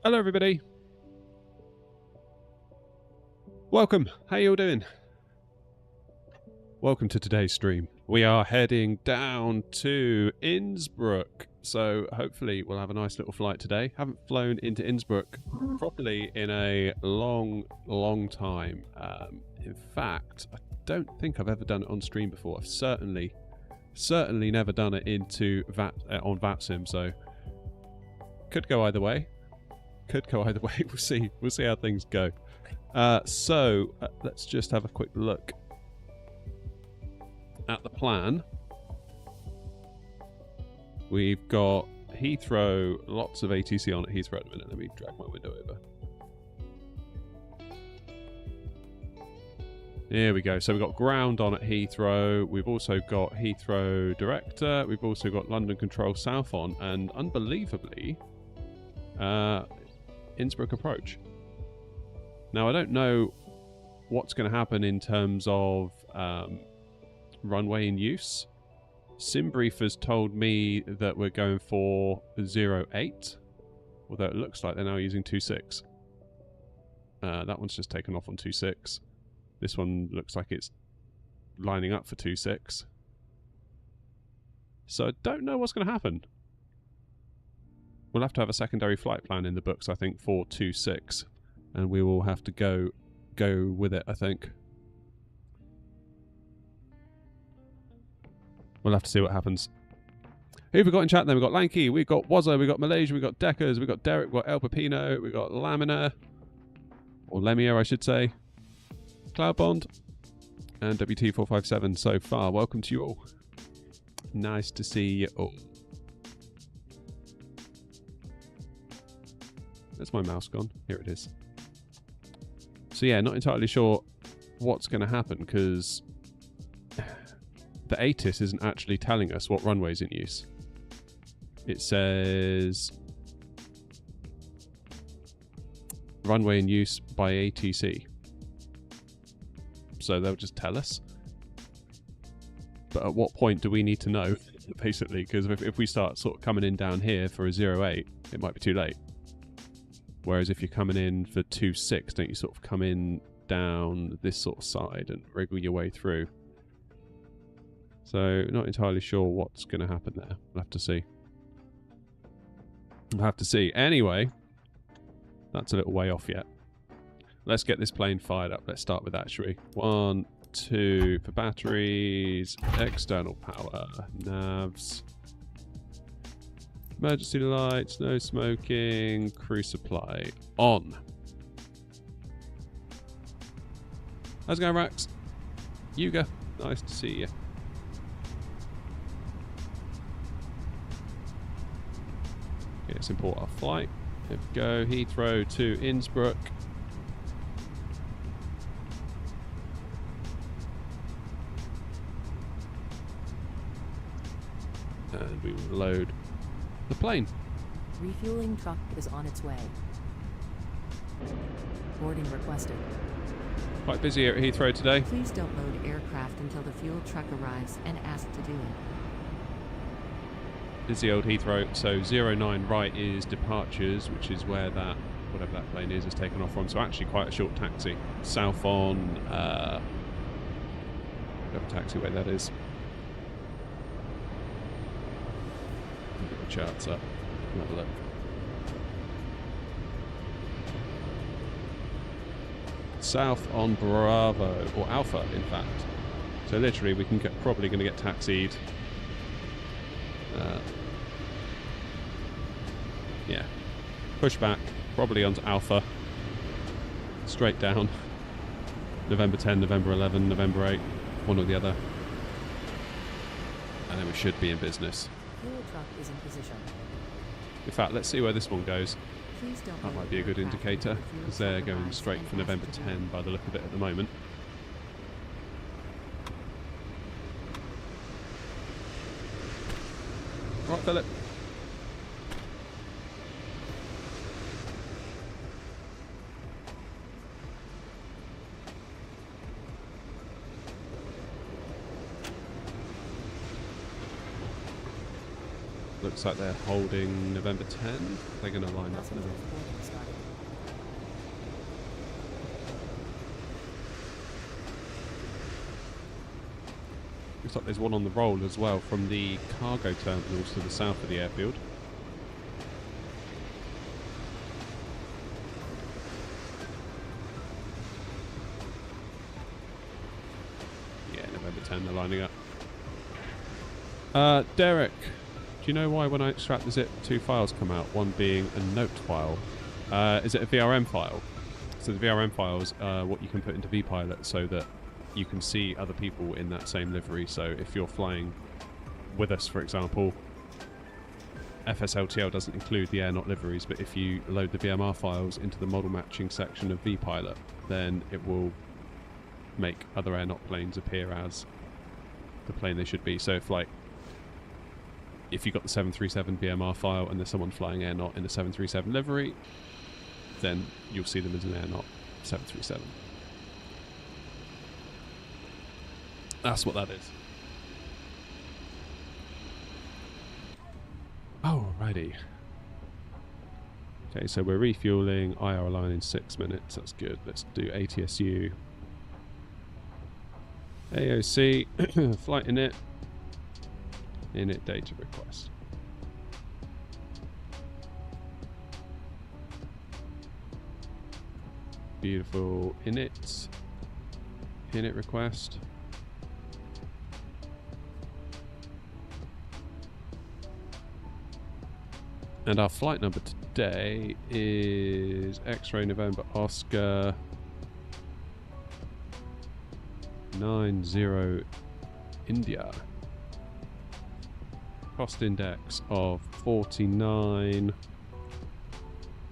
Hello everybody. Welcome. How you all doing? Welcome to today's stream. We are heading down to Innsbruck. So hopefully we'll have a nice little flight today. Haven't flown into Innsbruck properly in a long time. In fact, I don't think I've ever done it on stream before. I've certainly never done it into on VATSIM, so could go either way. We'll see how things go. So let's just have a quick look at the plan. We've got Heathrow, lots of ATC on at Heathrow at the minute. Let me drag my window over. Here we go. So we've got ground on at Heathrow. We've also got Heathrow Director. We've also got London Control South on, and unbelievably, Innsbruck approach. Now I don't know what's going to happen in terms of runway in use. SimBrief has told me that we're going for 08, although it looks like they're now using 26. That one's just taken off on 26. This one looks like it's lining up for 26. So I don't know what's going to happen. We'll have to have a secondary flight plan in the books, I think, for 26, and we will have to go with it, I think. We'll have to see what happens. Who have we got in chat then? We've got Lanky, we've got Wazza, we've got Malaysia, we've got Deckers, we've got Derek, we've got El Pepino, we've got Lamina, or Lemia, I should say, Cloudbond, and WT457 so far. Welcome to you all. Nice to see you all. Where's my mouse gone? Here it is. So yeah, not entirely sure what's going to happen because the ATIS isn't actually telling us what runway's in use. It says runway in use by ATC. So they'll just tell us. But at what point do we need to know, basically? Because if we start sort of coming in down here for a 08, it might be too late. Whereas if you're coming in for 26, don't you sort of come in down this sort of side and wriggle your way through? So not entirely sure what's going to happen there. We'll have to see. We'll have to see. Anyway, that's a little way off yet. Let's get this plane fired up. Let's start with that, shall we? 1, 2 for batteries, external power, navs. Emergency lights, no smoking, crew supply on. How's it going, Rax? Yuga, nice to see you. Okay, let's import our flight. There we go, Heathrow to Innsbruck. And we will load the plane. Refueling truck is on its way. Boarding requested. Quite busy here at Heathrow today. Please don't load aircraft until the fuel truck arrives and ask to do it. Busy old Heathrow. So 09 right is departures, which is where that, whatever that plane is taken off from. So actually quite a short taxi. South on, whatever taxiway that is. Charts up. Have a look. South on Bravo, or Alpha, in fact. So literally, we can probably going to get taxied. Yeah, push back, probably onto Alpha. Straight down. November 10, November 11, November 8, one or the other, and then we should be in business. Fuel truck is in position. In fact, let's see where this one goes. Please don't That load might be a good aircraft indicator, until the fuel because they're truck going arrives straight and for ask November to do 10 it. by the look of it at the moment. Right, Philip. Looks like they're holding November 10. They're going to line up now. Looks like there's one on the roll as well from the cargo terminals to the south of the airfield. Yeah, November 10, they're lining up. Derek, do you know why when I extract the zip, two files come out? One being a note file. Is it a VRM file? So the VRM files are what you can put into vPilot so that you can see other people in that same livery. So if you're flying with us, for example, FSLTL doesn't include the air not liveries, but if you load the VMR files into the model matching section of vPilot, then it will make other air not planes appear as the plane they should be. So if you've got the 737 VMR file and there's someone flying air not in the 737 livery, then you'll see them as an air not 737. That's what that is. Alrighty. Okay, so we're refueling IR line in 6 minutes. That's good. Let's do ATSU. AOC, flight init data request. Beautiful init request. And our flight number today is X-Ray November Oscar 90 India. Cost index of 49,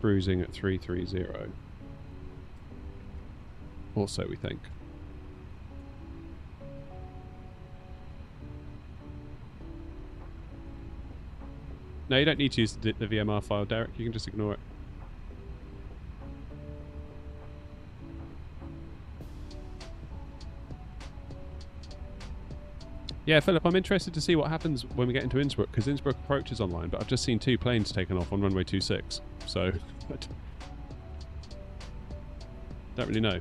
cruising at 330. Also, we think. No, you don't need to use the VMR file, Derek. You can just ignore it. Yeah, Philip, I'm interested to see what happens when we get into Innsbruck, because Innsbruck approaches online, but I've just seen 2 planes taken off on runway 26, so don't really know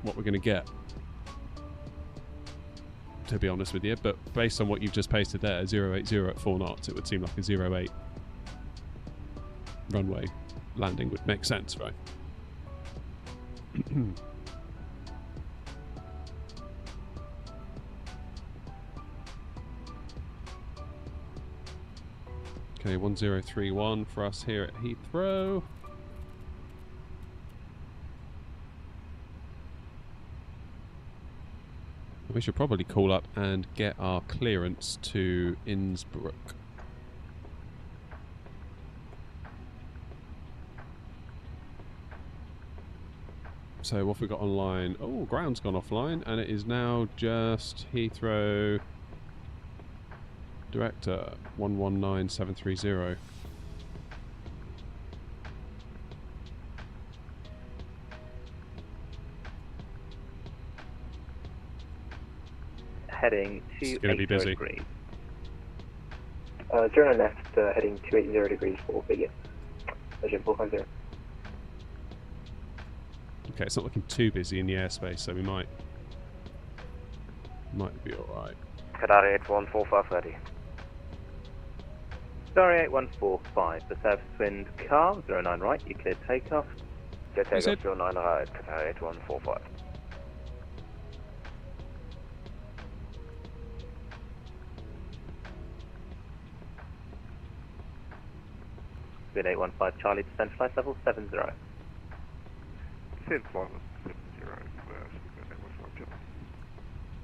what we're going to get, to be honest with you, but based on what you've just pasted there, 080 at 4 knots, it would seem like a 08 runway landing would make sense, right? Okay, 1031 for us here at Heathrow. We should probably call up and get our clearance to Innsbruck. So what have we got online? Oh, ground's gone offline, and it is now just Heathrow Director 119730. Heading 280 degrees. 09 left, heading 280 degrees for begin. Version 450. Okay, it's not looking too busy in the airspace, so we might be alright. Qadari 814530. Qadari 8145, the surface wind car, 09 right, you cleared takeoff. Clear takeoff 09 right, Qadari 8145. Wind 815 Charlie, descend flight level 70. Descend flight level 70,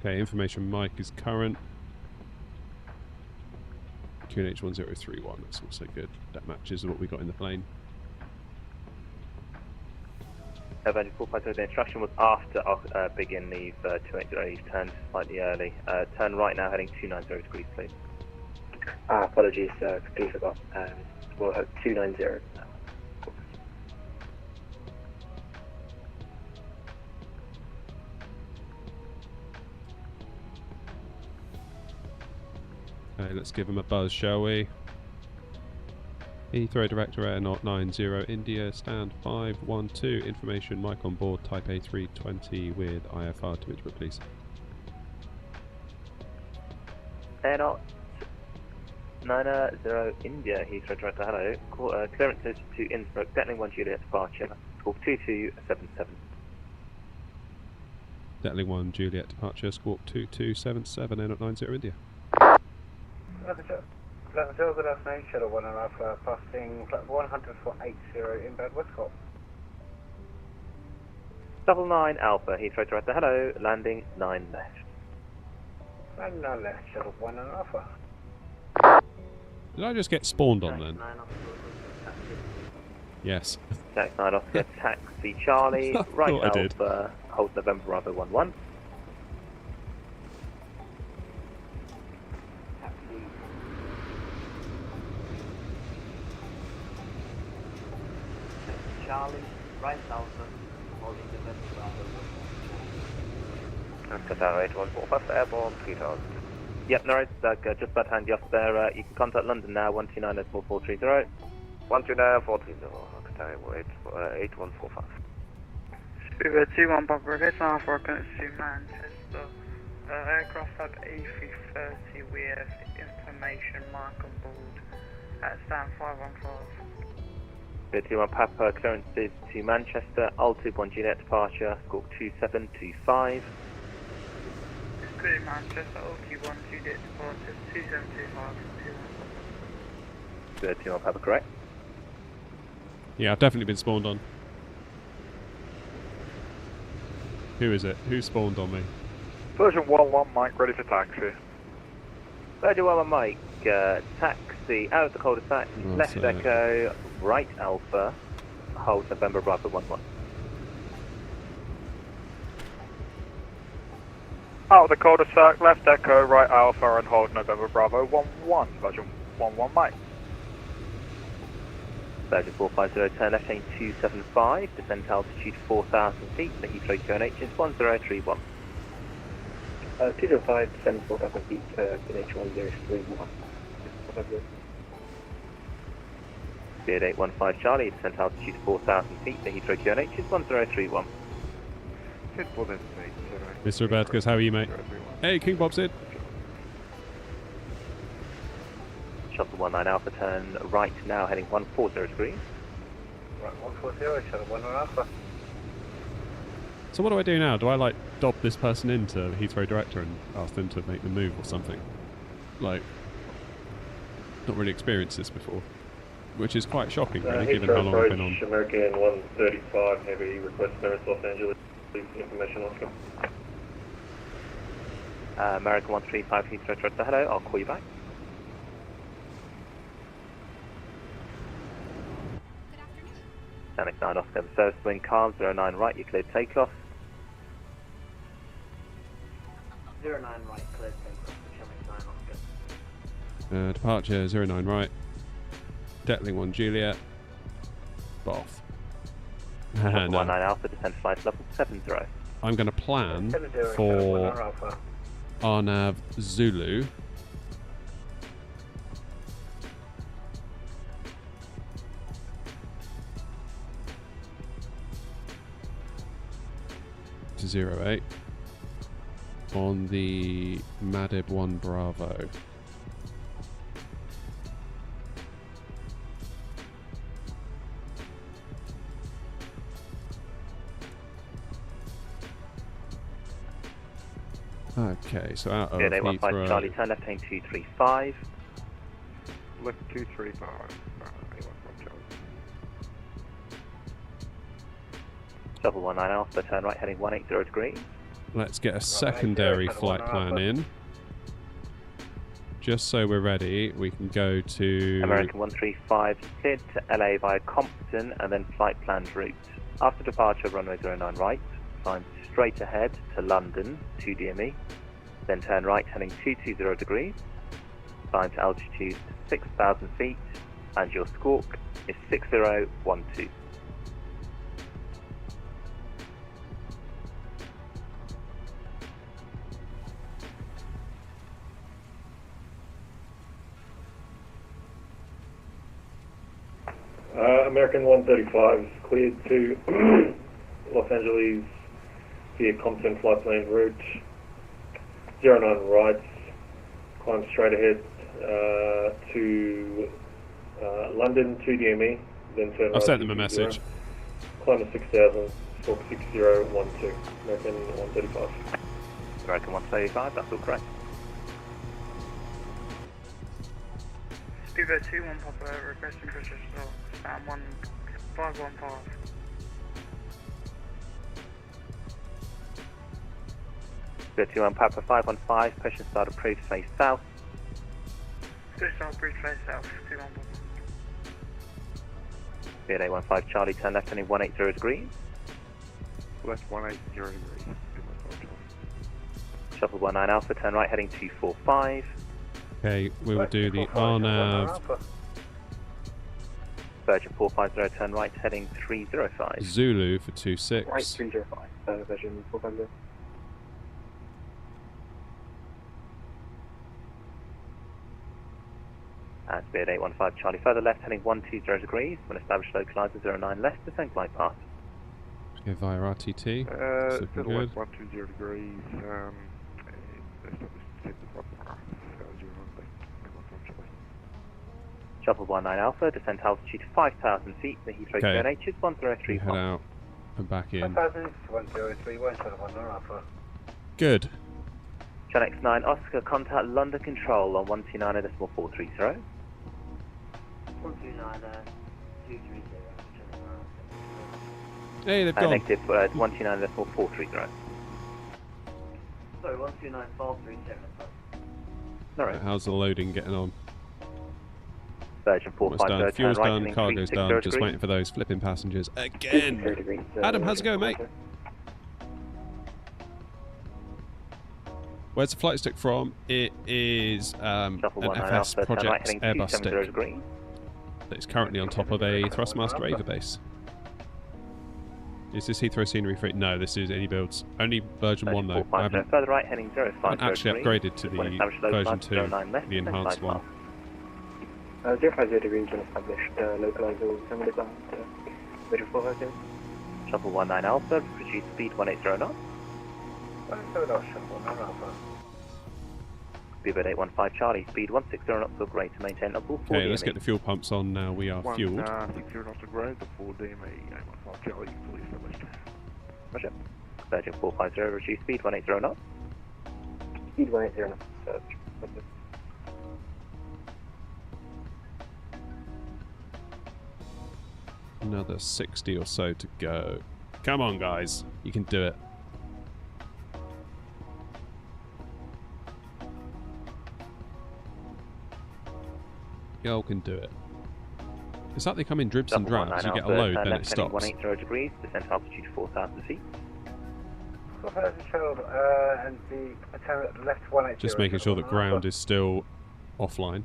Okay, information mic is current. QNH 1031, that's also good. That matches what we got in the plane. November 450, the instruction was after begin leave 280, turned slightly early. Turn right now, heading 290 degrees, please. Apologies, completely forgot. We'll have 290. Okay, let's give him a buzz, shall we? Heathrow Director Air Not 90 India, stand 512. Information, mic on board, type A320 with IFR to Innsbruck, please. Air Not 90 India, Heathrow Director, hello. Clearances to Innsbruck, Detling 1 Juliet departure, squawk 2277. Detling 1 Juliet departure, squawk 2277, Air Not 90 India. Good afternoon, Shuttle 1 Alpha, passing flight 10480 inbound Westcott. 99 Alpha, Heathrow Director, hello, landing 9 left. And 9 left, Shuttle 1 Alpha. Did I just get spawned on then? Yes. Taxi 9 Oscar, taxi Charlie, right I did. Alpha, hold November Bravo 11. Charlie, right Alpha, holding November Bravo 11. After that, 8145, airborne 3000. Yep, no worries, just about to hand you off there. You can contact London now, 129.4430. 129.430, Octave, 8145. Uber 21 Papa Rocket, Alpha, connects to Manchester. Aircraft type A330, we have information mark on board at stand 515. Uber 21 Papa, clearances to Manchester, Altitude 1 Juliet departure, squawk 2725. Clear Manchester, Altitude 1 Juliet departure, 2725. Uber 21 Papa, correct? Yeah, I've definitely been spawned on. Who is it? Who spawned on me? Version 11, Mike, ready for taxi. Virgin 11 Mike, taxi out of the cul-de-sac, left Echo, right Alpha, hold November Bravo 11. Out of the cul-de-sac, left Echo, right Alpha, and hold November Bravo 11, version 11, Mike. Virgin 450, turn left lane 275, descent altitude 4,000 feet, the Heathrow QNH is 1031. 205, descend 4,000 feet, QNH 1031. Beard 815 Charlie, descent altitude 4,000 feet, the Heathrow QNH is 1031. Mr. Roberticus, how are you, mate? Hey, King Bob Sid. Shuttle 19 Alpha, turn right now, heading 140 degrees. Right, 140, Shuttle 1 Alpha. So what do I do now? Do I, like, dob this person into the Heathrow Director and ask them to make the move or something? Like, not really experienced this before. Which is quite shocking, really, given how long I've been on. American 135, heavy, request service Los Angeles, please, information Oscar. American 135 Heathrow Director, hello, I'll call you back. Dynamic 9 Oscar, the service wing calm, 09 right, you cleared takeoff. 09 right, cleared takeoff, Dynamic 9 Oscar. Departure 09 right. Detling 1 Juliet. Boff. Shuttle No. 19 Alpha, descent flight level 70. I'm going to plan for Arnav Zulu. To 08 on the Madib 1 Bravo. Okay, so out of Beard 815 Heathrow. Charlie, turn left lane 235. Left 235, Shuttle 19 Alpha, turn right, heading 180 degrees. Let's get a secondary flight plan in. Just so we're ready, we can go to American 135, cleared to LA via Compton and then flight planned route. After departure, runway 09 right, climb straight ahead to London, 2 DME, then turn right heading 220 degrees, climb to altitude 6,000 feet, and your squawk is 6012. American 135 is cleared to Los Angeles via Compton flight plan route 09 right, climb straight ahead to London 2DME, then turn right. I've sent them a message. Climb to 6000, stalk 6012, American 135. American 135, that's all correct. Speedbird 21 Papa, requesting British Law, span 1515. Speedbird 21 Papa 515, push and start approved, face south. Push start approved, face south, 21 Papa. Speedbird 815 Charlie, turn left heading 180 degrees. Left 180 degrees. Shuffle 19 Alpha, turn right heading 245. Okay, we will do the RNAV Virgin 450, turn right heading 305. Zulu for 26. Right, 305. Virgin 450. And Spirit 815 Charlie, further left heading 120 degrees. When established localizer 09 left, descend glide path. Okay, via RTT. Still good. left 120 degrees. Shuffle 19 Alpha, descent altitude 5,000 feet. The Heathrow QNH is 1031. Head out and back in. 1031, Alpha. Good. Channel X9 Oscar, contact London Control on 129.430. 129.230. Hey, they've gone. Negative 129.430. Sorry, 129.437. Alright. How's the loading getting on? Virgin Almost done. 450, Fuel's turn right done, heading cargo's 360 done. Just degrees. waiting for those flipping passengers again. Adam, how's it going, mate? Where's the flight stick from? It is an FS Projects Airbus stick that is currently on top of a Thrustmaster Ava base. Is this Heathrow scenery free? No, this is any builds. Only version 1 though. I haven't further right heading 05 actually upgraded to the version 2, the enhanced one. 050 degrees when established, localizer 7 ground, Virgin 450. Shuffle 19 Alpha, reduce speed 180 knots. 170 knots, Shuffle 19 Alpha. Speedbird 815 Charlie, speed 160 knots or greater, maintain up all 4 Okay, let's get the fuel pumps on now. We are fueled. 60 knots to grade, the 4 DME, 815 Charlie, fully established. Roger. Virgin 450, reduce speed 180 knots. Speed 180 knots, search. Another 60 or so to go. Come on, guys. You can do it. Y'all can do it. It's like they come in dribs and drabs. You get a load, then it stops. 180 degrees, descent altitude 4,000 feet. 4,000 shelled, and the left 180. Just making sure that ground is still offline.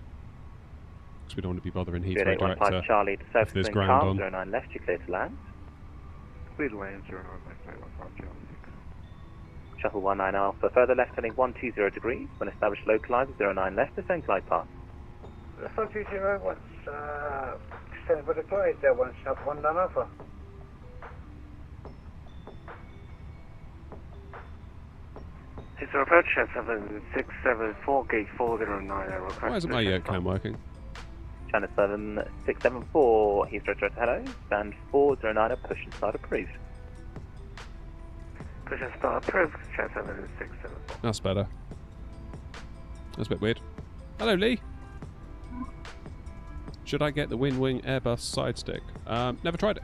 Because we don't want to be bothering Heathrow Director Charlie, the if there's ground on. 09 left, you clear to land. Speed lane 09 left, 815 Charlie. Shuffle 19 Alpha, further left heading 120 degrees. When established localizer 09 left, descend glide path. Left 120, once extended with the glide there, one shot 19 Alpha. It's approach at 7674 gate 409. Why isn't my yoke cam working? Channel 7674, Heathrow Director, hello. Stand 409, push and start approved. Push and start approved, Channel 7674. That's better. That's a bit weird. Hello, Lee. Should I get the Wing Airbus side stick? Never tried it.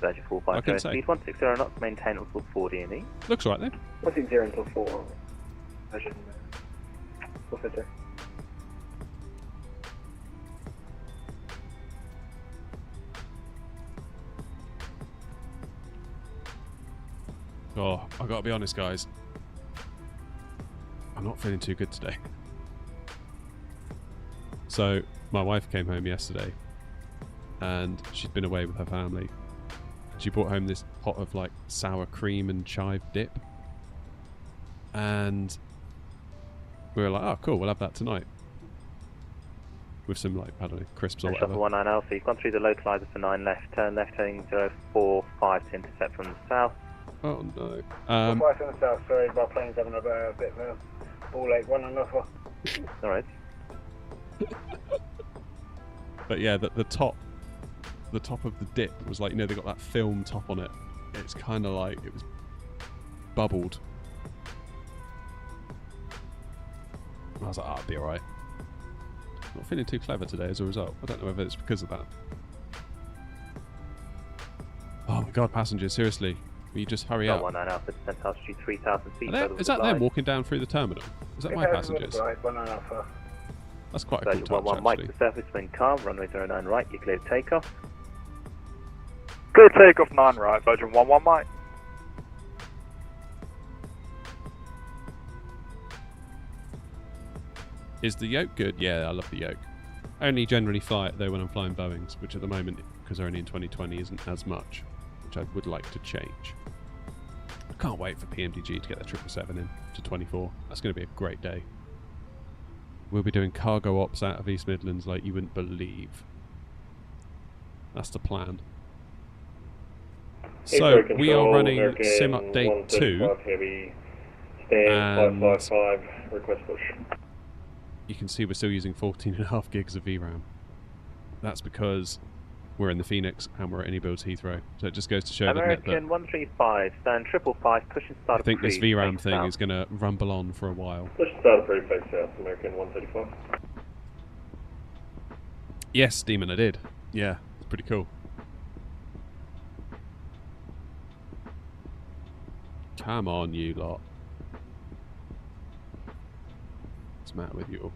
Virgin 450, speed 160 knots, maintain until 4 DME. Looks right there. 160 until 4. Virgin 450. Oh, I gotta be honest, guys. I'm not feeling too good today. So, my wife came home yesterday, and she'd been away with her family. She brought home this pot of like sour cream and chive dip, and we were like, "Oh, cool, we'll have that tonight." with some, like, I don't know, crisps or And Shuttle whatever. 19 Alpha, you've gone through the localizer for 9 left, turn left heading 045 to intercept from the south. Oh no. Flight from the south, sorry, my plane's having a bit of a ball ache, 1 and alpha. Alright. But yeah, the top of the dip was like, you know, they got that film top on it. It's kind of like it was bubbled. I was like, it'll be alright. Not feeling too clever today as a result. I don't know whether it's because of that. Oh my god, passengers, seriously. Will you just hurry up? 19 Alpha, descent altitude 3,000 feet. Is that them walking down through the terminal? Is that my passengers? Right, 1 and alpha. That's quite a cool touch, 11 Mike actually. to surface, wind calm, runway 09 right, you clear takeoff. Clear takeoff 9 right, Virgin 11 Mike. Is the yoke good? Yeah, I love the yoke. I only generally fly it though when I'm flying Boeings, which at the moment, because they're only in 2020, isn't as much, which I would like to change. I can't wait for PMDG to get their 777 in to 24. That's going to be a great day. We'll be doing cargo ops out of East Midlands like you wouldn't believe. That's the plan. So we are running Sim Update 2, Heavy, stand 555, request push. you can see we're still using 14.5 gigs of VRAM. That's because we're in the Phoenix and we're at AnyBuilds Heathrow. So it just goes to show that American 135, stand 555, push and start I think this cruise, VRAM take thing south. is going to rumble on for a while. Push start approved, face south, American 135. Yes, Demon, I did. Yeah, it's pretty cool. Come on, you lot. What's the matter with you all?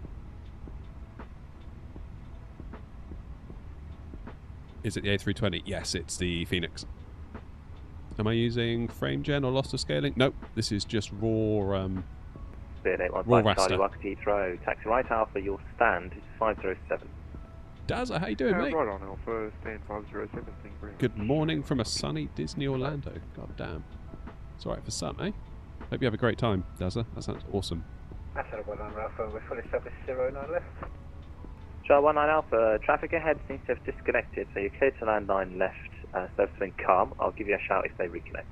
Is it the A320? Yes, it's the Phoenix. Am I using frame gen or loss to scaling? Nope, this is just raw Speed raw 815 Charlie raster. Rocket Heathrow, taxi right Alpha, your stand is 507. Dazza, how you doing, mate? Right on Alpha, stand 507, Good morning from a sunny Disney Orlando. God damn. It's alright for some, eh? Hope you have a great time, Dazza. That sounds awesome. That's a 1 and alpha, we're fully established 09 left. Charlie 19 Alpha, traffic ahead seems to have disconnected, so you're clear to land 9 left, surface wind calm. I'll give you a shout if they reconnect.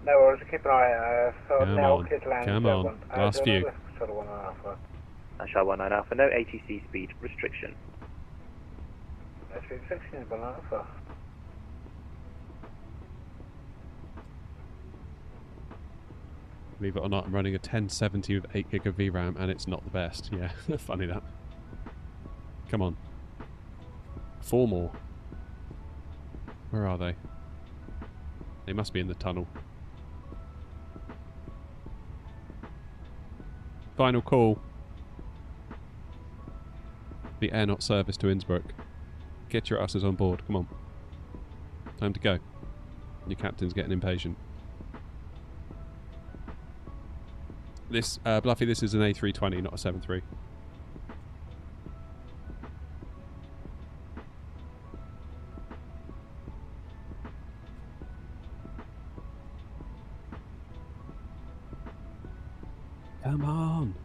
No worries, keep an eye out. So Come now on, clear to land. come on. Last few. Sort of 1 and alpha. Charlie 19 Alpha, no ATC speed restriction. That's 16 1 alpha. Believe it or not, I'm running a 1070 with 8 gig of VRAM and it's not the best. Yeah, funny that. Come on. 4 more. Where are they? They must be in the tunnel. Final call. The air not service to Innsbruck. Get your asses on board, come on. Time to go. Your captain's getting impatient. This, Bluffy, this is an A320, not a 73. Come on!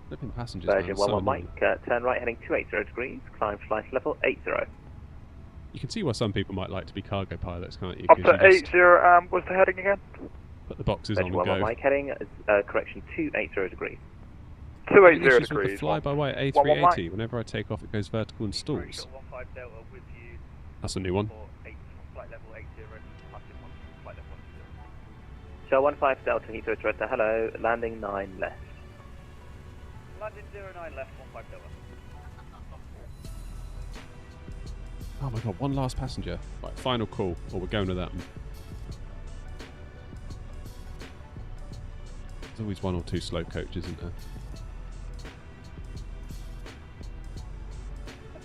Flipping passengers. Virgin Man, so 11 annoying. Mike, turn right heading 280 degrees, climb flight level 80. You can see why some people might like to be cargo pilots, can't you? Up 'Cause to you just 80, what's the heading again? put the boxes on Virgin and 11 go. Mike heading, correction 280 degrees. 280 Issues with degrees. the fly-by-wire One, A380. Whenever I take off, it goes vertical and stalls. That's a new one. Shell 15 Delta Heathrow Director, hello, landing 9 left. Landing 09 left, 15 Delta. Oh my god, one last passenger. Right, final call, or we're going with that one. There's always one or two slow coaches, isn't there?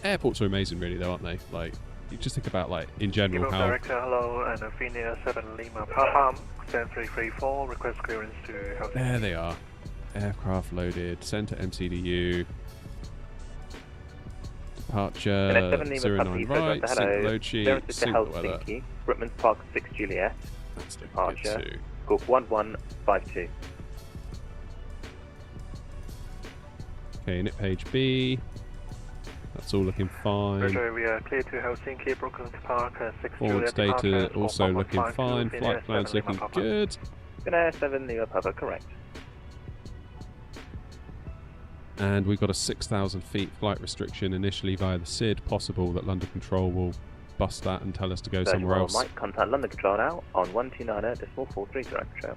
Airports are amazing, really, though, aren't they? Like, you just think about, like, in general, how... Director, hello, and Athenia 7 Lima Paham, stand 334, request clearance to Helsinki. There they are. Aircraft loaded, centre MCDU. Departure, 7 Lima 09 Papa Heathrow right, Director, sync hello, load sheet, clearance to sync the weather. Helsinki, Brookman's Park 6 Juliet, That's looking departure, good too. Cork 1152. Okay, init page B. That's all looking fine. Roger, we are clear to Helsinki, Brooklyn Park, 6 Forward Juliet data departure, also 4.15 looking to fine. Finnair Flight plan's 7 Lima looking Papa. good. Finnair 7 Lima Papa, correct. And we've got a 6,000 feet flight restriction initially via the SID. Possible that London Control will bust that and tell us to go somewhere else. Mike, contact London Control now on 129.430 Control.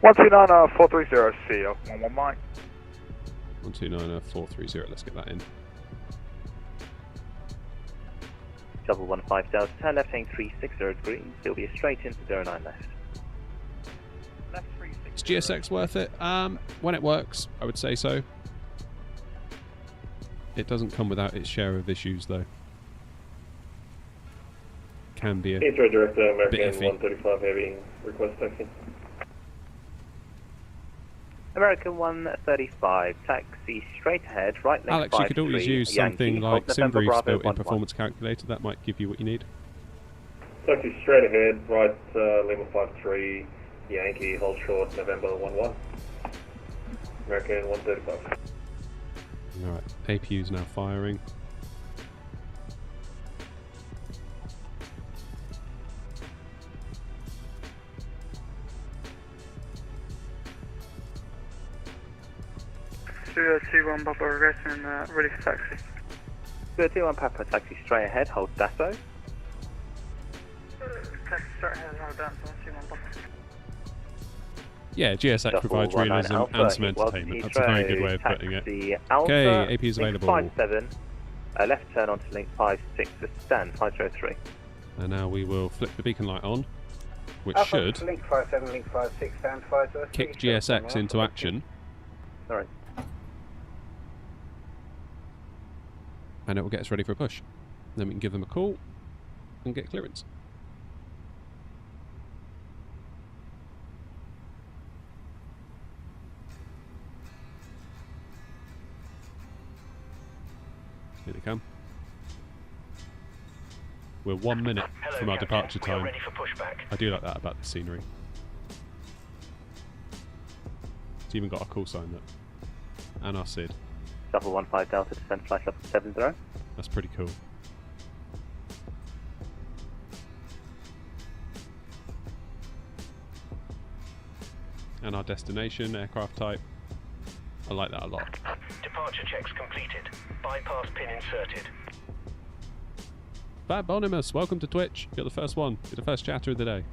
129.430, CO. 11 Mike. 129.430, let's get that in. Double 15 Delta, turn left heading 360 degrees, it'll be a straight into 09 left. Left 360. Is GSX worth it? When it works, I would say so. It doesn't come without its share of issues, though. Can be a Heathrow Director, bit American iffy. 135 Heavy, request taxi. American 135, taxi straight ahead, right lane Alex, you could always 53, use Yankee, something hold like November Simbrief's Bravo built-in 11. performance calculator. That might give you what you need. Taxi straight ahead, right Lima 53, Yankee, hold short, November 11. American 135. Alright, APU's now firing. Studio 21 Papa regression, ready for taxi. 31 Papa, taxi straight ahead, hold Dasso. Taxi straight ahead, hold down to 21 Papa. Yeah, GSX Double provides 19 realism Alpha, and some Heathrow, entertainment. That's a very good way of putting it. taxi Alpha, Okay, AP is available. 57, left turn onto link 56, stand 503. And now we will flip the beacon light on, which Alpha, should Link 57, Link 56, stand 503. kick GSX into action. Alright. And it will get us ready for a push. Then we can give them a call and get clearance. Here they come. We're 1 minute from our departure time. I do like that about the scenery. It's even got our call sign there. And our SID. Double 15 Delta, descend flight level 70. That's pretty cool. And our destination, aircraft type. I like that a lot. Departure checks completed. Bypass pin inserted. Fab Bonimus, welcome to Twitch. You're the first one. You're the first chatter of the day.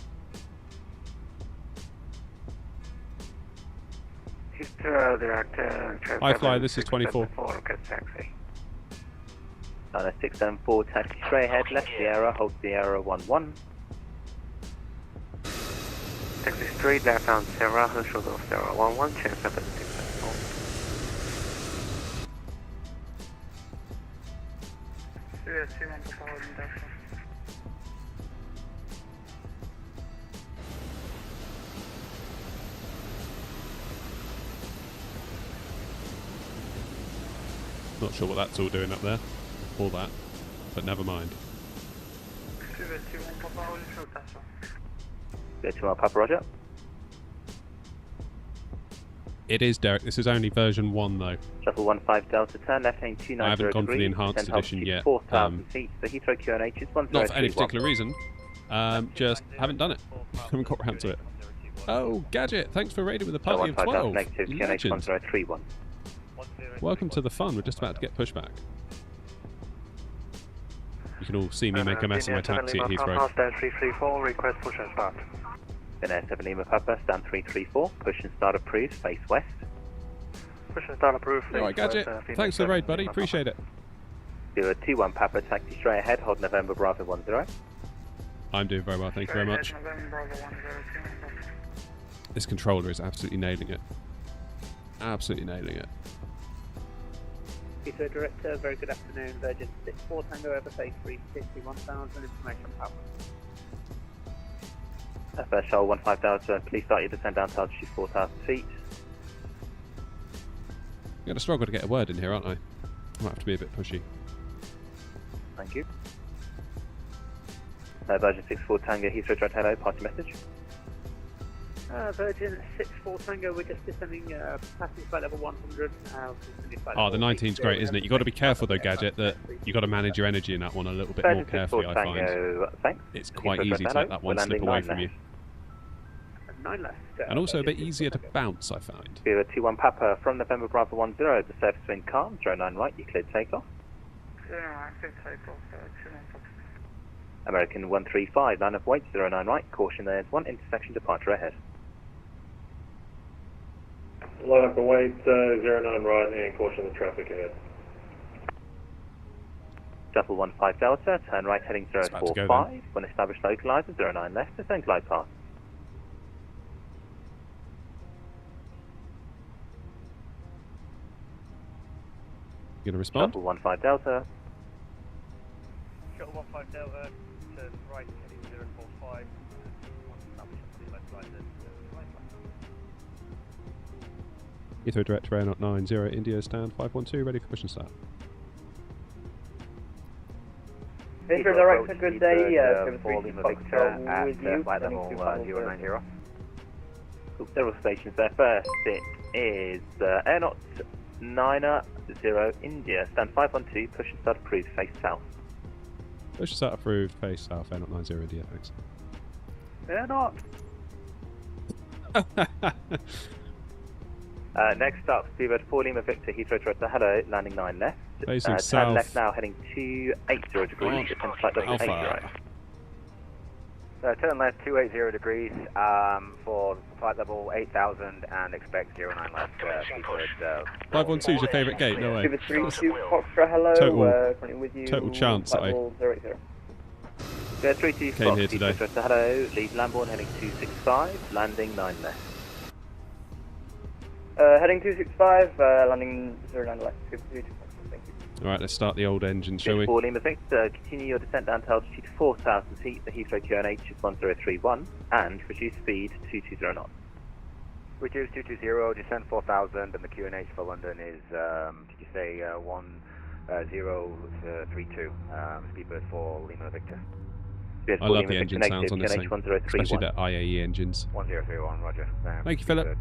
Heathrow Director, Hi, this is 24. Taxi. 674, taxi straight ahead, left Sierra, hold Sierra 11. Taxi straight left on Sierra, hold short of Sierra 11, change 7674. Studio 21 Papa holding Delta. Not sure what that's all doing up there. All that. But never mind. Studio 21 Papa holding short Delta. Go to our Papa Roger. It is, Derek. This is only version 1, though. Shuffle 15 Delta, turn left heading 290 I haven't gone for the degrees, enhanced descend edition altitude yet. 4,000 feet. The Heathrow QNH is 1031. Not for any particular reason. Just haven't done it. Haven't got around to it. Oh, Gadget, thanks for raiding with a party of 12. Negative QNH Legend. 1031. Welcome to the fun. We're just about to get pushed back. You can all see me make a mess of my taxi at Heathrow. Stand 334, request push and start. Finnair 7 Lima Papa, stand 334, push and start approved, face west. Push and start approved. Alright, Gadget. Thanks for the raid, buddy. Appreciate it. 021 Papa, taxi straight ahead, hold November Bravo 10. I'm doing very well, thank you very much. This controller is absolutely nailing it. Absolutely nailing it. Heathrow Director, very good afternoon. Virgin 64 Tango over face 360, 1000 information power. First shuttle 15 Delta, please start your descent down to altitude 4,000 feet. I'm going to struggle to get a word in here, aren't I? I might have to be a bit pushy. Thank you. Virgin 64 Tango, Heathrow Direct, hello, party message. Virgin 6-4 Tango, we're just descending passing flight level 100. Oh, the 19's great, isn't it? You've got to be careful though, Gadget, that you've got to manage your energy in that one a little bit more carefully, I find. It's quite easy to let that one slip away from you. 9 left. And also a bit easier to bounce, I find. We have a 2-1 Papa from November Bravo 10, the surface wind calm, 09 right, you cleared takeoff. I cleared takeoff, 21 Papa. American 135, line of weight, 09 right, caution there's one intersection departure ahead. Line up and wait, 09 right, and caution the traffic ahead. Double 15 Delta, turn right heading 045, when established localizer, 09 left, descend glide path. You gonna respond? Double 15 Delta. Shuttle 15 Delta, turn right heading 045, Heathrow direct to Air 90, India stand 512, ready for push and start. Heathrow direct, a good day, 73 Foxtrot at with you, flight level 090. Several stations there. First, it is Air 90 India, stand 512, push and start approved, face south. Push and start approved, face south, Air 90 India, thanks. They're not. Next up, Speedbird 4 Lima Victor, Heathrow Toronto, hello, landing 9 left. Facing south. Turn left now, heading 280 degrees, descend flight level 80 right. Turn left 280 degrees for flight level 8000 and expect 09 left. 512 is your favourite gate, no way. Foxtrot, hello, Total chance that I came here today. Hello, lead Lambourne heading 265, landing 9 left. Heading 265, landing 09 left. Thank you. Alright, let's start the old engine, shall we? 4 Lima Victor, continue your descent down to altitude 4,000 feet, the Heathrow QNH is 1031, and reduce speed 220 knots. Reduce 220, descent 4000, and the QNH for London is, did you say 1032, Speedbird 4 Lima Victor. I love the engine sounds on this thing, especially the IAE engines. 1031, roger. Thank you, Philip.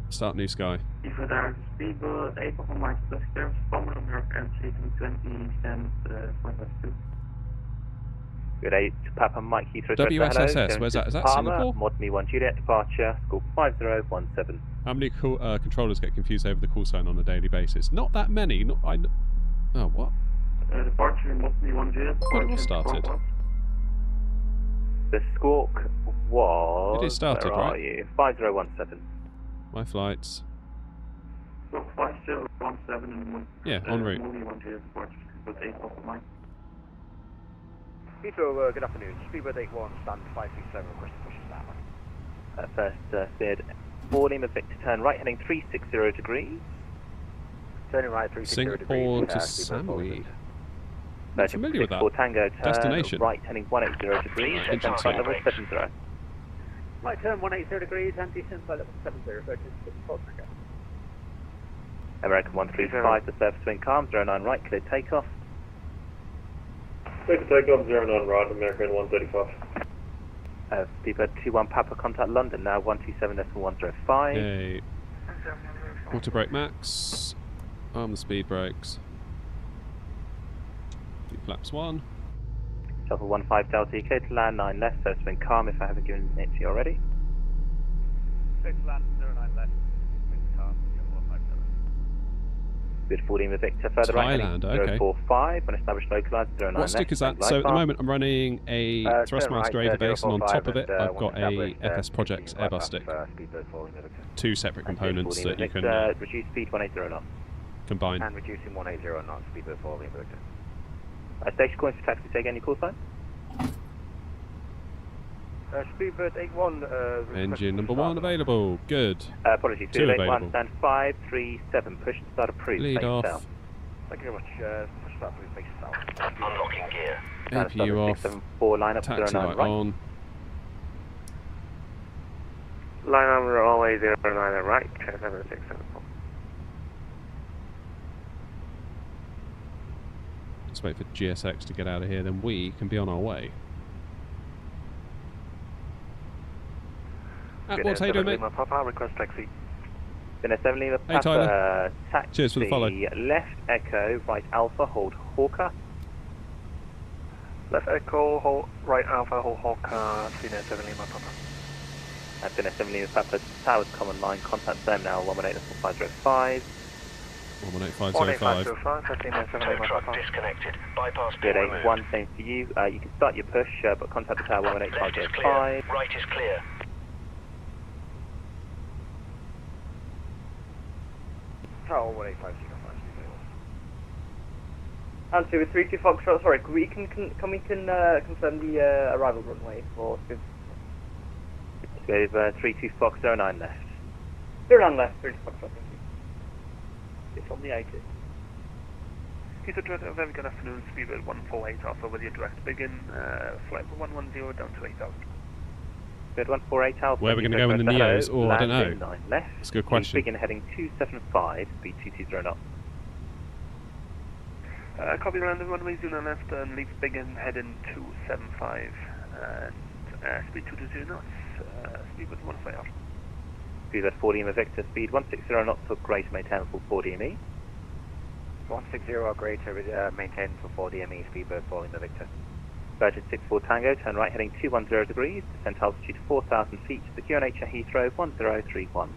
Start new sky. Speedbird 8 of my service, Bomber and 320 and 4.2. Good 8 Papa Mike Heathrow. WSSS, where's that? Is that Singapore? Mod Me 1 Juliet departure, score 5017. How many controllers get confused over the call sign on a daily basis? Not that many. Oh, what? Departure, Mod Me 1 Juliet. But it was started. The squawk was... It is started, where right? are you? 5017. My flights. So 5017 and 1. Yeah, en route. Heathrow, good afternoon. Speedbird 81, stand 537, request to push and start. First, Sid 4 Lima Victor, turn right heading 360 degrees. Turning right 360 Singapore degrees. to Samui. I'm familiar with that. Tango, turn Destination. right heading 180 degrees, and then flight level 70. Right turn 180 degrees and descent flight level 70, Virgin 6-4 Tango. American 135, the surface wind calm, 09 right, clear takeoff. Clear takeoff, 09 right, American 135. Speedbird 21 Papa, contact London now, 127.105. Yay. Auto brake max. Arm the speed brakes. Do flaps 1. Shuffle 15 Delta, you clear to land 9 left, surface wind calm if I haven't given it to you already. Clear to land 09 left, wind calm, 15 Delta. Good 14 with Victor, further Thailand, right, okay. 045, when established localizer, 09 What left. stick is that? So at the moment I'm running a Thrustmaster Ava base, and on top of it I've got a FS Projects Airbus stick. 2 separate components that you can reduce speed 180 knots. combine. And reducing 180 knots, Speedbird 4 Lima Victor. Station coins for taxi, take any call sign? Speedbird 81. Engine number 1 available. Good. Apologies, 2 available. stand 537, push and start approved. Lead off. South. Thank you very much. Push start approved, face south. Unlocking gear. APU off. 674, line up Taxi 09 light right. on. Line number always 09 right, 7674. Just wait for GSX to get out of here, then we can be on our way. What how you doing, mate? Lima Papa, request taxi. Spinner 7 Lima Hey, Tyler. Papa, taxi. Cheers for the follow. Left Echo, right Alpha, hold Hawker. Left Echo, hold right Alpha, hold Hawker, Spinner 7 Lima Papa. Spinner 7 Lima Papa, Towers Common Line, contact them now, 118.505. 118.505. Tow truck disconnected. Bypass pin Good, removed. 81, same for you. You can start your push, but contact the tower Left is clear. 118.505. Right is clear. Tower 18505. Answer with 32 Foxtrot. Sorry, can we confirm the arrival runway for With 32 Fox 09 left. 09 left, 32 Foxtrot, thank you. It's on the 80. Heathrow Direct, very good afternoon, speedbird 148 Alpha with your direct begin, flight 110 down to 8,000. Good, 148 Alpha. Where are we going to go in the Neos? Oh, I don't know. 9 left. That's a good question. Begin heading 275, speed 220 knots. Copy land the runway 09 left and leave begin heading 275 and speed 220 knots, speedbird 148 Alpha. Speedbird 4 Lima Victor, speed 160 knots for greater maintain for 4 DME. 160 or greater, maintain for 4 DME, speedbird 4 Lima Victor. Virgin 64 Tango, turn right heading 210 degrees, descent altitude 4,000 feet, to the QNH at Heathrow 1031.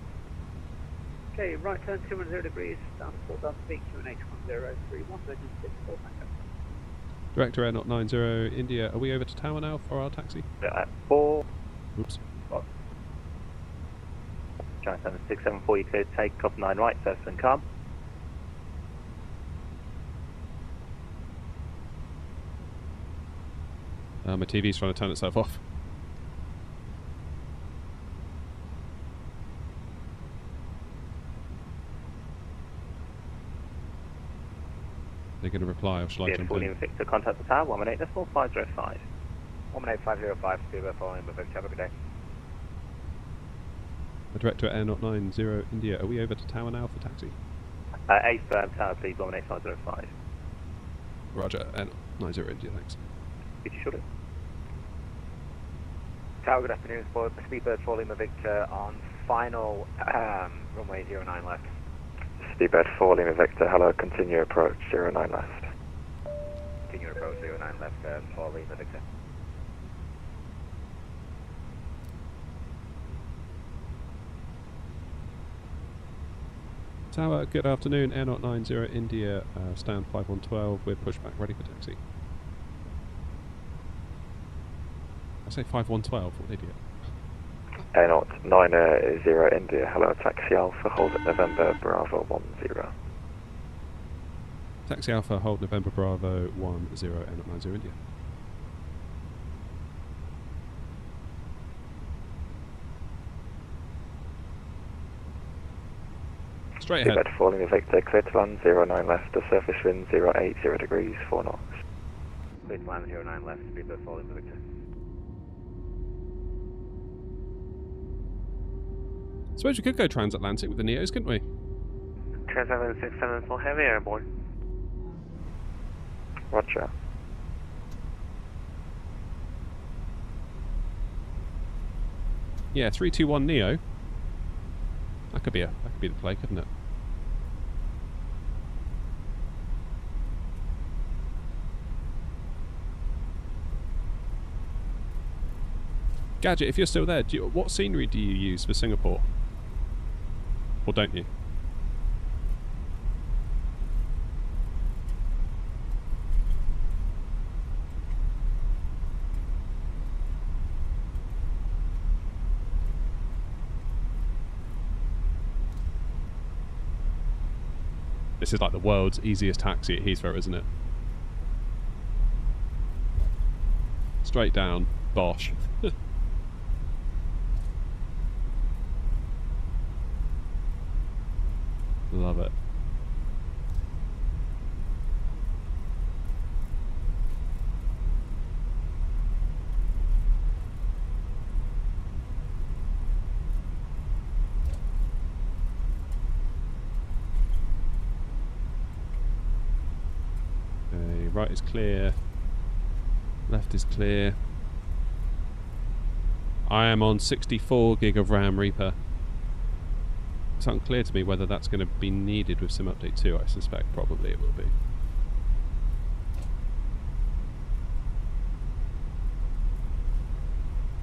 Okay, right turn 210 degrees, down to 4,000 feet, QNH 1031, Virgin 64 Tango. Director Air 90 India, are we over to tower now for our taxi? 4. Oops. Giant 7674, you could take off 9 right, first and calm. My TV's trying to turn itself off. They're going to reply, or shall I jump in? Victor, contact the tower, 118.505. 18505, speedbird 4 Lima Victor, have a good day. Director Air 90 India, are we over to tower now for taxi? A firm tower, please, 118.505. Roger, Air 90 India, thanks. Did you shoot it? Tower, good afternoon. Speedbird 4 Lima Victor on final runway 09 left. Speedbird 4 Lima Victor, hello, continue approach 09 left. Continue approach 09 left, 4 Lima Victor. Tower, good afternoon. Air 90 India, stand 5112. We're pushback ready for taxi. I say 5112, what an idiot. Air 90 India, hello, taxi Alpha, hold at November Bravo 10. Taxi Alpha, hold November Bravo 10, Air 90 India. Straight ahead. Speedbird 4 Lima Victor, clear to land 09 left, the surface wind 080 degrees, 4 knots. Clear to land 09 left, speedbird 4 Lima Victor. Suppose we could go transatlantic with the Neos, couldn't we? Transatlantic 674 Heavy airborne. Roger. Yeah, 321 Neo. That could be the play, couldn't it? Gadget, if you're still there, what scenery do you use for Singapore? Or don't you? This is like the world's easiest taxi at Heathrow, isn't it? Straight down, bosh. Love it. Okay, right is clear. Left is clear. I am on 64 gig of RAM Reaper. It's unclear to me whether that's going to be needed with Sim Update 2. I suspect probably it will be.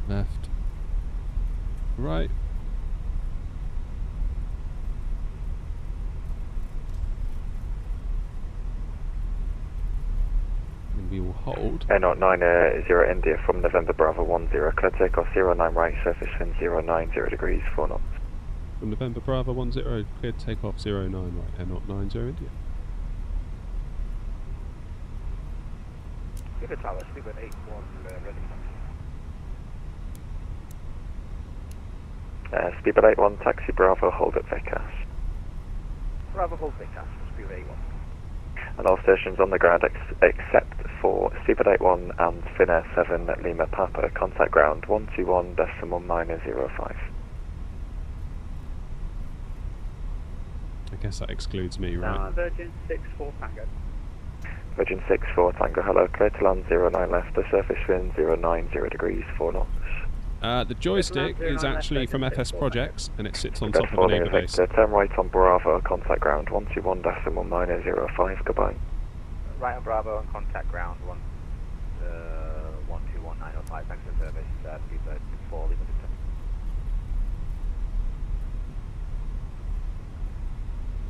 Left. Right. And we will hold. Airnaut 90 India from November Bravo 10, clear takeoff 09 right, surface wind 090 degrees, 4 knots. From November Bravo 10, cleared takeoff 09 right, Airnaut 90 India. Give it tower, sleep at 81, ready. Speed at 81, taxi Bravo, hold at Vickers. Bravo, hold Vickers, speed at 81. And all stations on the ground except for Speedbird 81 and Finnair 7 at Lima Papa, contact ground 121.905. I guess that excludes me, right? Virgin 6-4 Tango. Virgin 6-4 Tango, hello, clear to land 09 left, the surface wind 090 degrees, 4 knots. The joystick is actually from FS Projects, and it sits on top of the naval base. Turn right on Bravo, contact ground 121.905, goodbye. Right on Bravo and contact ground 121.905, thanks for the service, Speedbird 4, Lima Victor.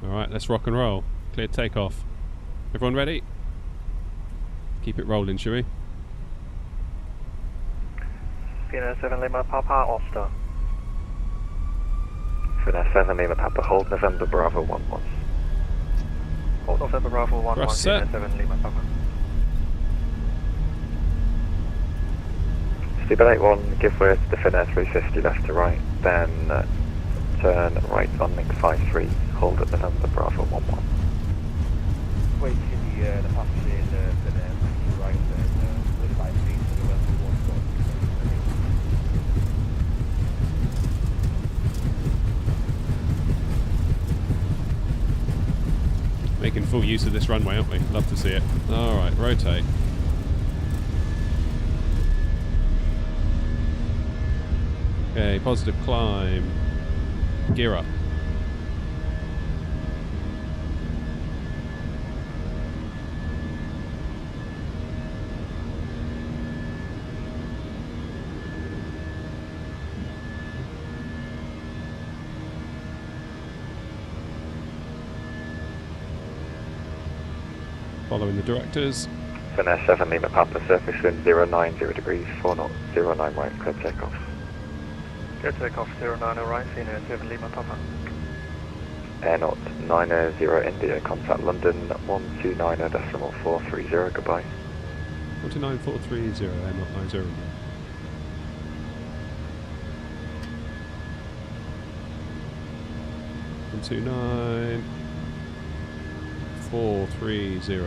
Alright, let's rock and roll. Cleared takeoff. Everyone ready? Keep it rolling, shall we? Finnair 7 Lima Papa, Oster. Finnair 7 Lima Papa, hold November Bravo 11. Hold November Bravo 11, Finnair 7 Lima Papa. Speedbird 81, give way to the Finnair 350 left to right, then turn right on link 53, hold at November Bravo 11. Wait till the passenger in the Finnair to right, then 45 feet to the left of 1. Making full use of this runway, aren't we? Love to see it. Alright, rotate. Okay, positive climb. Gear up. Following the directors. Finnair 7 Lima Papa, surface wind 090 degrees, 4 knots, 09 right, clear takeoff. Clear takeoff 09 right, Finnair 7 Lima Papa. Airnaut 90 India, contact London 129.430, goodbye. 129.430, Airnaut 90 India. Nine 430.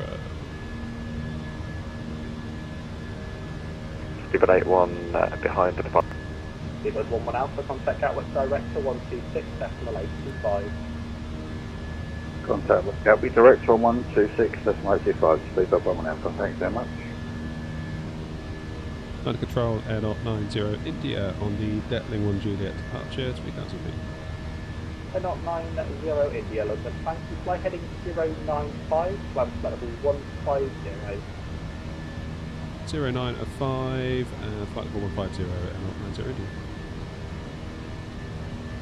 Speedbird 81 behind the departure. Speedbird 11 Alpha, contact Gatwick Director 126.825. Contact Gatwick Director 126.825, Speedbird 11 Alpha, thanks very much. Under control, Airnaut 90 India on the Detling 1 Juliet departure, 3000 feet. Airnaut 90 India, London, thank you, fly heading 095, land level 150. 0905, flight level 150, Airnaut 90 India.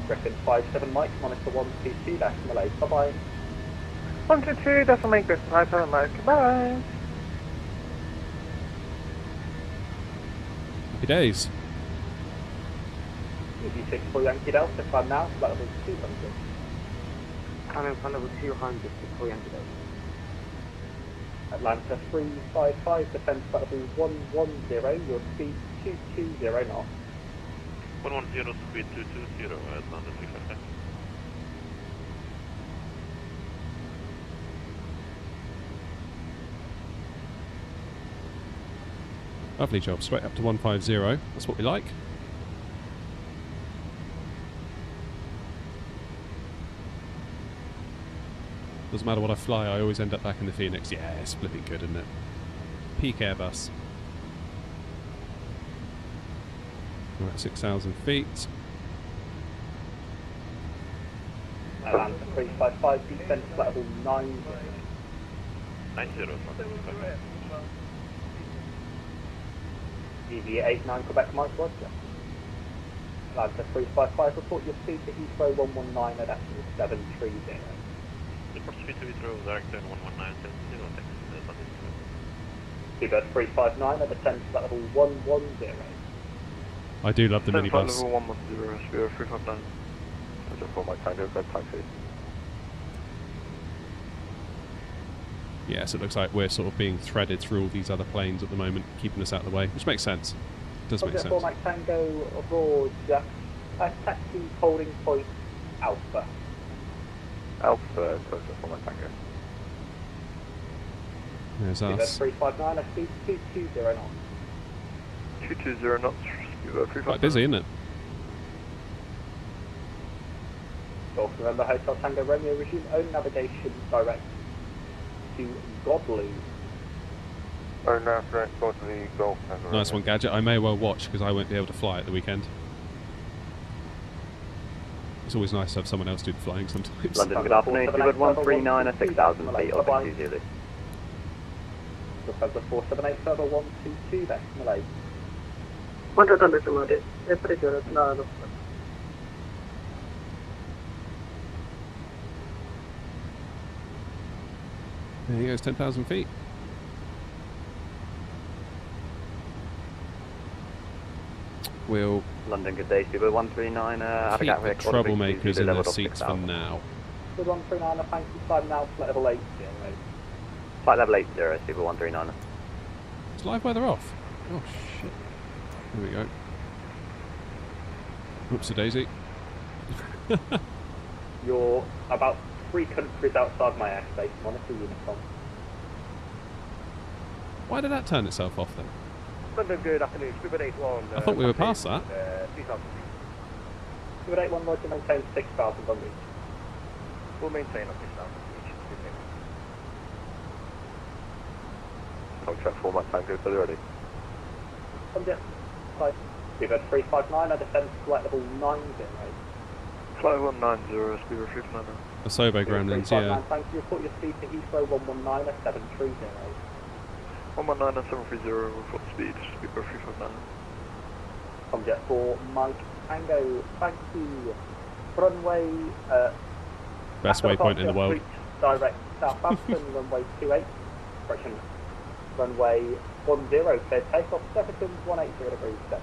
Griffin 57 Mike, monitor 122, decimal 8, bye bye. 122, decimal 8, Griffin 57 Mike, bye. Happy days. UV6 for Yankee Delta, climb now, flight level 200. Climbing flight level 200 for Yankee Delta. Atlanta 355, descend flight level 110, your speed 220 knots. 110, speed 220, Atlanta 355. Lovely job, straight up to 150, that's what we like. Doesn't matter what I fly, I always end up back in the Phoenix. Yeah, it's flipping good, isn't it? Peak Airbus. We're at 6,000 feet. Land to 355, descend to flight level 90. 90. EV89 Quebec Mike, roger. Land to 355, report your speed to Heathrow 119 at actual 730. Report speed to Heathrow, direct turn 119, 0, thanks. Seabird 359 at descend to flight level 110. I do love the Flight minibus. level 110, Spirit 359. I just want my tango, go taxi. Yes, it looks like we're sort of being threaded through all these other planes at the moment, keeping us out of the way, which makes sense. It does make sense. Mike Tango, roger. Taxi holding point Alpha. Alpha, close up for my tango. There's Seabird us. 359 at speed 220 knots. 220 knots, Spirit 359. Quite busy, isn't it? Golf November Hotel Tango Romeo, resume own navigation direct to Godley. Oh, no, direct Godley, Golf Tango. Nice one, Gadget. I may well watch because I won't be able to fly at the weekend. It's always nice to have someone else do the flying sometimes. London, good afternoon. Seabird 139 at 6,000 feet, or 2 Zulu. Lufthansa 478, server 122, that's Malay. 100 ಮಾಡಿ temperature ನಾನು There he goes, 10,000 feet. We'll London, good day. Seabird 139, have a keep gap the here. troublemakers in their seats for now. Good 139, thank you, climb now, flight level 80, right? Flight level 80, Seabird 139. Is live weather off? Oh shit. There we go. Whoopsie daisy. You're about 3 countries outside my airspace, monitor uniform. Why did that turn itself off then? London, good afternoon. Seabird 81. I thought we were past that. 3,000 feet. Seabird 81, roger, maintain 6,000 on reach. We'll maintain on 6,000 feet. Contract for my tango, fully ready. Contact, flight. Seabird 359, I descend to flight level 90, right? Flight 190, Spirit 359. Asobo Gremlins, yeah. Thank you, report your speed to Heathrow 119 at 730. 119 and 730, report speed, Spirit 359. Comjet 4, Mike Tango, thank you. Runway, Best waypoint in the world. Direct Southampton, runway 28, correction, runway 10, clear takeoff, Stephenson 180 degrees 7.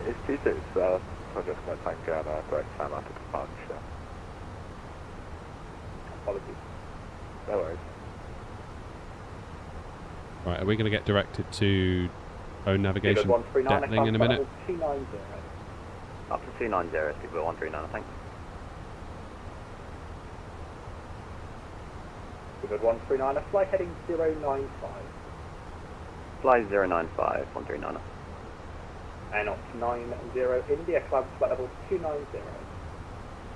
It's T6, so just my tango and direct time out to departure. Apologies. No worries. Right, are we going to get directed to own navigation Detling in a minute? 290. Up to 290, Seabird 139, thanks. Seabird 139, a flight heading 095. Fly 095, 139. Airnox 90 India, climb flight level 290.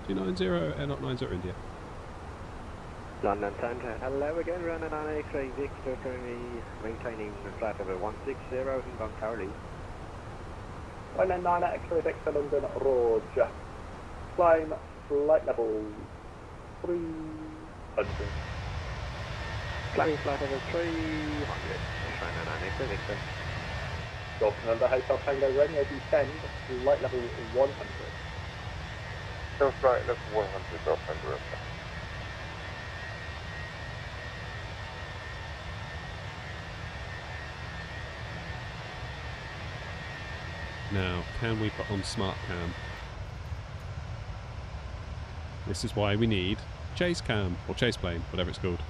290, Airnox 90 India. London Tango, hello again, running on X-ray Victor, currently maintaining flight level 160 inbound tower lead. 199 X-ray Victor, London, roger. Climb flight level 300. Flying flight level 300, 199 X-ray Victor. Golf November Hotel Tango Romeo, descend, flight level 100. Still flight level 100, Golf November. Now, can we put on smart cam? This is why we need chase cam, or chase plane, whatever it's called.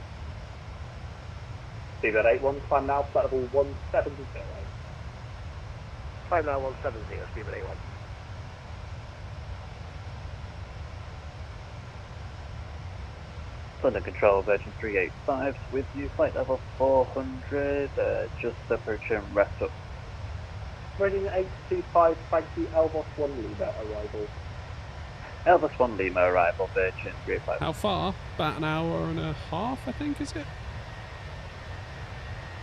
Seabird 81, climb now, flight level 170. Climb now 170, Seabird 81. London Control, Virgin 385 with you, flight level 400, just approaching rest up. Reading 825, thank you, Elvos 1 Lima arrival. Elvis 1 Lima arrival, Virgin 385. How far? About an hour and a half, I think, is it?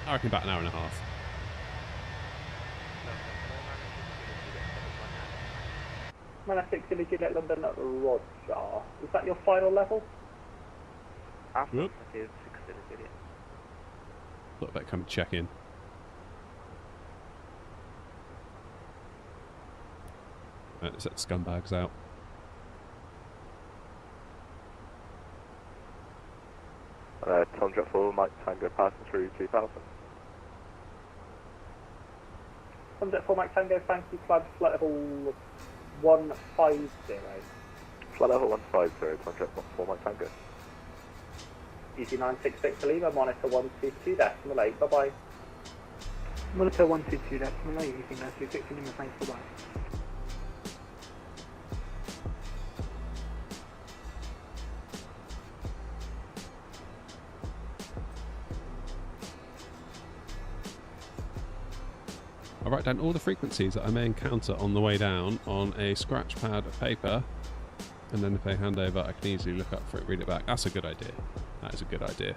I reckon about an hour and a half. Minus 6 India Juliet London, Roger. Is that your final level? After Whoop. 6 India Juliet. Thought about come check in. Right, let's set the scumbags out. Tom drop 4, Mike Tango passing through 2000. Sunset 4 Mike Tango, thank you, flight level 150. Flight level 150, contract 4 Mike Tango. Easy 966 to Lima, monitor 122, decimal 8, bye bye. Monitor 122, decimal 8, easy 966 to Lima, thanks, bye bye. I write down all the frequencies that I may encounter on the way down on a scratch pad of paper, and then if they hand over, I can easily look up for it, read it back. That's a good idea. That is a good idea.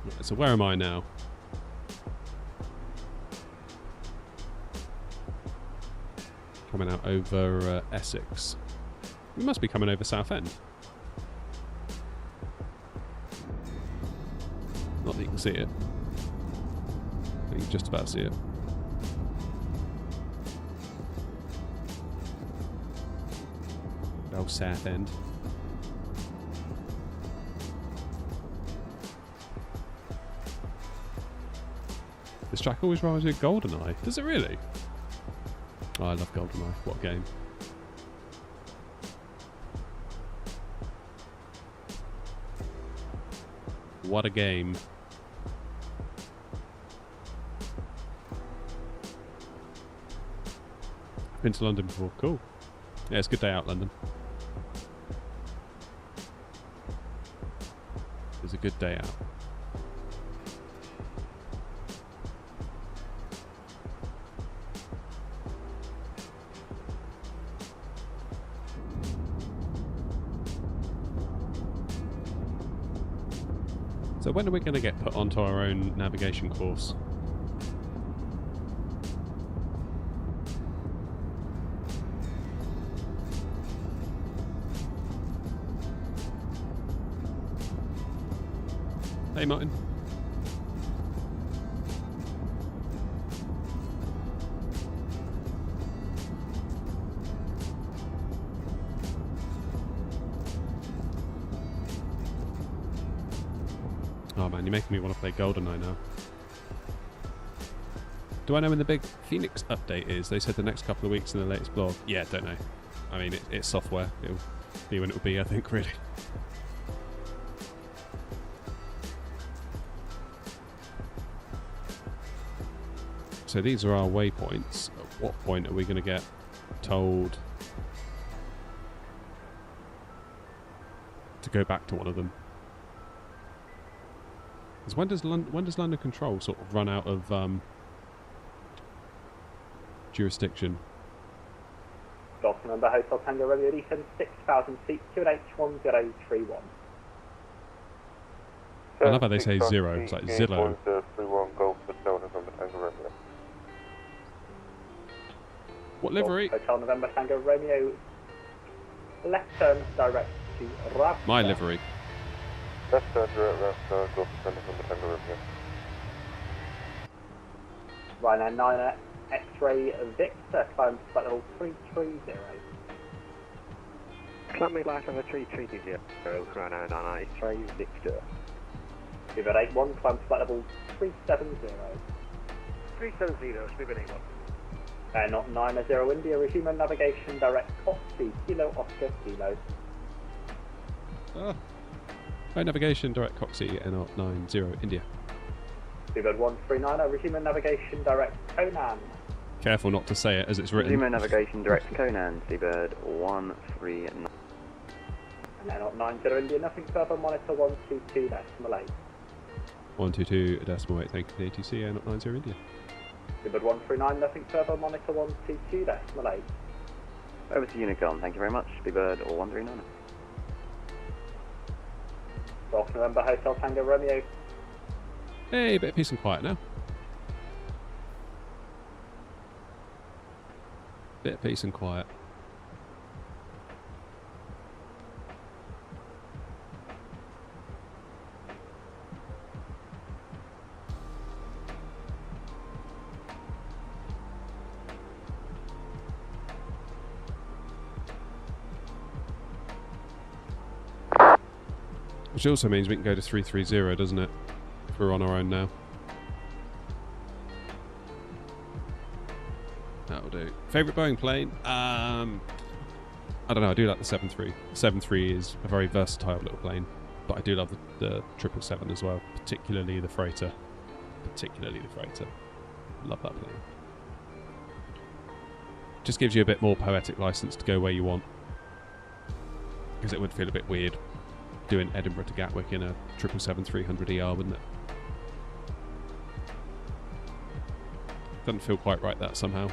Right, so where am I now? Coming out over Essex. We must be coming over Southend. Not that you can see it. I think you can just about see it. Oh, Southend. This track always rhymes with GoldenEye. Does it really? Oh, I love GoldenEye. What a game. What a game. I've been to London before. Cool. Yeah, it's a good day out, London. It's a good day out. So when are we going to get put onto our own navigation course? Hey Martin. Oh man, you're making me want to play GoldenEye now. Do I know when the big Phoenix update is? They said the next couple of weeks in the latest blog. Yeah, don't know. I mean, it's software. It'll be when it'll be, I think, really. So these are our waypoints. At what point are we going to get told to go back to one of them? Because when does London Control sort of run out of jurisdiction? Golf number Hotel Tango Romeo Eastern 6,000 feet, QNH1031. I love how they say zero. It's like Zillow. What livery? Hotel November Tango Romeo. Left turn direct to Rav. My livery. Left turn direct left, Golf November Tango Romeo. Ryanair 9 X-ray Victor, climb to flight level 330. Climb me light over 330, Ryanair 9 X-ray Victor. Speedbird 81, climb to flight level 370. 370, Speedbird 81. Not 90 India, resume navigation direct Coxie, Kilo Oscar Kilo. Ah. Right, navigation direct Coxie, N90 India. Speedbird 139, resume navigation direct Conan. Careful not to say it as it's written. Resume navigation direct Conan, Seabird 139. And not 90 India, nothing further, monitor 122, decimal 8. 122 decimal 8, thank you for the ATC, not 90 India. Seabird 139, nothing further, monitor 122, decimal 8. Over to Unicom, thank you very much, Seabird 139. Golf November Hotel Tango Romeo. Hey, bit of peace and quiet now. Bit of peace and quiet. Which also means we can go to 330, doesn't it? If we're on our own now. That'll do. Favourite Boeing plane? I don't know, I do like the 737. The 737 is a very versatile little plane, but I do love the 777 as well, particularly the freighter. Love that plane. Just gives you a bit more poetic license to go where you want. Because it would feel a bit weird doing Edinburgh to Gatwick in a 777-300ER, wouldn't it? Doesn't feel quite right, that, somehow.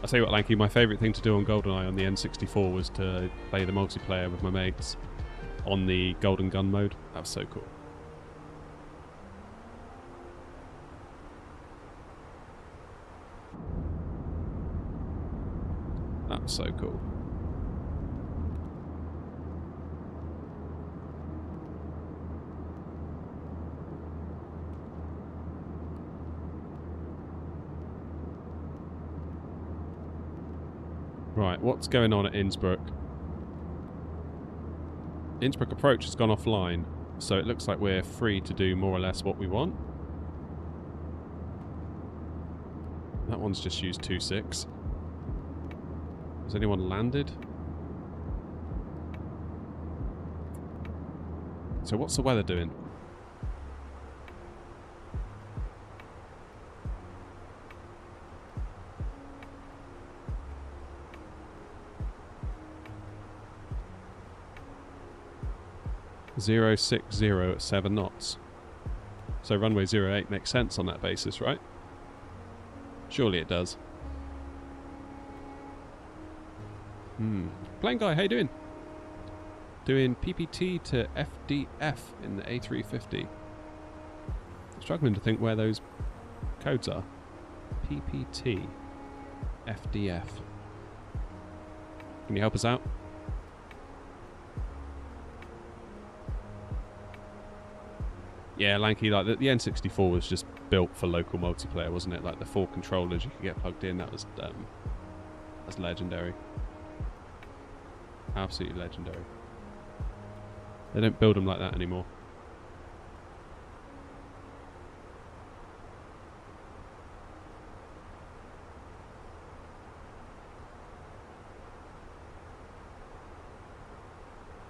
I'll tell you what, Lanky, my favourite thing to do on GoldenEye on the N64 was to play the multiplayer with my mates on the Golden Gun mode. That was so cool. That was so cool. Right, what's going on at Innsbruck? Innsbruck approach has gone offline, so it looks like we're free to do more or less what we want. That one's just used 2.6. Has anyone landed? So what's the weather doing? .060 at 7 knots. So runway 08 makes sense on that basis, right? Surely it does. Plane guy, how you doing? Doing PPT to FDF in the A350. Struggling to think where those codes are. PPT, FDF. Can you help us out? Yeah, Lanky, like the N64 was just built for local multiplayer, wasn't it? Like the 4 controllers you could get plugged in, that's legendary. Absolutely legendary. They don't build them like that anymore.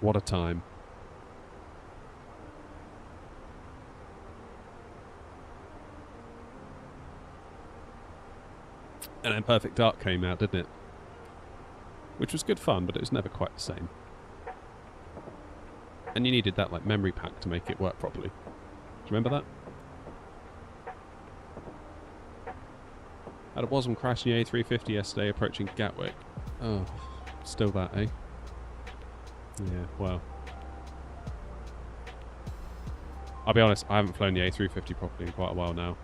What a time. And then Perfect Dark came out, didn't it? Which was good fun, but it was never quite the same. And you needed that like memory pack to make it work properly. Do you remember that? Had a Wasm crash in the A350 yesterday approaching Gatwick. Oh, still that, eh? Yeah, well. I'll be honest, I haven't flown the A350 properly in quite a while now.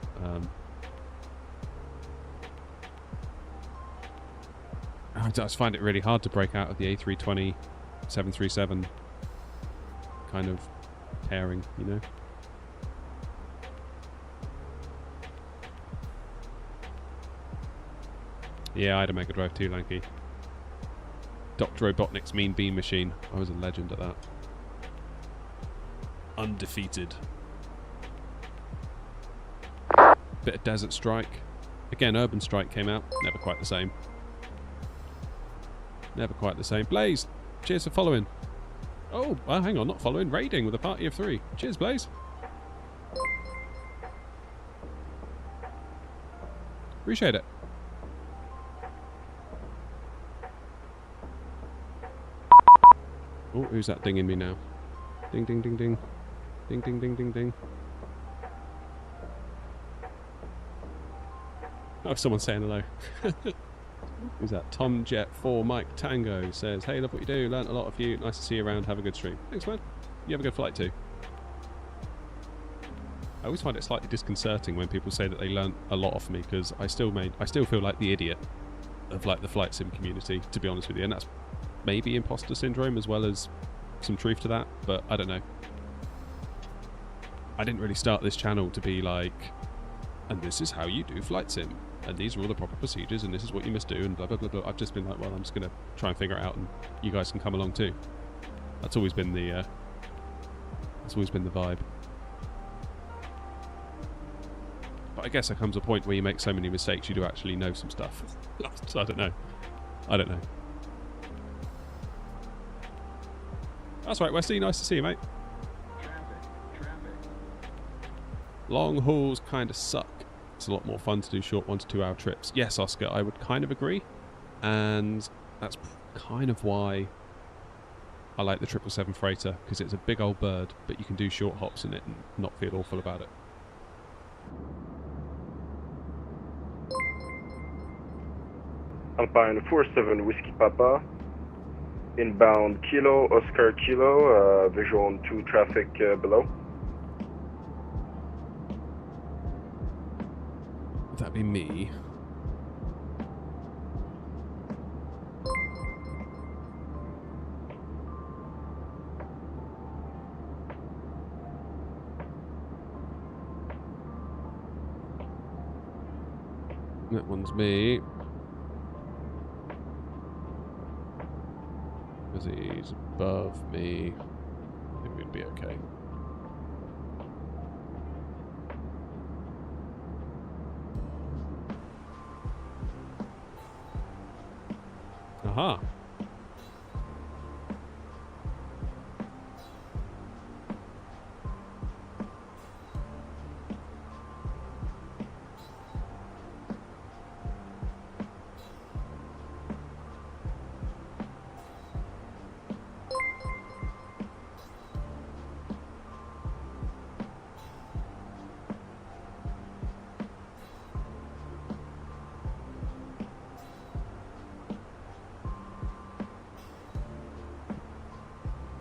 I just find it really hard to break out of the A320 737 kind of pairing, you know? Yeah, I had a Mega Drive too, Lanky. Dr. Robotnik's Mean Bean Machine. I was a legend at that. Undefeated. Bit of Desert Strike. Again, Urban Strike came out. Never quite the same. Never quite the same. Blaze, cheers for following. Oh, well, hang on, not following. Raiding with a party of 3. Cheers, Blaze. Appreciate it. Oh, who's that dinging me now? Ding, ding, ding, ding. Ding, ding, ding, ding, ding. Oh, someone's saying hello. Who's that? Tom Jet 4 Mike Tango says, hey, love what you do. Learned a lot of you. Nice to see you around. Have a good stream. Thanks, man. You have a good flight too. I always find it slightly disconcerting when people say that they learn a lot off me, because I still feel like the idiot of like the flight sim community, to be honest with you, and that's maybe imposter syndrome as well as some truth to that, but I don't know. I didn't really start this channel to be like, and this is how you do flight sim, and these are all the proper procedures, and this is what you must do, and blah blah blah blah. I've just been like, well, I'm just gonna try and figure it out, and you guys can come along too. That's always been the vibe. But I guess there comes a point where you make so many mistakes, you do actually know some stuff. So I don't know. That's right, Wesley. Nice to see you, mate. Long hauls kind of suck. It's a lot more fun to do short 1 to 2 hour trips. Yes, Oscar, I would kind of agree. And that's kind of why I like the 777 freighter, because it's a big old bird, but you can do short hops in it and not feel awful about it. Alpine 47 Whiskey Papa, inbound Kilo, Oscar Kilo, visual on 2 traffic below. That'd be me. That one's me. Because he's above me. I think we'd be okay. Aha.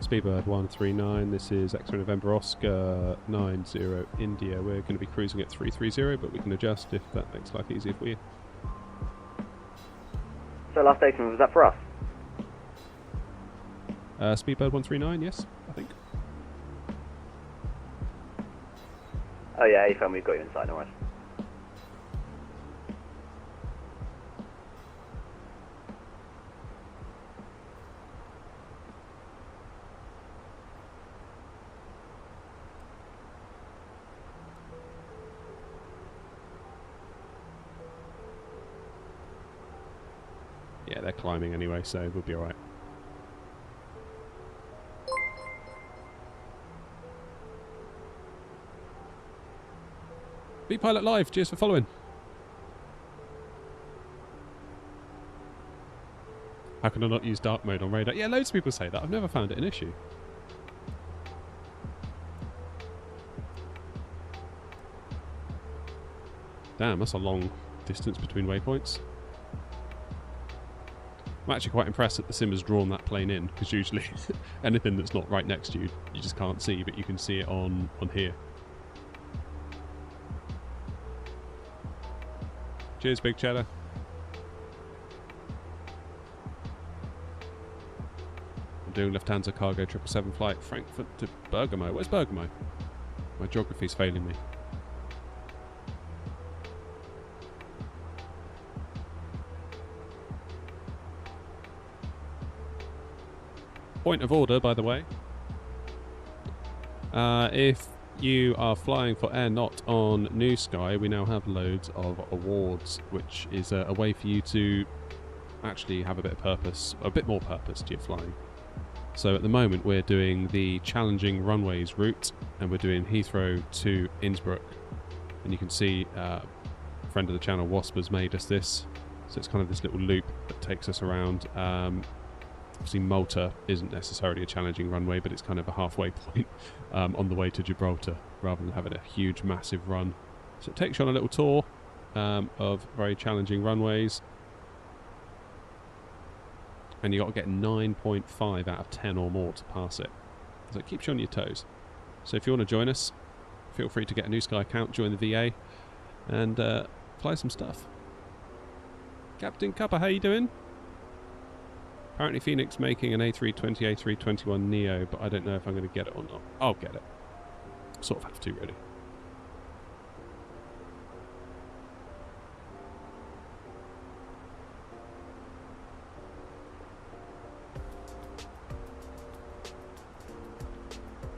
Speedbird 139, this is X-ray November Oscar 90 India. We're going to be cruising at 330, but we can adjust if that makes life easier for you. So last station, was that for us? Speedbird 139, yes, I think. Oh yeah, AFM, we've got you inside, no worries. Yeah, they're climbing anyway, so we'll be alright. V-Pilot Live, cheers for following. How can I not use dark mode on radar? Yeah, loads of people say that. I've never found it an issue. Damn, that's a long distance between waypoints. I'm actually quite impressed that the sim has drawn that plane in, because usually anything that's not right next to you, you just can't see, but you can see it on here. Cheers, Big Cheddar. I'm doing Lufthansa Cargo 777 flight Frankfurt to Bergamo. Where's Bergamo? My geography's failing me. Point of order, by the way. If you are flying for Air Not on New Sky, we now have loads of awards, which is a way for you to actually have a bit of purpose, a bit more purpose to your flying. So at the moment we're doing the challenging runways route, and we're doing Heathrow to Innsbruck. And you can see a friend of the channel, Wasp, has made us this. So it's kind of this little loop that takes us around. Obviously Malta isn't necessarily a challenging runway, but it's kind of a halfway point on the way to Gibraltar, rather than having a huge massive run. So it takes you on a little tour of very challenging runways, and you got to get 9.5 out of 10 or more to pass it. So it keeps you on your toes. So if you want to join us feel free to get a New Sky account, join the VA, and fly some stuff. Captain Cuppa, how you doing? Apparently Phoenix making an A320, A321 Neo, but I don't know if I'm going to get it or not. I'll get it. Sort of have to, really.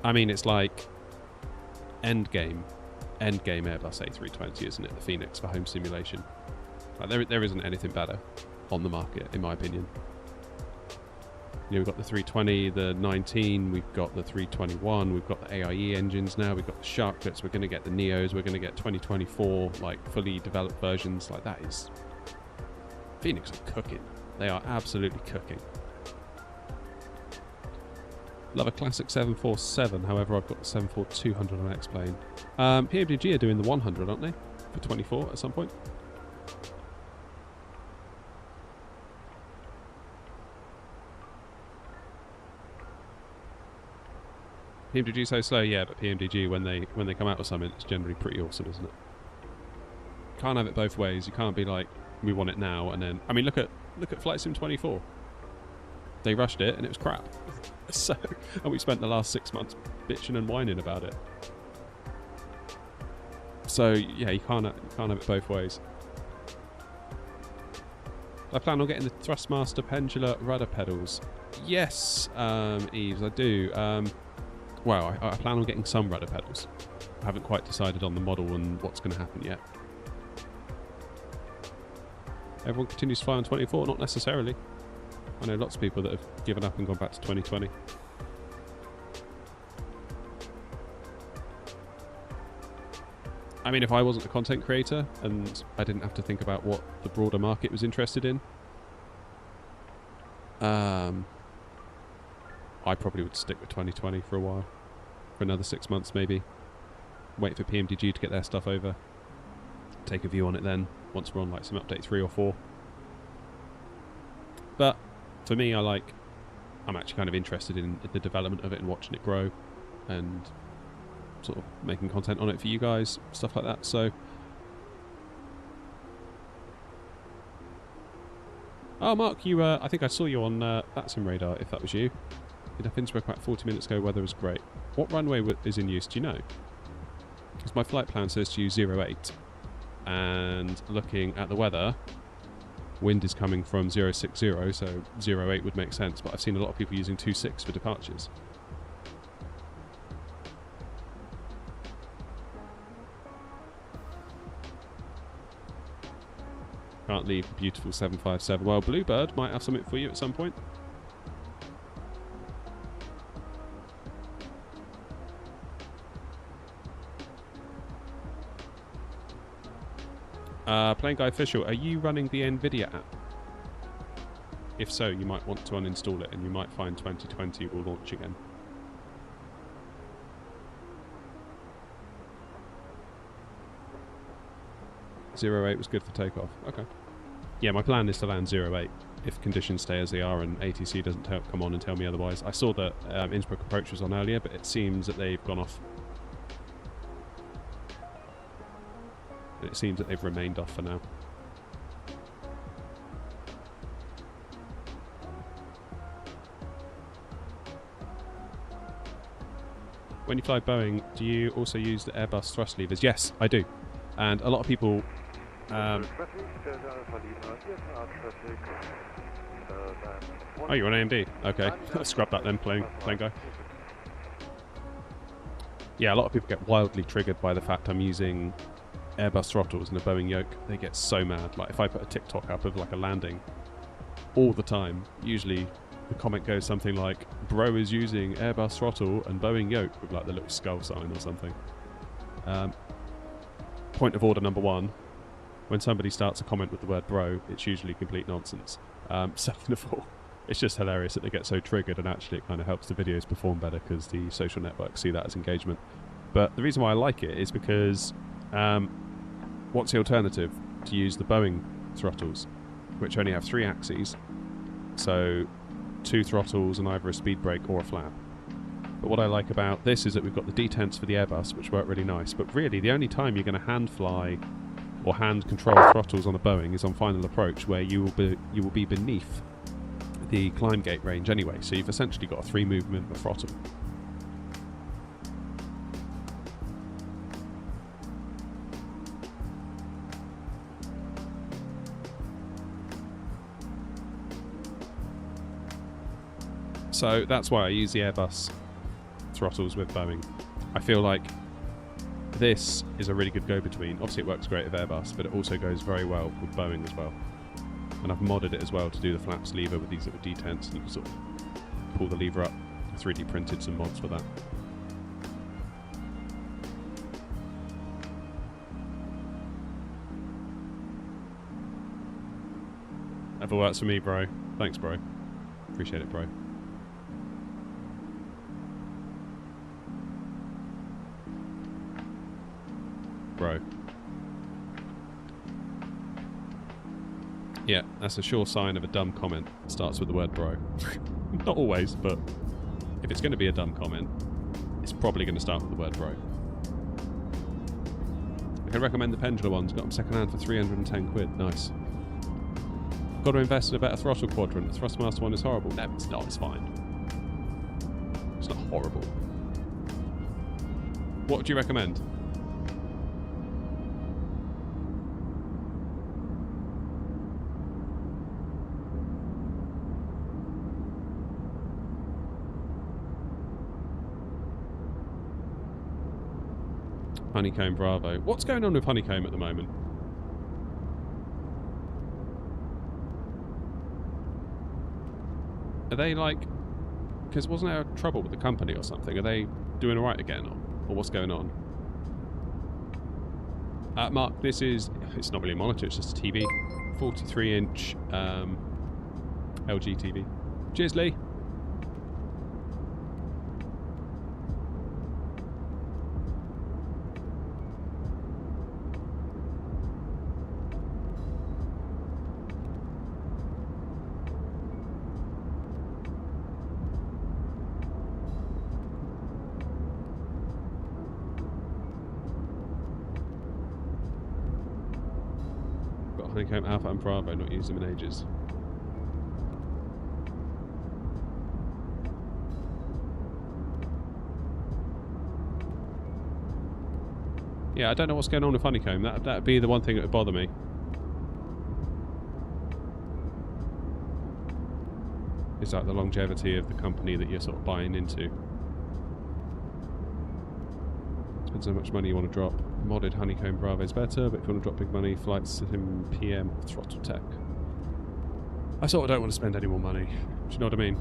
I mean, it's like endgame Airbus A320, isn't it? The Phoenix for home simulation. Like, there isn't anything better on the market, in my opinion. You know, we've got the 320, the 19, we've got the 321, we've got the AIE engines now, we've got the Sharklets, we're going to get the Neos, we're going to get 2024, like, fully developed versions. Like, that is... Phoenix are cooking. They are absolutely cooking. Love a classic 747, however I've got the 74200 on X-Plane. PMDG are doing the 100, aren't they? For 24 at some point. PMDG so slow, yeah, but PMDG when they come out with something, it's generally pretty awesome, isn't it? Can't have it both ways. You can't be like, we want it now, and then... I mean, look at Flight Sim 24. They rushed it, and it was crap. So, and we spent the last 6 months bitching and whining about it. So, yeah, you can't have it both ways. I plan on getting the Thrustmaster Pendular Rudder Pedals. Yes, Eves, I do. Well, I plan on getting some rudder pedals. I haven't quite decided on the model and what's going to happen yet. Everyone continues to fly on 24? Not necessarily. I know lots of people that have given up and gone back to 2020. I mean, if I wasn't a content creator and I didn't have to think about what the broader market was interested in, I probably would stick with 2020 for a while. For another 6 months, maybe. Wait for PMDG to get their stuff over. Take a view on it then, once we're on like some update 3 or 4. But for me, I'm actually kind of interested in the development of it and watching it grow, and sort of making content on it for you guys, stuff like that. So, oh, Mark, you I think I saw you on that sim radar. If that was you, you left Innsbruck about 40 minutes ago. Weather was great. What runway is in use? Do you know? Because my flight plan says to use 08, and looking at the weather, wind is coming from 060, so 08 would make sense, but I've seen a lot of people using 26 for departures. Can't leave the beautiful 757. Well, Bluebird might have something for you at some point. Plane Guy Official, are you running the NVIDIA app? If so, you might want to uninstall it and you might find 2020 will launch again. .08 was good for takeoff. Okay. Yeah, my plan is to land 08 if conditions stay as they are and ATC doesn't come on and tell me otherwise. I saw that Innsbruck approach was on earlier, but it seems that they've gone off. It seems that they've remained off for now. When you fly Boeing, do you also use the Airbus thrust levers? Yes, I do. And a lot of people... oh, you're on AMD? Okay. Scrub that then, plane guy. Yeah, a lot of people get wildly triggered by the fact I'm using Airbus throttles and a Boeing yoke. They get so mad. Like, if I put a TikTok up of like a landing all the time, usually the comment goes something like, bro is using Airbus throttle and Boeing yoke, with like the little skull sign or something. Point of order number 1, when somebody starts a comment with the word bro, it's usually complete nonsense. Second of all, it's just hilarious that they get so triggered, and actually it kind of helps the videos perform better because the social networks see that as engagement. But the reason why I like it is because what's the alternative to use the Boeing throttles, which only have 3 axes, so 2 throttles and either a speed brake or a flap. But what I like about this is that we've got the detents for the Airbus, which work really nice. But really, the only time you're going to hand fly or hand control throttles on a Boeing is on final approach, where you will be beneath the climb gate range anyway. So you've essentially got a 3 movement of throttle. So that's why I use the Airbus throttles with Boeing. I feel like this is a really good go-between. Obviously it works great with Airbus, but it also goes very well with Boeing as well. And I've modded it as well to do the flaps lever with these little detents, and you can sort of pull the lever up. I 3D printed some mods for that. Ever works for me, bro. Thanks, bro. Appreciate it, bro. Bro. Yeah, that's a sure sign of a dumb comment. It starts with the word bro. Not always, but if it's going to be a dumb comment, it's probably going to start with the word bro. I can recommend the Pendula ones. Got them second hand for 310 quid. Nice. Got to invest in a better throttle quadrant. The Thrustmaster one is horrible. No, it's not. It's fine. It's not horrible. What would you recommend? Honeycomb Bravo. What's going on with Honeycomb at the moment? Are they like... Because wasn't there trouble with the company or something? Are they doing alright again? Or what's going on? Mark, this is... It's not really a monitor, it's just a TV. 43-inch LG TV. Cheers, Lee. Honeycomb Alpha and Bravo, not used them in ages. Yeah, I don't know what's going on with Honeycomb. That'd be the one thing that would bother me. It's like the longevity of the company that you're sort of buying into. Depends how much money you want to drop. Modded Honeycomb Bravo is better, but if you want to drop big money, Flight Sim PM or Throttle Tech. I sort of don't want to spend any more money. Do you know what I mean?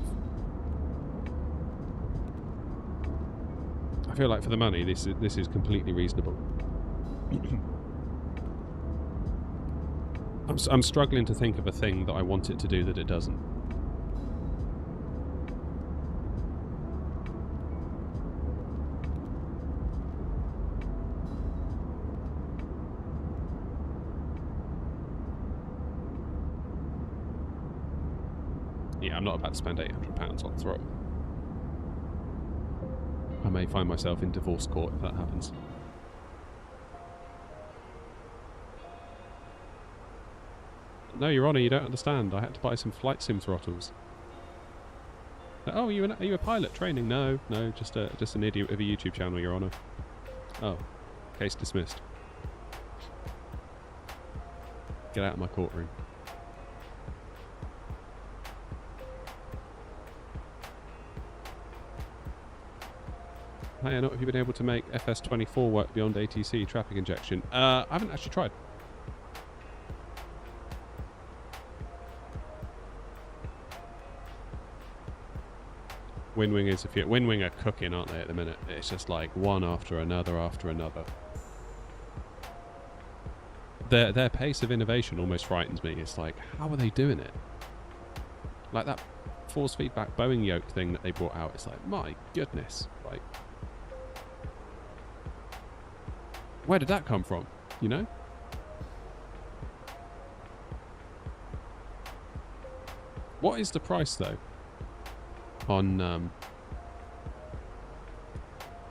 I feel like for the money, this is completely reasonable. I'm struggling to think of a thing that I want it to do that it doesn't. Yeah, I'm not about to spend £800 on throttle. I may find myself in divorce court if that happens. No, Your Honour, you don't understand. I had to buy some flight sim throttles. Oh, are you a pilot training? No, just an idiot with a YouTube channel, Your Honour. Oh, case dismissed. Get out of my courtroom. Hey, not have you been able to make FS24 work beyond ATC traffic injection? I haven't actually tried. Windwing is Windwing are cooking, aren't they, at the minute? It's just like one after another after another. Their pace of innovation almost frightens me. It's like, how are they doing it? Like that force feedback Boeing yoke thing that they brought out. It's like, my goodness, like. Where did that come from? You know? What is the price though? On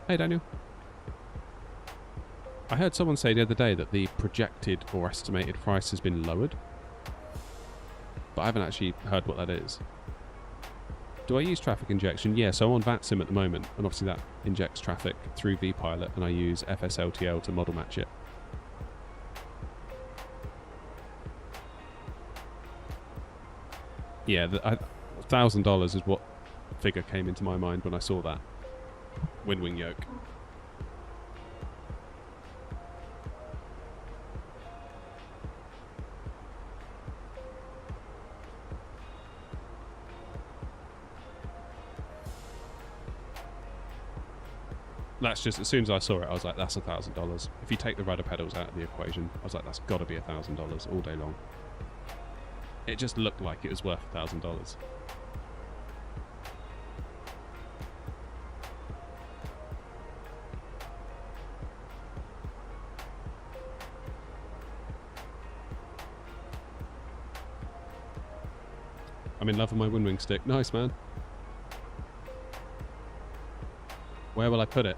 Hey, Daniel. I heard someone say the other day that the projected or estimated price has been lowered, but I haven't actually heard what that is. Do I use traffic injection? Yeah, so I'm on VATSIM at the moment, and obviously that injects traffic through vPilot, and I use FSLTL to model match it. Yeah, $1,000 is what figure came into my mind when I saw that wind wing yoke. That's just, as soon as I saw it, I was like, that's $1,000. If you take the rudder pedals out of the equation, I was like, that's got to be $1,000 all day long. It just looked like it was worth $1,000. I'm in love with my wind wing stick. Nice, man. Where will I put it?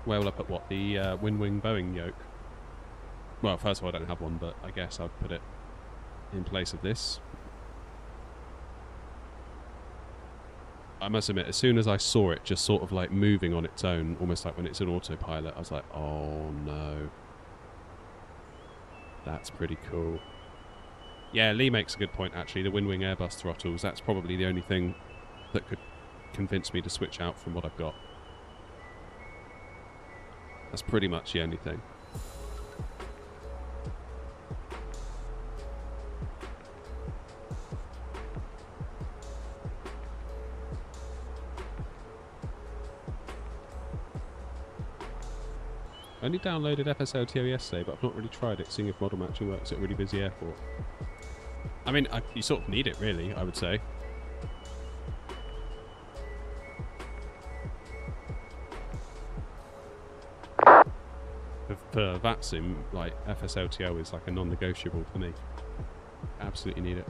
Where will I put what? The wind wing Boeing yoke? Well, first of all, I don't have one, but I guess I'd put it in place of this. I must admit, as soon as I saw it just sort of like moving on its own, almost like when it's an autopilot, I was like, oh no. That's pretty cool. Yeah, Lee makes a good point actually. The wind wing Airbus throttles, that's probably the only thing that could convince me to switch out from what I've got. That's pretty much the only thing. I only downloaded FSLTO yesterday, but I've not really tried it, seeing if model matching works at a really busy airport. I mean, you sort of need it, really, I would say. For VATSIM, like, FSLTO is like a non-negotiable for me. Absolutely need it.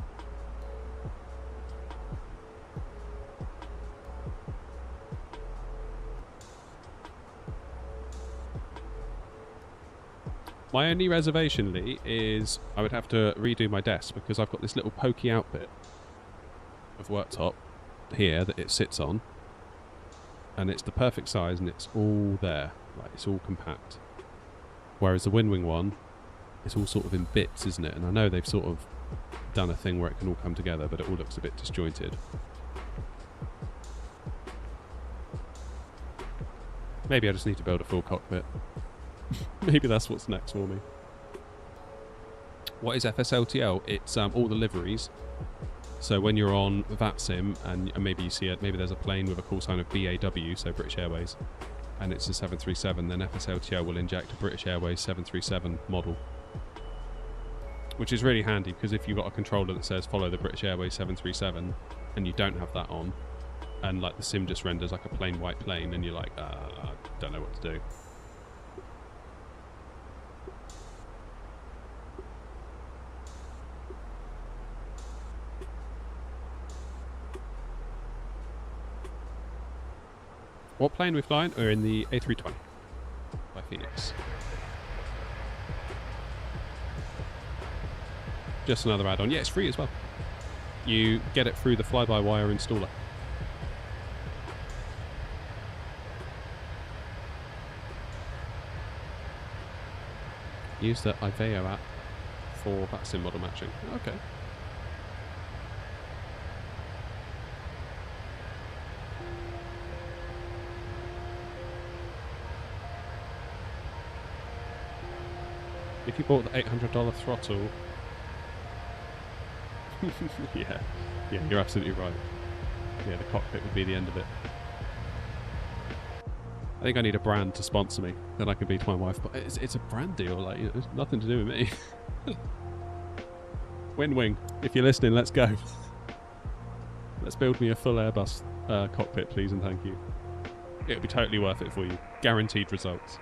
My only reservation, Lee, is I would have to redo my desk because I've got this little pokey out bit of worktop here that it sits on, and it's the perfect size and it's all there, like it's all compact. Whereas the wind wing one, it's all sort of in bits, isn't it? And I know they've sort of done a thing where it can all come together, but it all looks a bit disjointed. Maybe I just need to build a full cockpit. Maybe that's what's next for me. What is FSLTL? It's all the liveries. So when you're on VATSIM and maybe you see it, maybe there's a plane with a call sign of BAW, so British Airways, and it's a 737, then FSLTL will inject a British Airways 737 model. Which is really handy because if you've got a controller that says follow the British Airways 737 and you don't have that on, and like the sim just renders like a plain white plane, and you're like, I don't know what to do. What plane are we flying? We're in the A320 by Phoenix. Just another add-on. Yeah, it's free as well. You get it through the fly-by-wire installer. Use the Iveo app for VATSIM model matching. Okay. If you bought the $800 throttle... yeah, you're absolutely right. Yeah, the cockpit would be the end of it. I think I need a brand to sponsor me, then I can be to my wife, but it's a brand deal, like, you know, it's nothing to do with me. Wind wing, if you're listening, let's go. Let's build me a full Airbus cockpit, please, and thank you. It'll be totally worth it for you. Guaranteed results.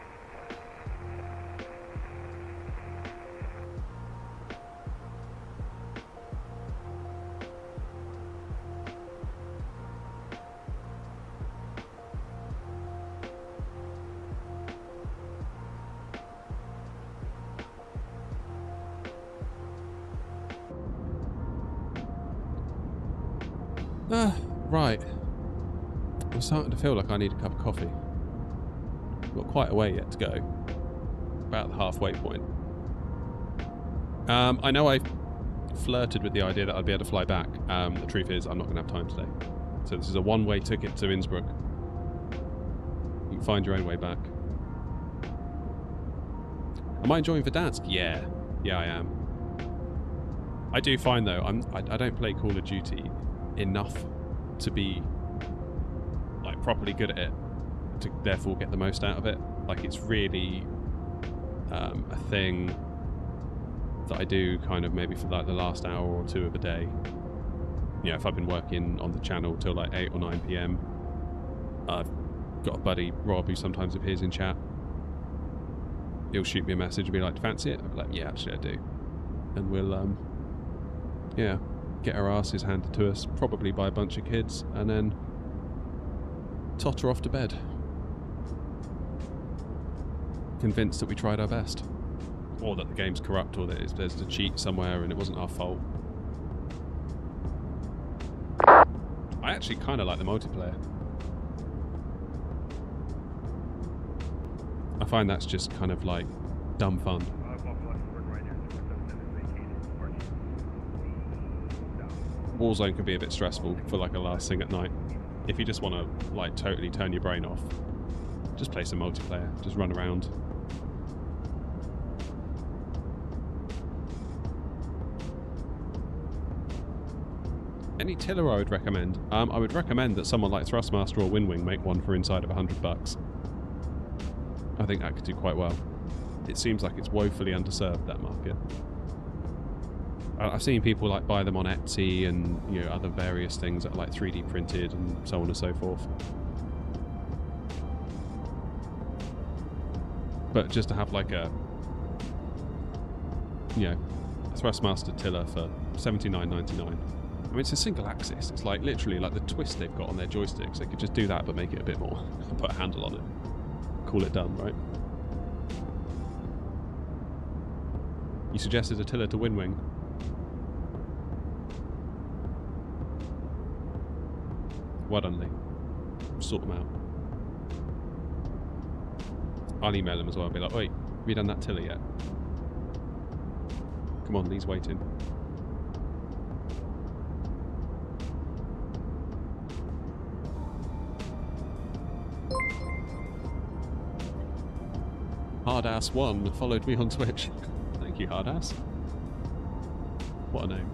Right. I'm starting to feel like I need a cup of coffee. Got quite a way yet to go. About the halfway point. I know I flirted with the idea that I'd be able to fly back. The truth is, I'm not going to have time today. So this is a one-way ticket to Innsbruck. You can find your own way back. Am I enjoying Verdansk? Yeah. Yeah, I am. I do find, though, I don't play Call of Duty enough to be like properly good at it, to therefore get the most out of it. Like, it's really a thing that I do kind of maybe for like the last hour or two of a day. You know, if I've been working on the channel till like 8 or 9 p.m, I've got a buddy, Rob, who sometimes appears in chat. He'll shoot me a message and be like, fancy it? I'll be like, yeah, actually I do. And we'll, yeah, get our asses handed to us, probably by a bunch of kids, and then totter off to bed. Convinced that we tried our best. Or that the game's corrupt, or that there's a cheat somewhere and it wasn't our fault. I actually kind of like the multiplayer. I find that's just kind of like dumb fun. Warzone can be a bit stressful for like a last thing at night. If you just want to like totally turn your brain off, just play some multiplayer, just run around. Any tiller I would recommend? I would recommend that someone like Thrustmaster or Winwing make one for inside of $100. I think that could do quite well. It seems like it's woefully underserved, that market. I've seen people like buy them on Etsy and, you know, other various things that are like 3D printed and so on and so forth. But just to have like a, you know, a Thrustmaster tiller for $79.99. I mean, it's a single axis. It's like literally like the twist they've got on their joysticks. They could just do that, but make it a bit more. Put a handle on it. Call it done, right? You suggested a tiller to Winwing. Well done, Lee. Sort them out. I'll email them as well and be like, wait, have you done that tiller yet? Come on, Lee's waiting. Hardass1 followed me on Twitch. Thank you, Hardass. What a name.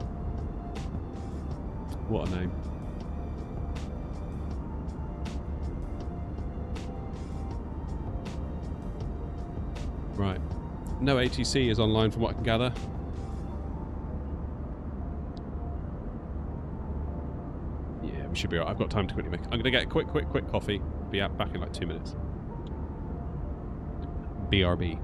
What a name. Right. No ATC is online from what I can gather. Yeah, we should be alright. I've got time to quickly make... I'm going to get a quick coffee. Be out back in like 2 minutes. BRB.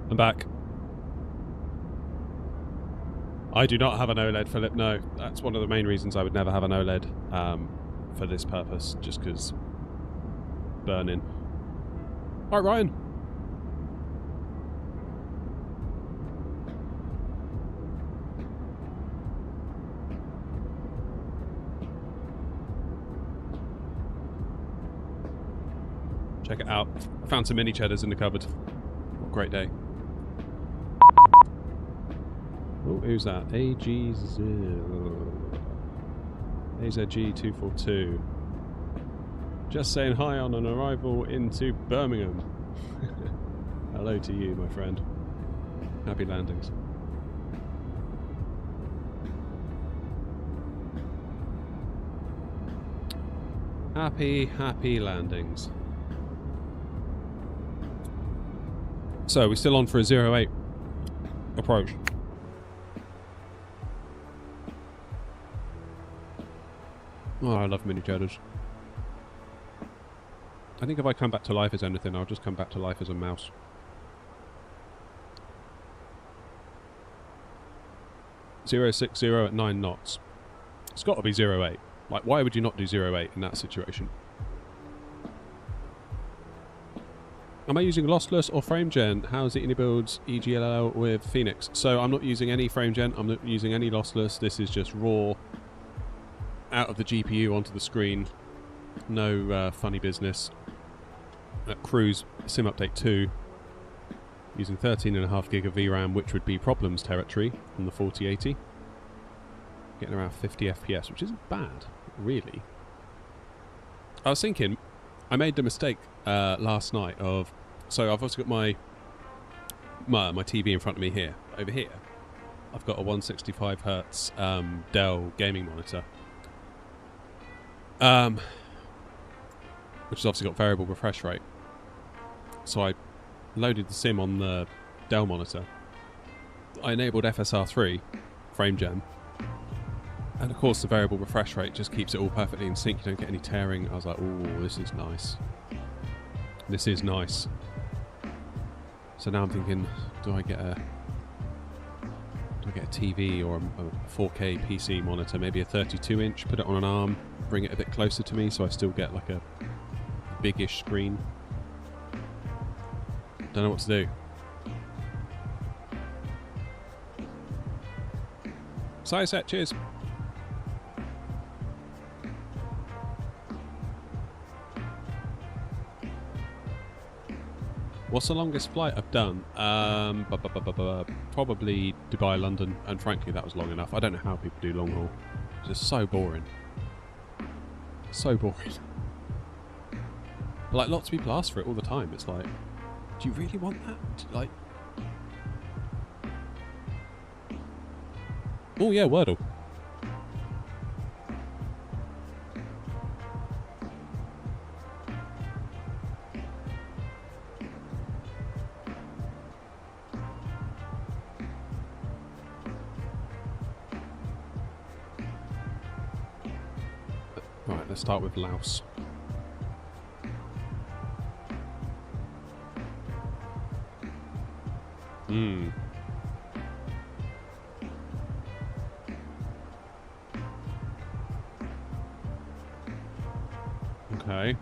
I'm back. I do not have an OLED, Philip, no. That's one of the main reasons I would never have an OLED for this purpose, just because burning. Alright, Ryan. Check it out. I found some mini cheddars in the cupboard. What a great day. Oh, who's that? AZG242. Just saying hi on an arrival into Birmingham. Hello to you, my friend. Happy landings. Happy landings. So, we're still on for a 08 approach. Oh, I love mini cheddars. I think if I come back to life as anything, I'll just come back to life as a mouse. .060 at 9 knots. It's got to be 08. Like, why would you not do 08 in that situation? Am I using lossless or frame gen? How's it builds EGLL with Phoenix? So I'm not using any frame gen, I'm not using any lossless, this is just raw out of the GPU onto the screen. No funny business. At Cruise Sim Update 2, using 13.5 gig of VRAM, which would be problems territory on the 4080. Getting around 50 FPS, which isn't bad, really. I was thinking, I made the mistake last night of... So I've also got my TV in front of me here. Over here, I've got a 165Hz Dell gaming monitor. Which has obviously got variable refresh rate. So I loaded the sim on the Dell monitor. I enabled FSR3, frame gen. And of course the variable refresh rate just keeps it all perfectly in sync, you don't get any tearing. I was like, ooh, this is nice. This is nice. So now I'm thinking, do I get a TV or a 4K PC monitor, maybe a 32-inch, put it on an arm, bring it a bit closer to me so I still get like a big-ish screen. Don't know what to do. Sidestick, cheers. What's the longest flight I've done? Probably Dubai, London, and frankly that was long enough. I don't know how people do long haul. It's just so boring. So boring. But like, lots of people ask for it all the time. It's like, do you really want that? Like, oh yeah, Wordle. Right, let's start with Laos. Okay.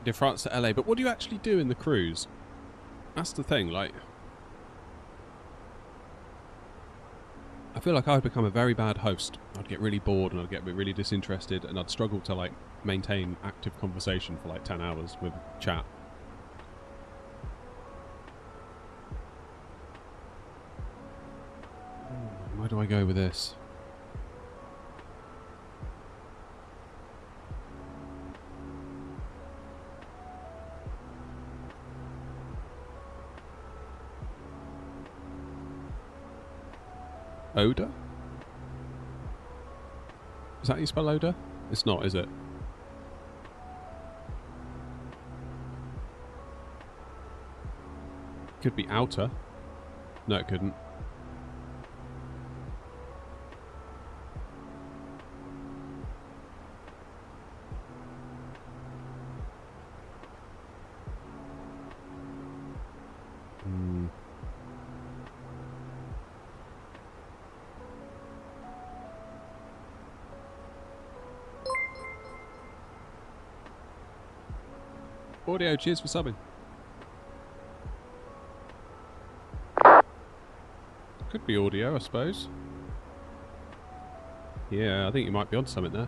De France to LA, but what do you actually do in the cruise? That's the thing, like... I feel like I would become a very bad host. I'd get really bored and I'd get really disinterested and I'd struggle to like maintain active conversation for like 10 hours with chat. Where do I go with this? Oda? Is that how you spell Oda? It's not, is it? Could be outer. No, it couldn't. Audio, cheers for subbing. Could be audio, I suppose. Yeah, I think you might be on something there.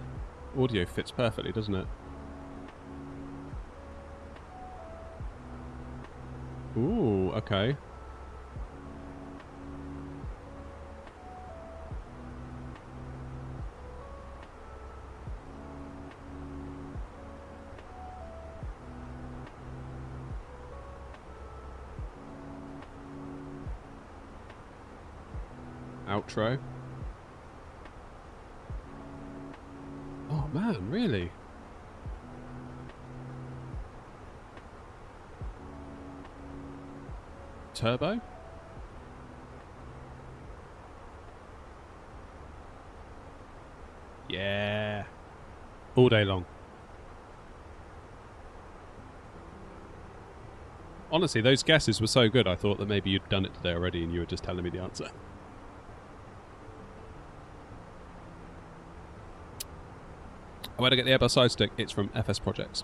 Audio fits perfectly, doesn't it? Ooh, okay. Outro. Oh man, really? Turbo? Yeah. All day long. Honestly, those guesses were so good, I thought that maybe you'd done it today already and you were just telling me the answer. Where to get the Airbus Sidestick? It's from FS Projects.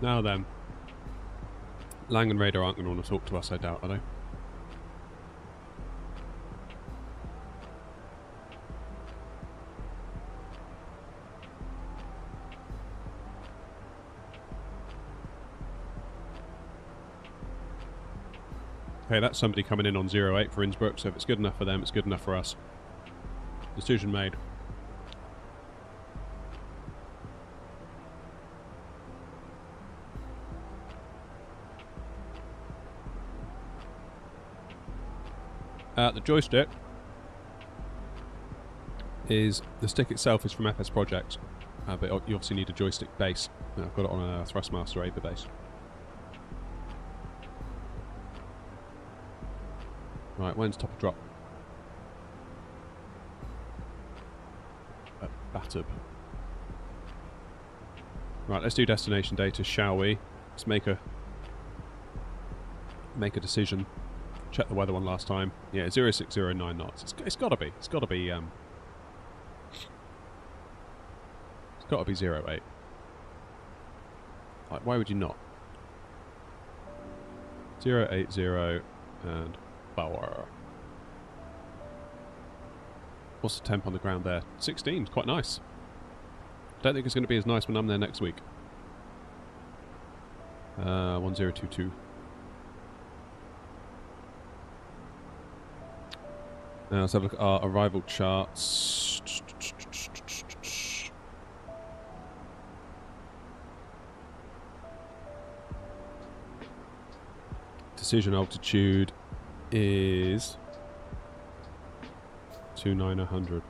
Now then. Lang and Radar aren't going to want to talk to us, I doubt, are they? Okay, that's somebody coming in on 08 for Innsbruck, so if it's good enough for them, it's good enough for us. Decision made. The joystick is, the stick itself is from FS Projects, but you obviously need a joystick base. I've got it on a Thrustmaster Ava base. Right, when's top of drop? At Batub. Right, let's do destination data, shall we? Let's make a decision. Check the weather one last time. Yeah, 0609 knots. It's got to be. It's got to be. It's got to be 08. Like, why would you not? 080 and power. What's the temp on the ground there? 16. Quite nice. Don't think it's going to be as nice when I'm there next week. 1022. Now let's have a look at our arrival charts. Decision altitude is 29100.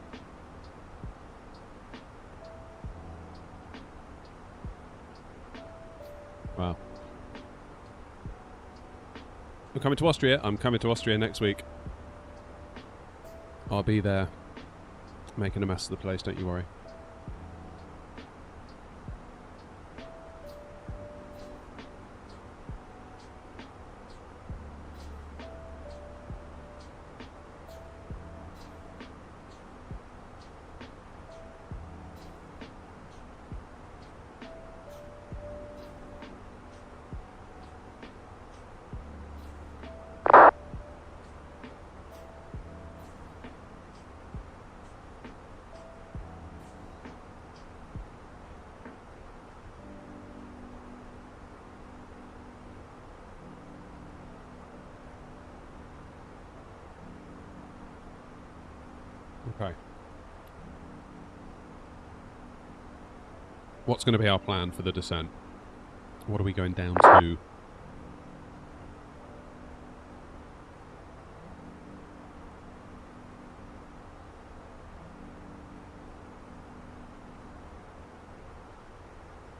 Wow. I'm coming to Austria. I'm coming to Austria next week. I'll be there, making a mess of the place, don't you worry. Okay. What's going to be our plan for the descent? What are we going down to?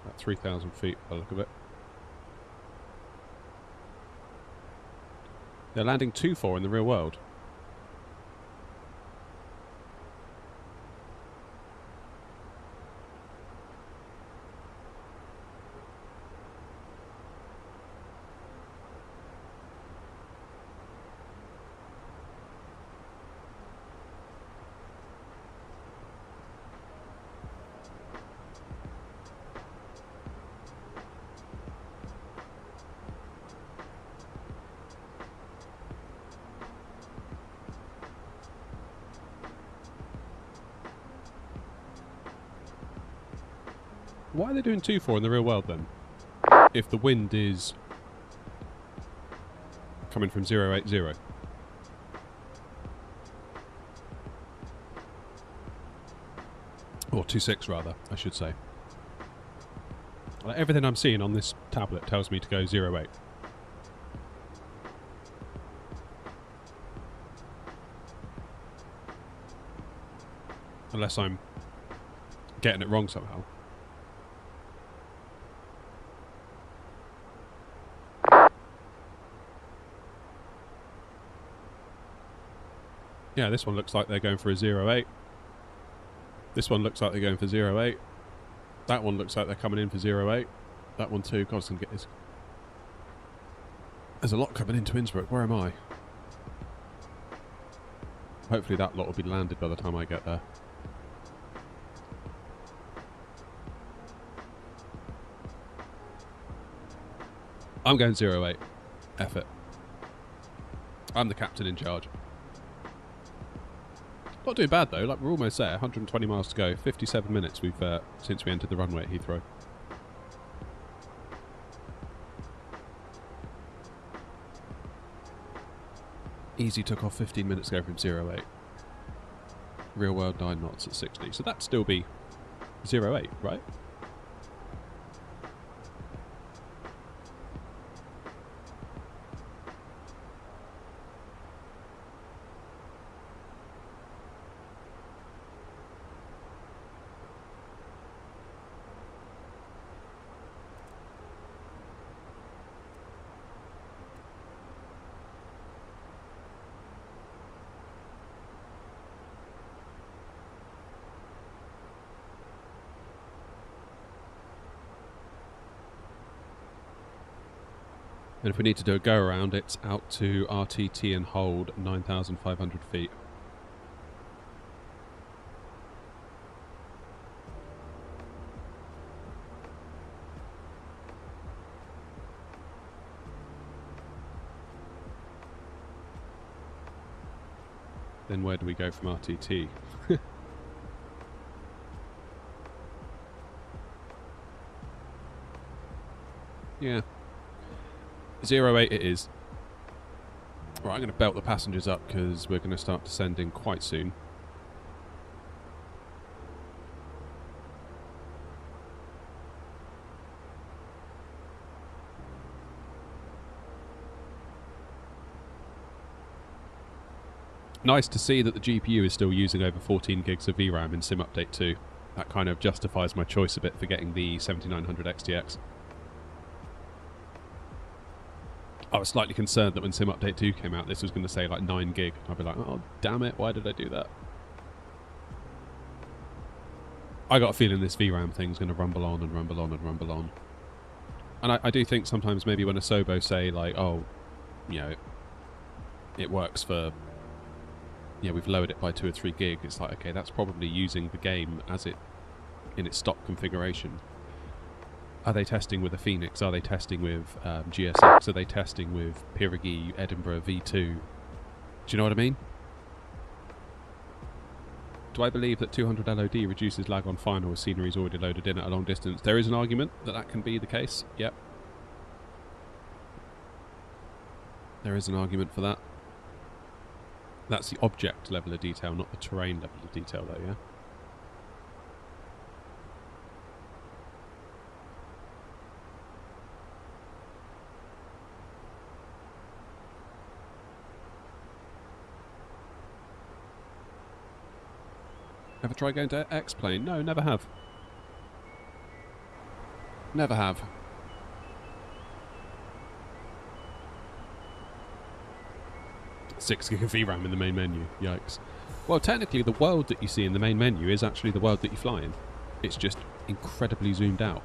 About 3,000 feet by the look of it. They're landing 2-4 in the real world. Why are they doing 2-4 in the real world then? If the wind is coming from 080. Or 26 rather, I should say. Like, everything I'm seeing on this tablet tells me to go 08. Unless I'm getting it wrong somehow. Yeah, this one looks like they're going for a 08. This one looks like they're going for 08. That one looks like they're coming in for 08. That one too. God, it's going to get this. There's a lot coming into Innsbruck. Where am I? Hopefully that lot will be landed by the time I get there. I'm going 08. F it. I'm the captain in charge. Not doing bad though, like we're almost there, 120 miles to go, 57 minutes we've since we entered the runway at Heathrow. Easy took off 15 minutes ago from 08. Real world 9 knots at 60, so that'd still be 08, right? And if we need to do a go around, it's out to RTT and hold 9,500 feet. Then where do we go from RTT? Yeah. 08 it is. Right, I'm going to belt the passengers up because we're going to start descending quite soon. Nice to see that the GPU is still using over 14 gigs of VRAM in Sim Update 2. That kind of justifies my choice a bit for getting the 7900 XTX. I was slightly concerned that when Sim Update 2 came out, this was going to say like 9 gig. I'd be like, oh, damn it, why did I do that? I got a feeling this VRAM thing's going to rumble on and rumble on and rumble on. And I do think sometimes maybe when Asobo say like, oh, you know, it works for, yeah, we've lowered it by 2 or 3 gig, it's like, okay, that's probably using the game as it, in its stock configuration. Are they testing with a Phoenix? Are they testing with GSX? Are they testing with Pirigi Edinburgh V2? Do you know what I mean? Do I believe that 200 LOD reduces lag on final with sceneries already loaded in at a long distance? There is an argument that that can be the case, yep. There is an argument for that. That's the object level of detail, not the terrain level of detail though, yeah? Ever try going to X-Plane? No, never have. Never have. Six gig of VRAM in the main menu. Yikes. Well, technically, the world that you see in the main menu is actually the world that you fly in. It's just incredibly zoomed out.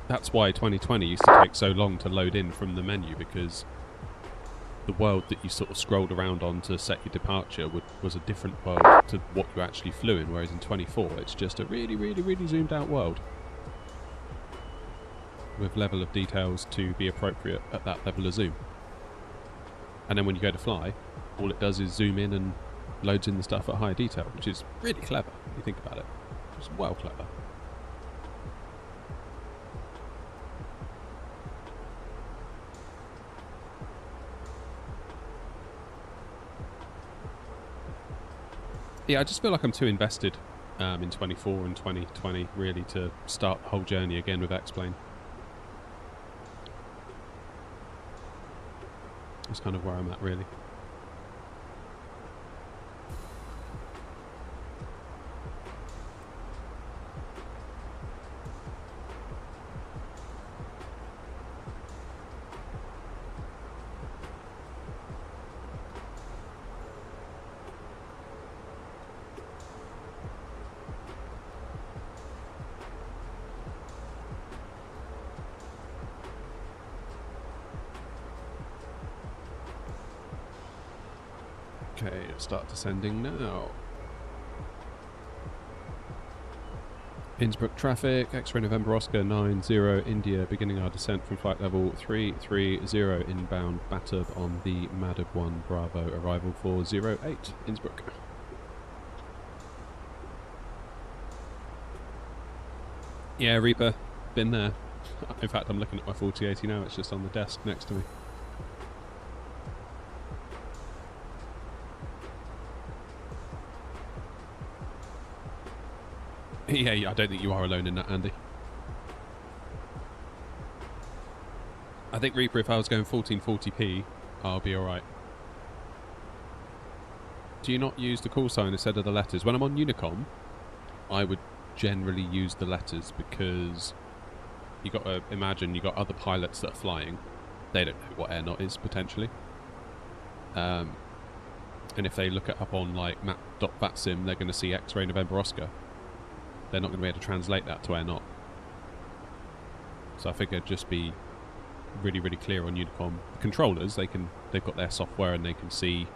That's why 2020 used to take so long to load in from the menu, because the world that you sort of scrolled around on to set your departure was a different world to what you actually flew in, whereas in 24 it's just a really, really, really zoomed out world with level of details to be appropriate at that level of zoom. And then when you go to fly, all it does is zoom in and loads in the stuff at high detail, which is really clever if you think about it. It's well clever. Yeah, I just feel like I'm too invested in 24 and 2020 really to start the whole journey again with X-Plane. That's kind of where I'm at, really. Okay, let's start descending now. Innsbruck traffic, X-ray November Oscar 90 India, beginning our descent from flight level 330 inbound Batub on the Madub 1 Bravo, arrival for 08 Innsbruck. Yeah, Reaper, been there. In fact, I'm looking at my 4080 now, it's just on the desk next to me. Yeah, I don't think you are alone in that, Andy. I think, Reaper, if I was going 1440p, I'll be alright. Do you not use the call sign instead of the letters? When I'm on Unicom, I would generally use the letters, because you got to imagine you got other pilots that are flying. They don't know what AirNot is, potentially. And if they look it up on like map.vatsim, they're going to see X-ray November Oscar. They're not going to be able to translate that to AirNot. So I figured just be really, really clear on Unicom. The controllers, they've got their software and they can see.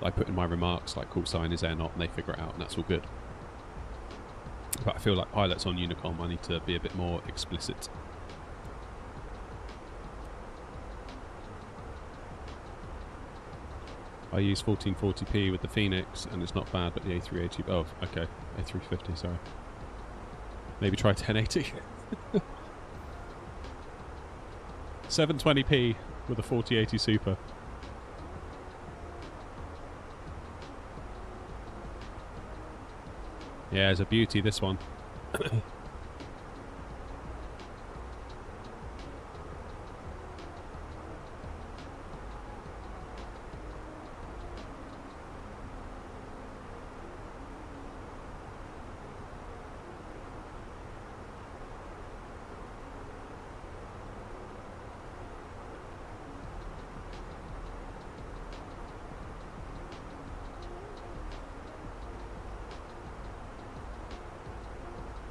I put in my remarks like call sign is AirNot, and they figure it out, and that's all good. But I feel like pilots on Unicom, I need to be a bit more explicit. I use 1440p with the Phoenix, and it's not bad, but the A380... Oh, okay. A350, sorry. Maybe try 1080. 720p with a 4080 Super. Yeah, it's a beauty, this one.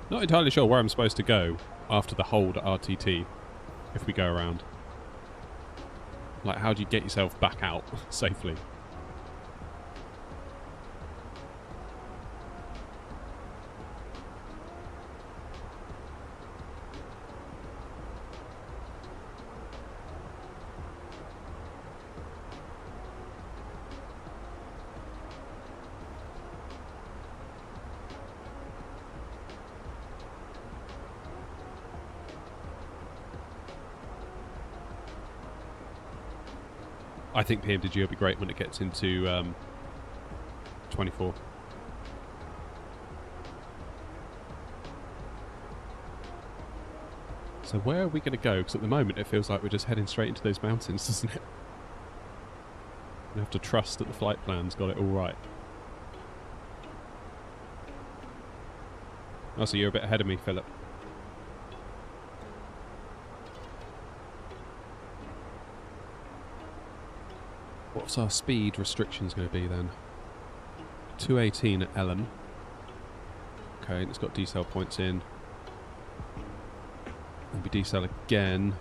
Not entirely sure where I'm supposed to go after the hold at RTT if we go around. Like, how do you get yourself back out safely? I think PMDG will be great when it gets into 24. So where are we going to go? Because at the moment it feels like we're just heading straight into those mountains, doesn't it? We have to trust that the flight plan's got it all right. Oh, so you're a bit ahead of me, Philip. What's our speed restrictions going to be then? 218 at Ellen. Okay, it's got decel points in. Maybe decel again.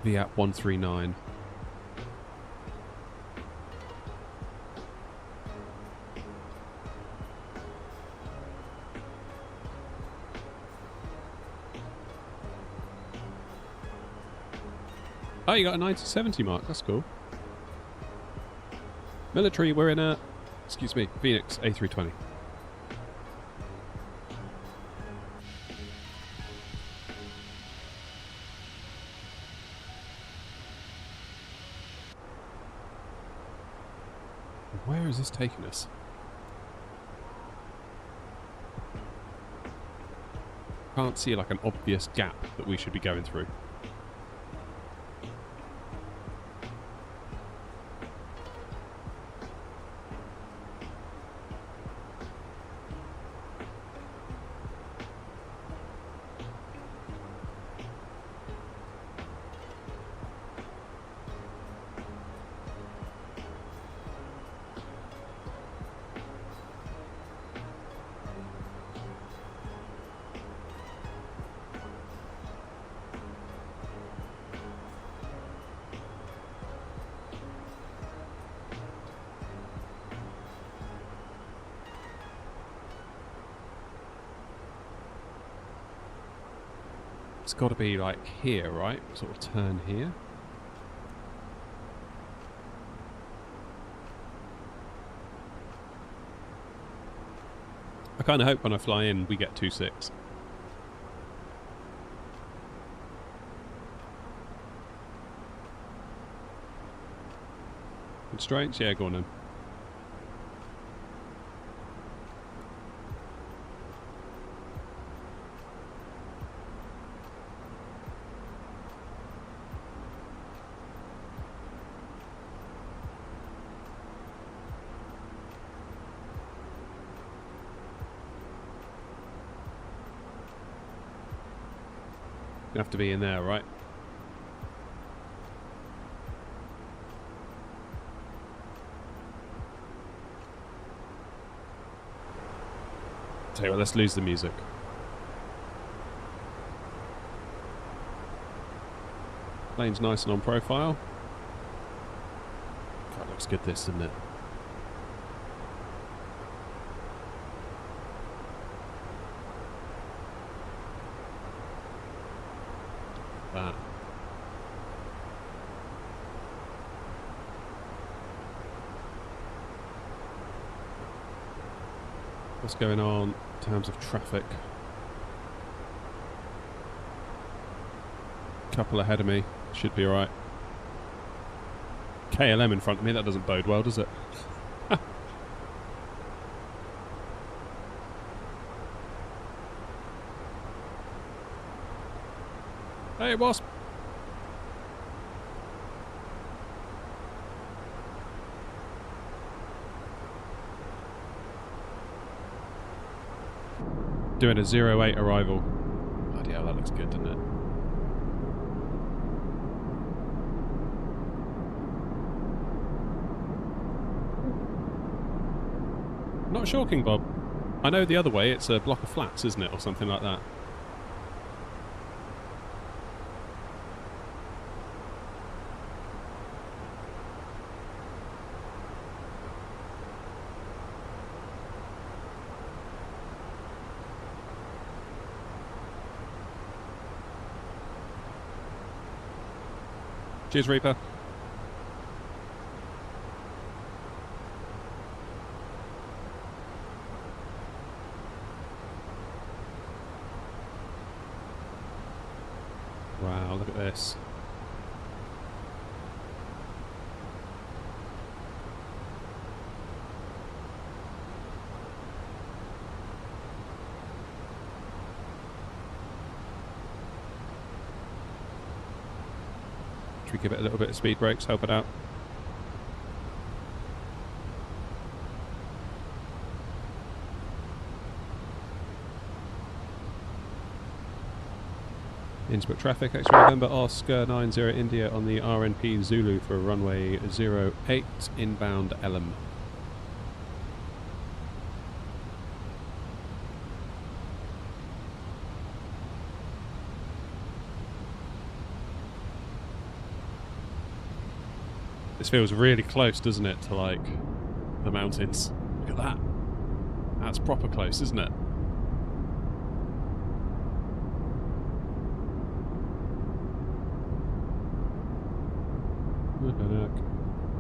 VAP 139. Oh, you got a 9070 mark. That's cool. Military, we're in a... Excuse me, Phoenix A320. Where is this taking us? Can't see like an obvious gap that we should be going through. It's got to be like here, right? Sort of turn here. I kind of hope when I fly in we get 2.6. Constraints? Yeah, go on then. You have to be in there, right? Tell you what, let's lose the music. Plane's nice and on profile. God, looks good this, doesn't it? That. What's going on in terms of traffic? Couple ahead of me, should be alright. KLM in front of me, that doesn't bode well, does it? Hey, Wasp! Doing a 08 arrival. Bloody hell, that looks good, doesn't it? Not sure, King Bob. I know the other way it's a block of flats, isn't it? Or something like that. Cheers, Reaper. Wow, look at this. Should we give it a little bit of speed brakes, help it out? Innsbruck traffic, X-ray November Oscar 90 India on the RNP Zulu for runway 08 inbound Elm. This feels really close, doesn't it, to like the mountains? Look at that. That's proper close, isn't it?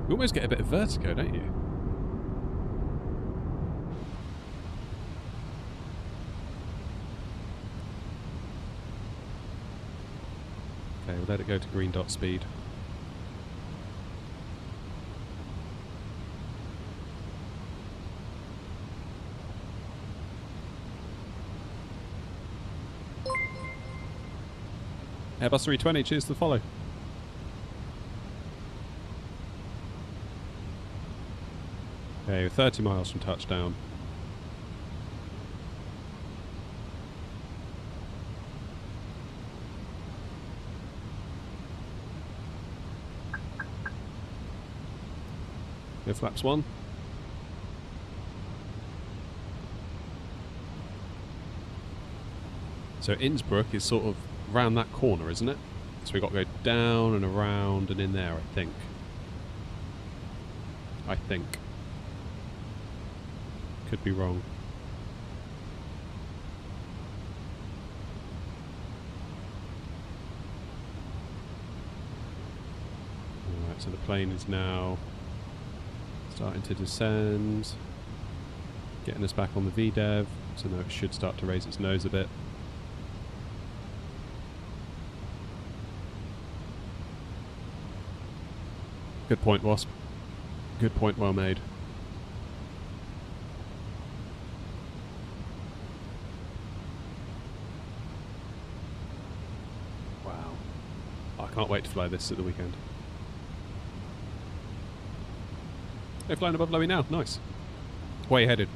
You almost get a bit of vertigo, don't you? Okay, we'll let it go to green dot speed. Airbus 320, cheers to the follow. Okay, we're 30 miles from touchdown. Go flaps 1. So Innsbruck is sort of round that corner, isn't it? So we've got to go down and around and in there, I think. Could be wrong. Alright, so the plane is now starting to descend, getting us back on the VDEV, so now it should start to raise its nose a bit. Good point, Wasp. Good point, well made. Wow. I can't wait to fly this at the weekend. They're flying above Lowy now. Nice. Where are you headed?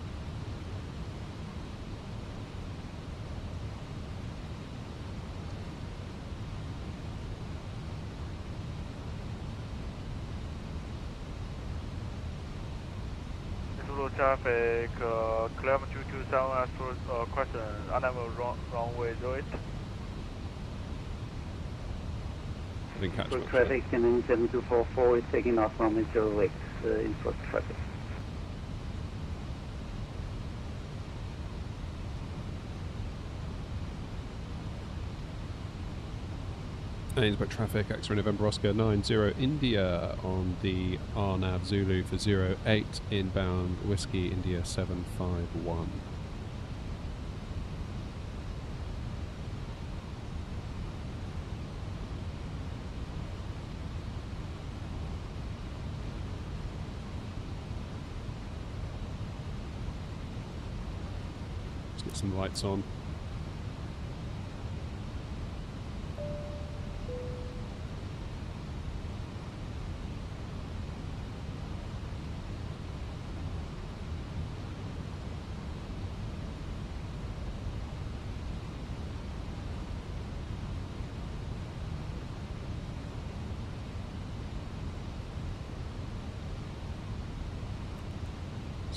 Traffic, clear 227 Astro Crescent, uneven runway 08. I didn't catch much. Traffic and 7244 is taking off from 08 Innsbruck traffic. Innsbruck traffic, X-ray November Oscar 90 India on the RNAV Zulu for 08 inbound Whiskey India 751. Let's get some lights on.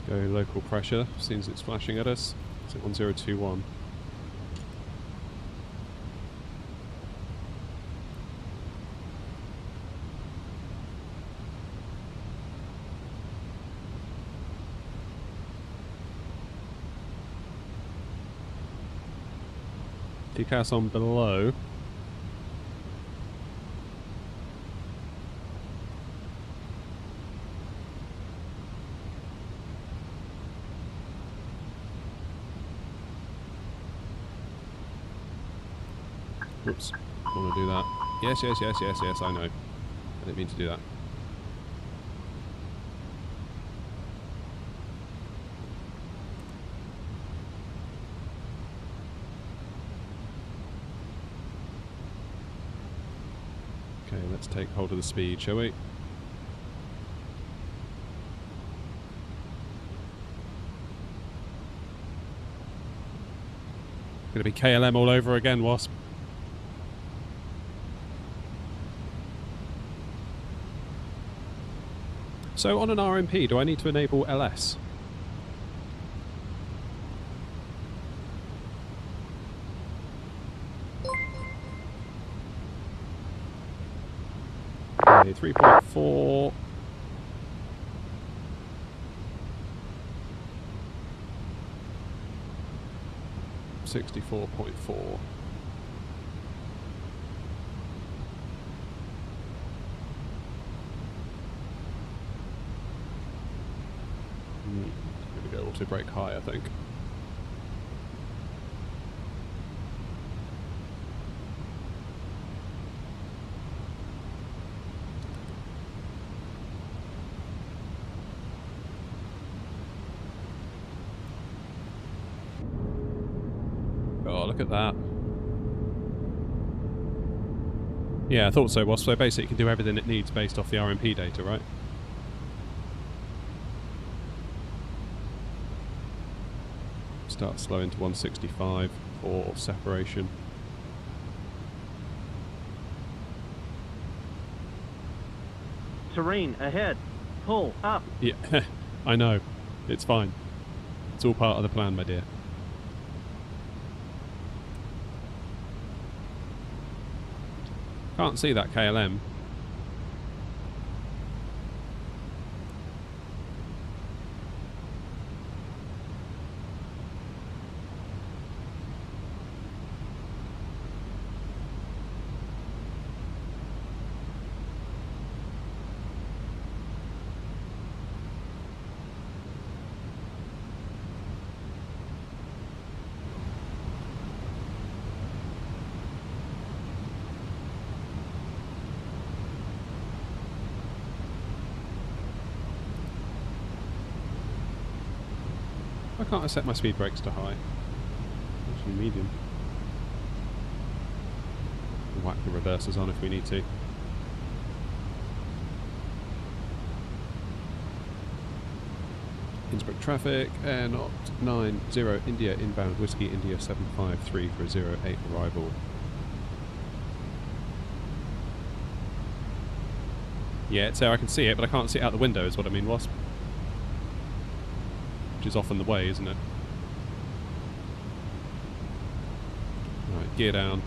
Go local pressure, seems it's flashing at us. It's at 1021. Decals on below. Oops, I want to do that. Yes, I know. I didn't mean to do that. Okay, Let's take hold of the speed, shall we? Going to be KLM all over again, Wasp. So on an RMP, do I need to enable LS? Okay, 3.4. $64.4. I'm going to go auto brake high, I think. Oh, look at that. Yeah, I thought so, Wasp. So basically it can do everything it needs based off the RMP data, right? Start slowing to 165 for separation. Terrain ahead. Pull up. Yeah, I know. It's fine. It's all part of the plan, my dear. Can't see that KLM. Why can't I set my speed brakes to high? Actually medium. Whack the reversers on if we need to. Innsbruck traffic, Air Knot 90 India inbound Whiskey India 753 for 08 arrival. Yeah, so I can see it, but I can't see it out the window is what I mean, Wasp. Which is often the way, isn't it? Right, gear down.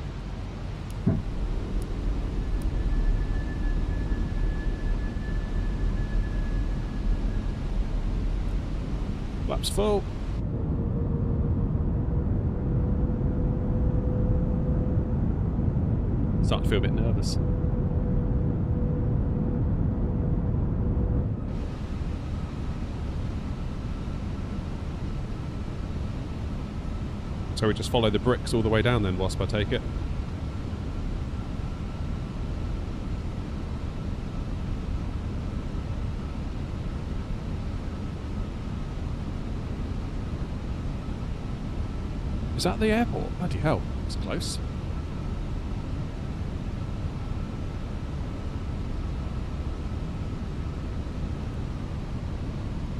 Flaps full. Starting to feel a bit nervous. So we just follow the bricks all the way down then, Wasp, I take it? Is that the airport? Bloody hell, it's close.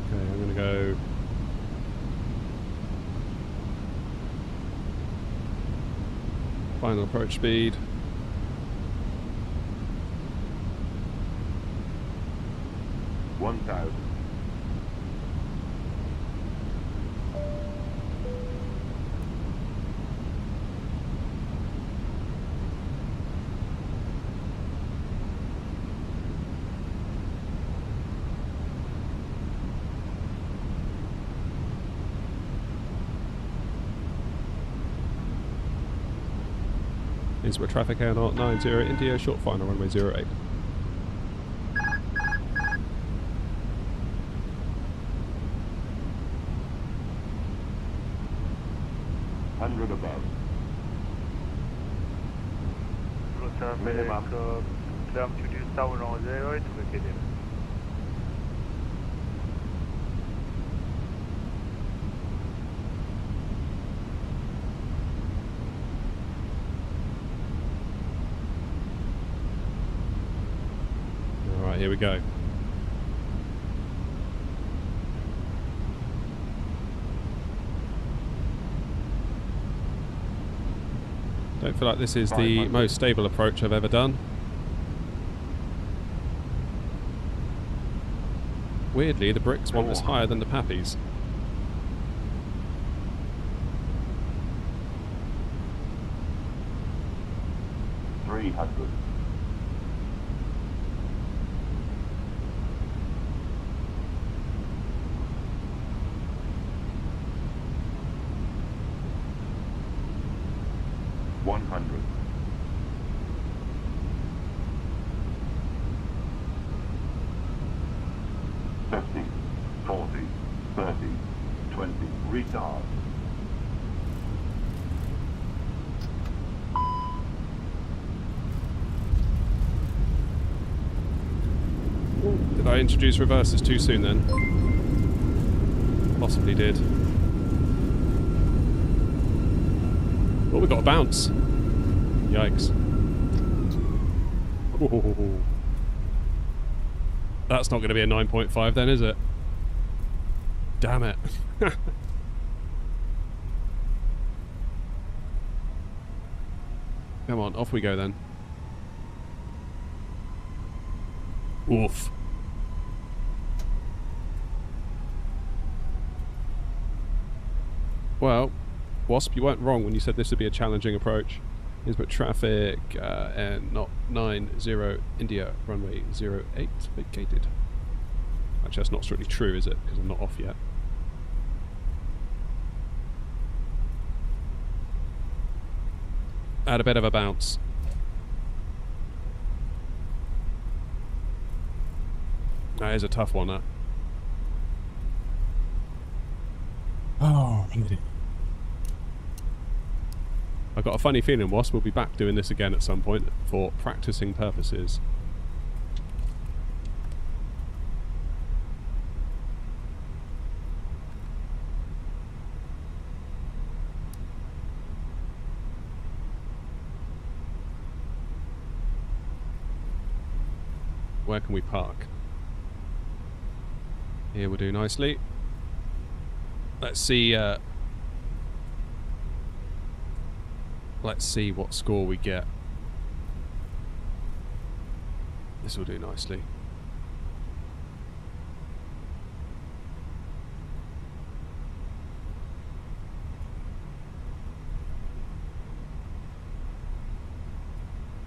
Okay, I'm going to go... Final approach speed. $1,000. Innsbruck traffic, Air Knot 90 India, short final runway 08. $100 above. Minimum. Term to do tower on 08 to make it in. Right, here we go. Don't feel like this is the most stable approach I've ever done. Weirdly, the bricks want us higher than the pappies. $300. $100. 50, 40, 30, 20, retard. Did I introduce reverses too soon then? Possibly did. Oh, we got a bounce. Yikes. Ooh. That's not going to be a 9.5 then, is it? Damn it. Come on, off we go then. Oof. Well, Wasp, you weren't wrong when you said this would be a challenging approach. Innsbruck traffic, and not 90 India, runway 08 vacated. Actually, that's not strictly true, is it? Because I'm not off yet. Had a bit of a bounce. That is a tough one, that. Oh, I've got a funny feeling, Wasp, we'll be back doing this again at some point for practicing purposes. Where can we park? Here we'll do nicely. Let's see what score we get. This will do nicely.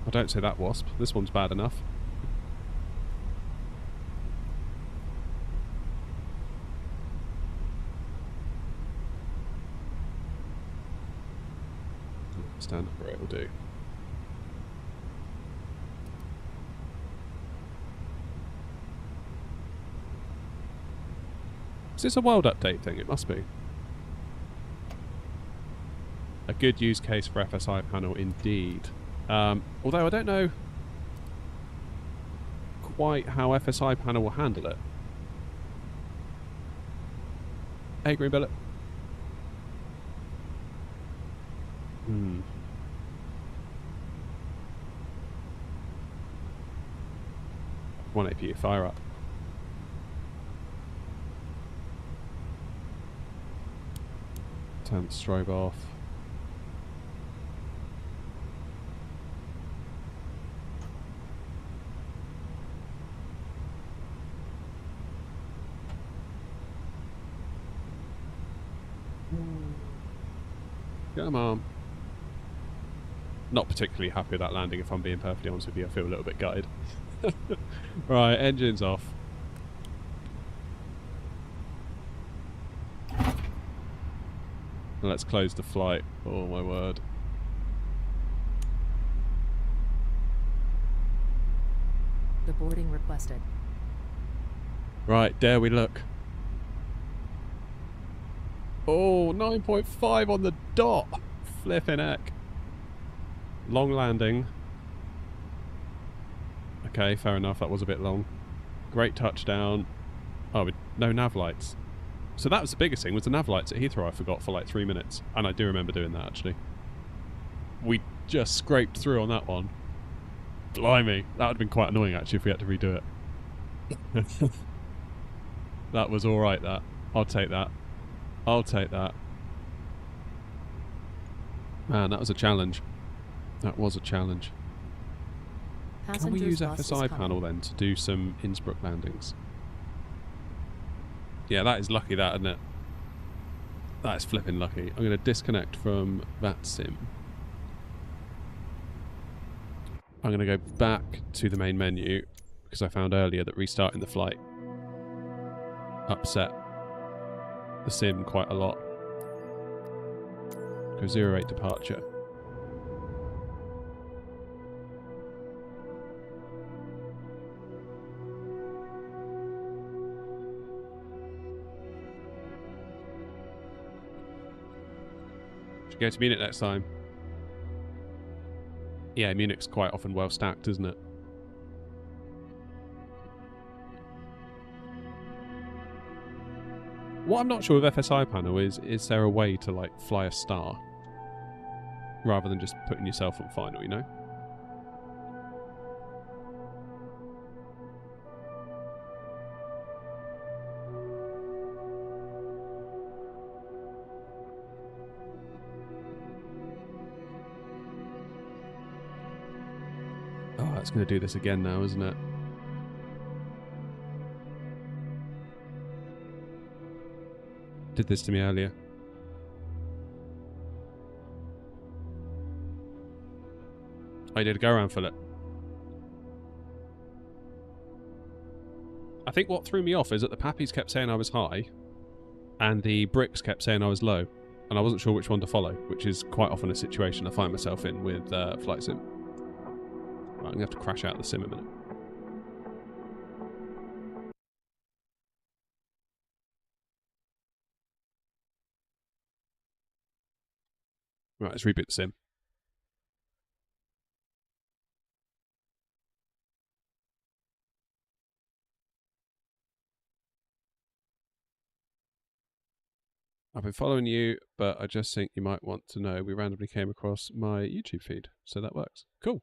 I don't say that, Wasp. This one's bad enough. Stand upright will do. Is this a world update thing? It must be. A good use case for FSI panel indeed. Although I don't know quite how FSI panel will handle it. Hey, Green Billet. 1 APU, fire up. Turn the strobe off. Come on. Not particularly happy with that landing, if I'm being perfectly honest with you. I feel a little bit gutted. Right, engines off. Let's close the flight. Oh my word. The boarding requested. Right, dare we look. Oh, 9.5 on the dot. Flipping heck. Long landing. Okay, fair enough. That was a bit long. Great touchdown. Oh, no nav lights. So that was the biggest thing, was the nav lights at Heathrow I forgot for like 3 minutes. And I do remember doing that, actually. We just scraped through on that one. Blimey. That would have been quite annoying, actually, if we had to redo it. That was alright, that. I'll take that. I'll take that. Man, that was a challenge. That was a challenge. Can we use FSI panel then to do some Innsbruck landings? Yeah, that is lucky, that, isn't it? That is flipping lucky. I'm going to disconnect from that sim. I'm going to go back to the main menu because I found earlier that restarting the flight upset the sim quite a lot. Go 08 departure. Should go to Munich next time. Yeah, Munich's quite often well stacked, isn't it? What I'm not sure with FSI panel is there a way to like fly a star rather than just putting yourself on final, you know? Oh, it's going to do this again now, isn't it? Did this to me earlier. I did a go around for it. I think what threw me off is that the Pappies kept saying I was high and the bricks kept saying I was low, and I wasn't sure which one to follow, which is quite often a situation I find myself in with Flight Sim. Right, I'm going to have to crash out the sim a minute. Right, let's reboot the sim. I've been following you, but I just think you might want to know we randomly came across my YouTube feed, so that works. Cool.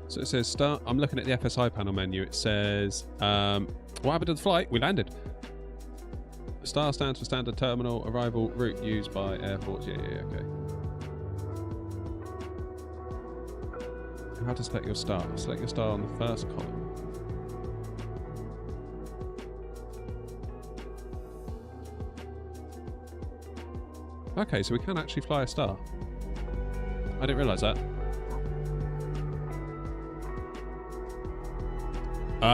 So it says start. I'm looking at the FSI panel menu. It says, what happened to the flight? We landed. Star stands for standard terminal arrival route used by airports. Yeah, okay. How to select your star? Select your star on the first column. Okay, so we can actually fly a star. I didn't realise that.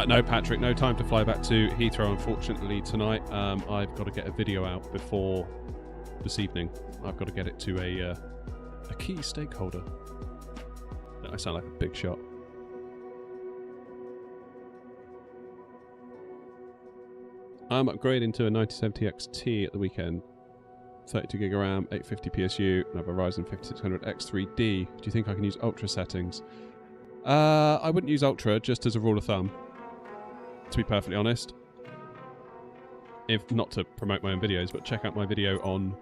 No, Patrick, no time to fly back to Heathrow, unfortunately, tonight. I've got to get a video out before this evening. I've got to get it to a key stakeholder. I sound like a big shot. I'm upgrading to a 9070 XT at the weekend. 32 gig of RAM, 850 PSU, and I have a Ryzen 5600 X3D. Do you think I can use Ultra settings? I wouldn't use Ultra, just as a rule of thumb, to be perfectly honest. If not to promote my own videos, but check out my video on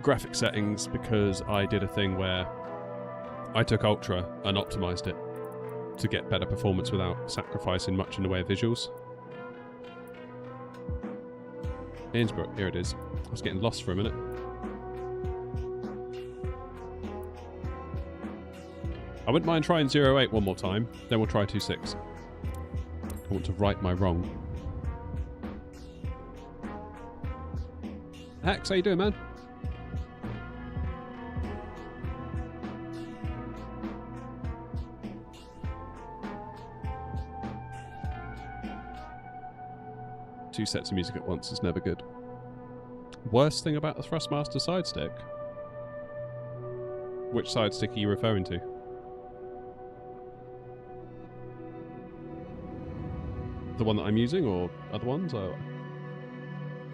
graphic settings, because I did a thing where I took Ultra and optimized it to get better performance without sacrificing much in the way of visuals. Innsbruck, here it is. I was getting lost for a minute. I wouldn't mind trying 08 one more time, then we'll try 26. I want to right my wrong. Hex, how you doing, man? Two sets of music at once is never good. Worst thing about the Thrustmaster side stick? Which side stick are you referring to? The one that I'm using, or other ones? Or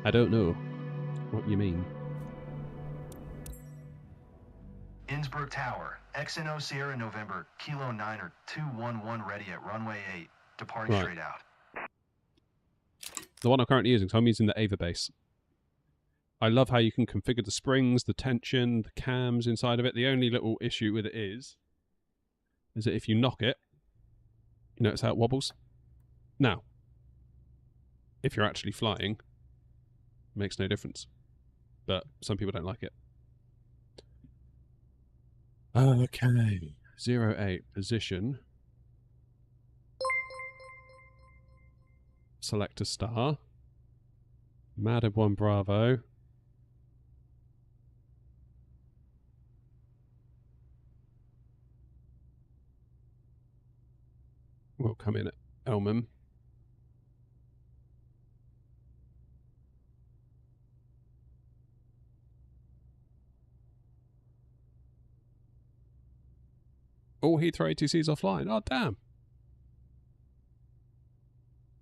I don't know what you mean. Innsbruck Tower, XNO Sierra November, Kilo 9er 211 ready at runway 8, departing straight out. The one I'm currently using, so I'm using the Ava base. I love how you can configure the springs, the tension, the cams inside of it. The only little issue with it is that if you knock it, you notice how it wobbles? Now, if you're actually flying, it makes no difference. But some people don't like it. Okay. 08 position. Select a star. Madab 1 Bravo. We'll come in at Elmham. All Heathrow ATCs offline. Oh, damn.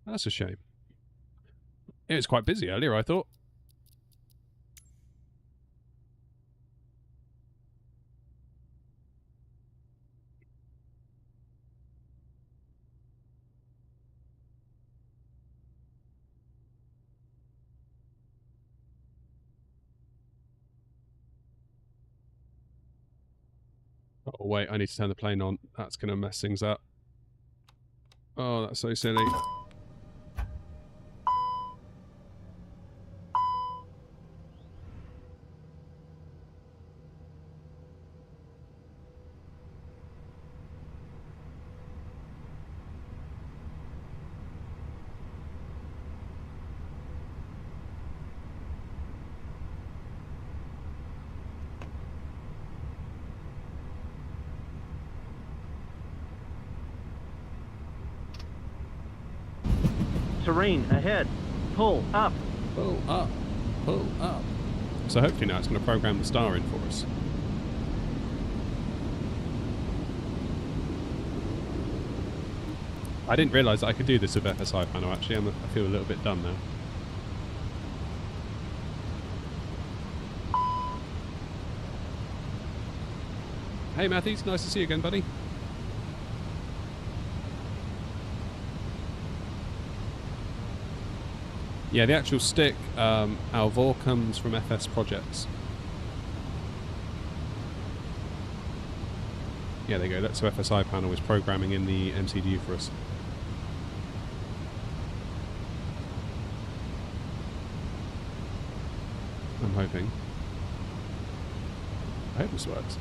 That's a shame. It was quite busy earlier, I thought. Oh, wait, I need to turn the plane on. That's going to mess things up. Oh, that's so silly. Terrain ahead. Pull up. Pull up. Pull up. So hopefully now it's going to program the star in for us. I didn't realise that I could do this with FSI panel actually. I feel a little bit dumb now. Hey Matthews, nice to see you again, buddy. Yeah, the actual stick, Alvor, comes from FS Projects. Yeah, there you go. That's so FSI panel is programming in the MCDU for us. I'm hoping. I hope this works.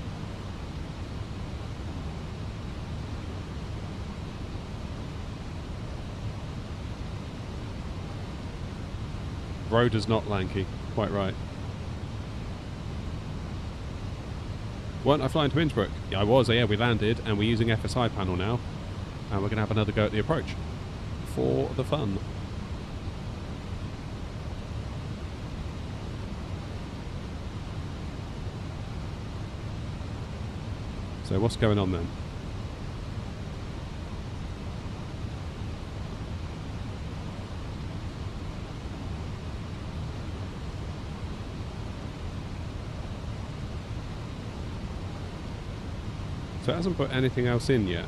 Road is not lanky. Quite right. Weren't I flying to Innsbruck? Yeah, I was. Yeah, we landed and we're using FSI panel now. And we're going to have another go at the approach. For the fun. So what's going on then? So it hasn't put anything else in yet.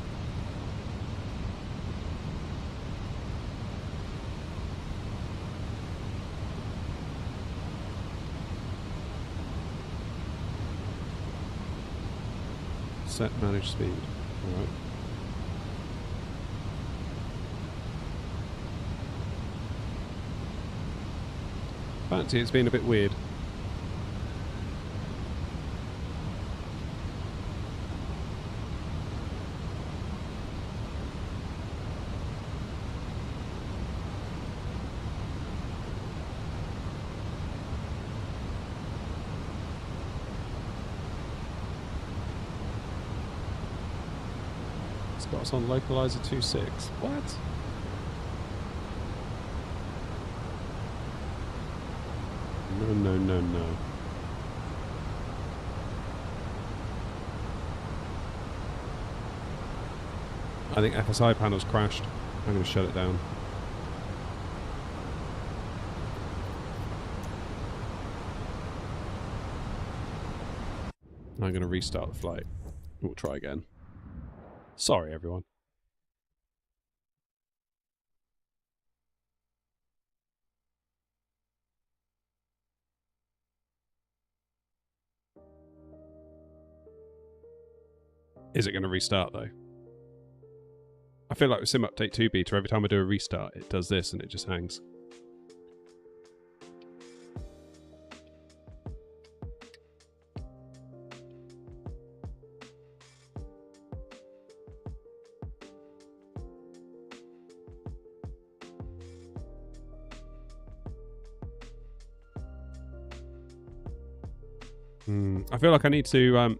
Set manage speed. Alright. Fancy it's been a bit weird. Got us on localizer 2.6. What? No, no, no, no. I think FSI panel's crashed. I'm going to shut it down. I'm going to restart the flight. We'll try again. Sorry, everyone. Is it going to restart, though? I feel like with Sim Update 2 beta, every time I do a restart, it does this and it just hangs. I feel like I need to...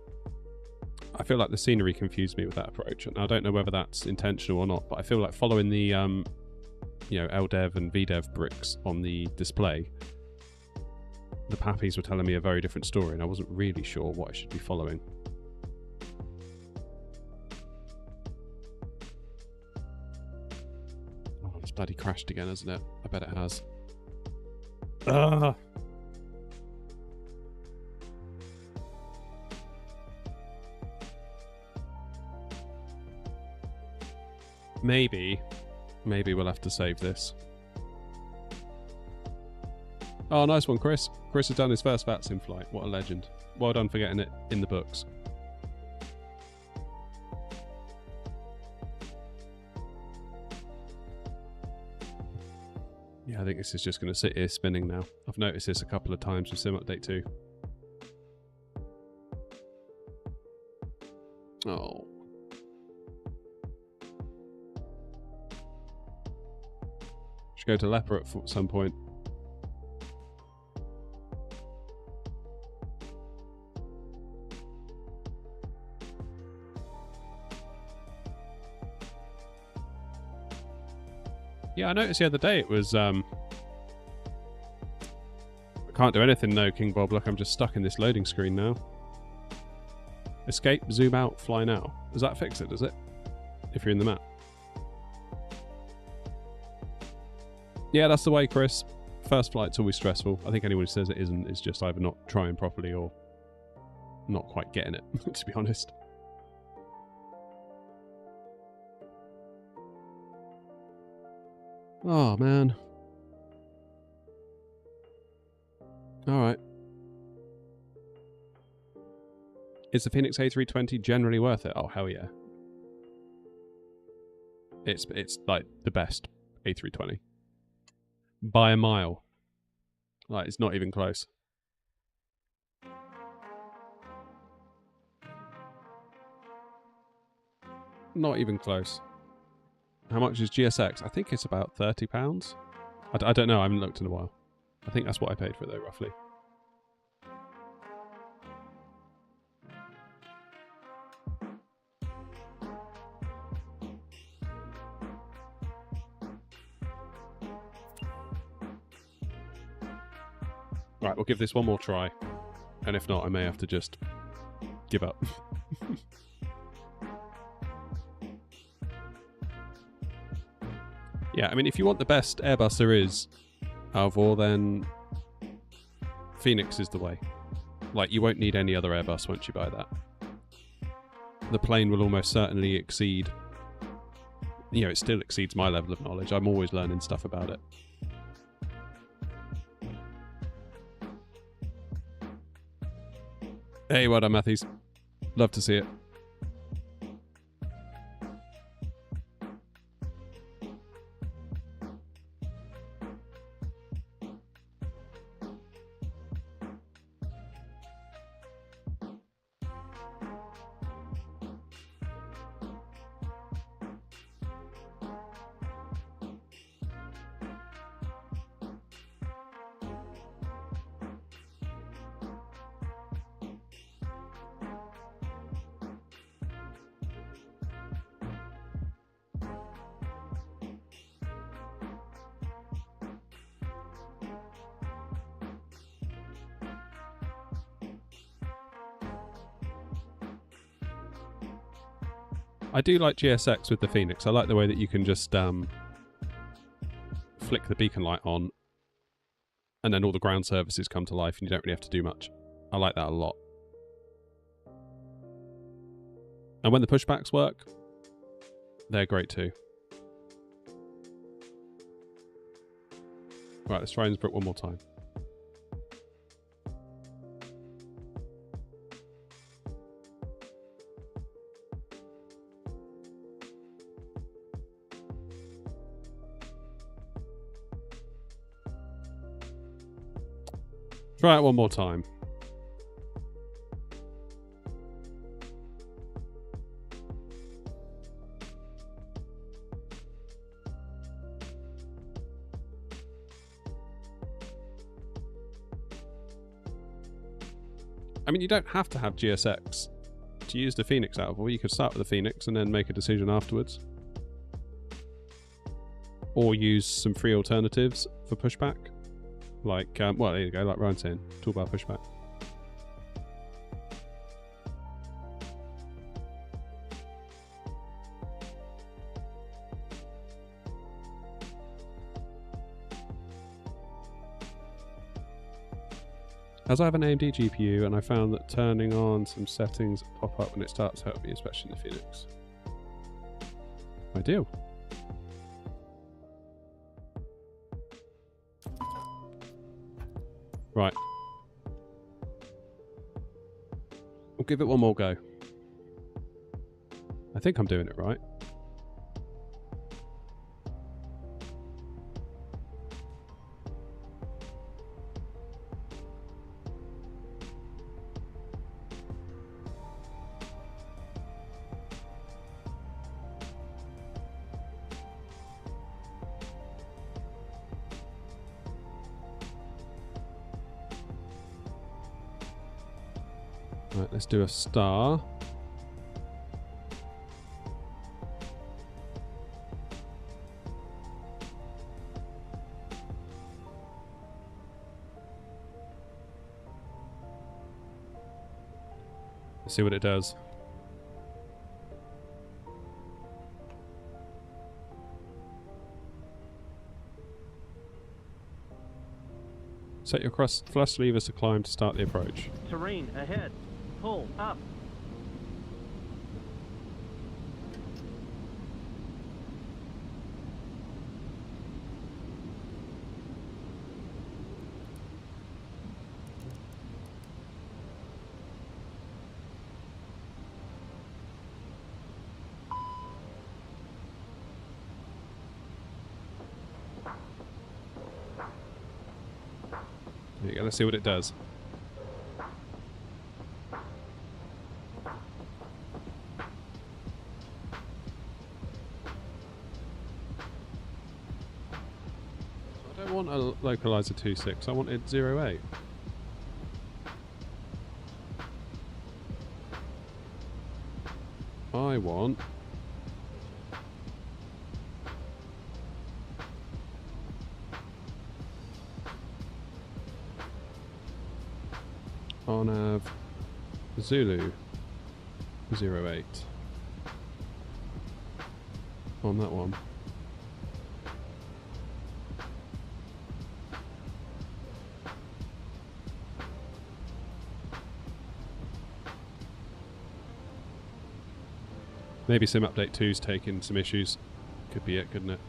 I feel like the scenery confused me with that approach, and I don't know whether that's intentional or not, but I feel like following the, you know, LDev and VDev bricks on the display, the Pappies were telling me a very different story, and I wasn't really sure what I should be following. Oh, it's bloody crashed again, hasn't it? I bet it has. Ah! Maybe we'll have to save this. Oh, nice one, Chris. Chris has done his first VATS in flight. What a legend. Well done for getting it in the books. Yeah, I think this is just going to sit here spinning now. I've noticed this a couple of times with Sim Update 2. Oh. Should go to Leper at some point. Yeah, I noticed the other day it was I can't do anything though, King Bob. Look, I'm just stuck in this loading screen now. Escape, zoom out, fly now. Does that fix it, does it? If you're in the map. Yeah, that's the way, Chris. First flight's always stressful. I think anyone who says it isn't is just either not trying properly or not quite getting it, to be honest. Oh, man. Alright. Is the Phoenix A320 generally worth it? Oh, hell yeah. It's like the best A320. By a mile. Like, it's not even close. Not even close. How much is GSX? I think it's about £30. I don't know, I haven't looked in a while. I think that's what I paid for it though, roughly. Right, we'll give this one more try. And if not, I may have to just give up. Yeah, I mean, if you want the best Airbus there is out of all, then Phoenix is the way. Like, you won't need any other Airbus once you buy that. The plane will almost certainly exceed... You know, it still exceeds my level of knowledge. I'm always learning stuff about it. Hey, well done, Matthews. Love to see it. I do like GSX with the Phoenix. I like the way that you can just flick the beacon light on and then all the ground services come to life and you don't really have to do much. I like that a lot. And when the pushbacks work, they're great too. Right, let's try Innsbruck one more time. Try it one more time. I mean, you don't have to have GSX to use the Phoenix out of, or you could start with the Phoenix and then make a decision afterwards. Or use some free alternatives for pushback. Like, well, there you go, like Ryan's saying, toolbar pushback. As I have an AMD GPU, and I found that turning on some settings pop up when it starts help me, especially in the Phoenix. Ideal. Right. We'll give it one more go. I think I'm doing it right. Right, let's do a star. Let's see what it does. Set your thrust levers to climb to start the approach. Terrain ahead. Pull up. There you go, let's see what it does. I don't want a localizer 2.6, I wanted 0.8. I want on Zulu 0.8 on that one. Maybe Sim Update 2's taking some issues. Could be it, couldn't it?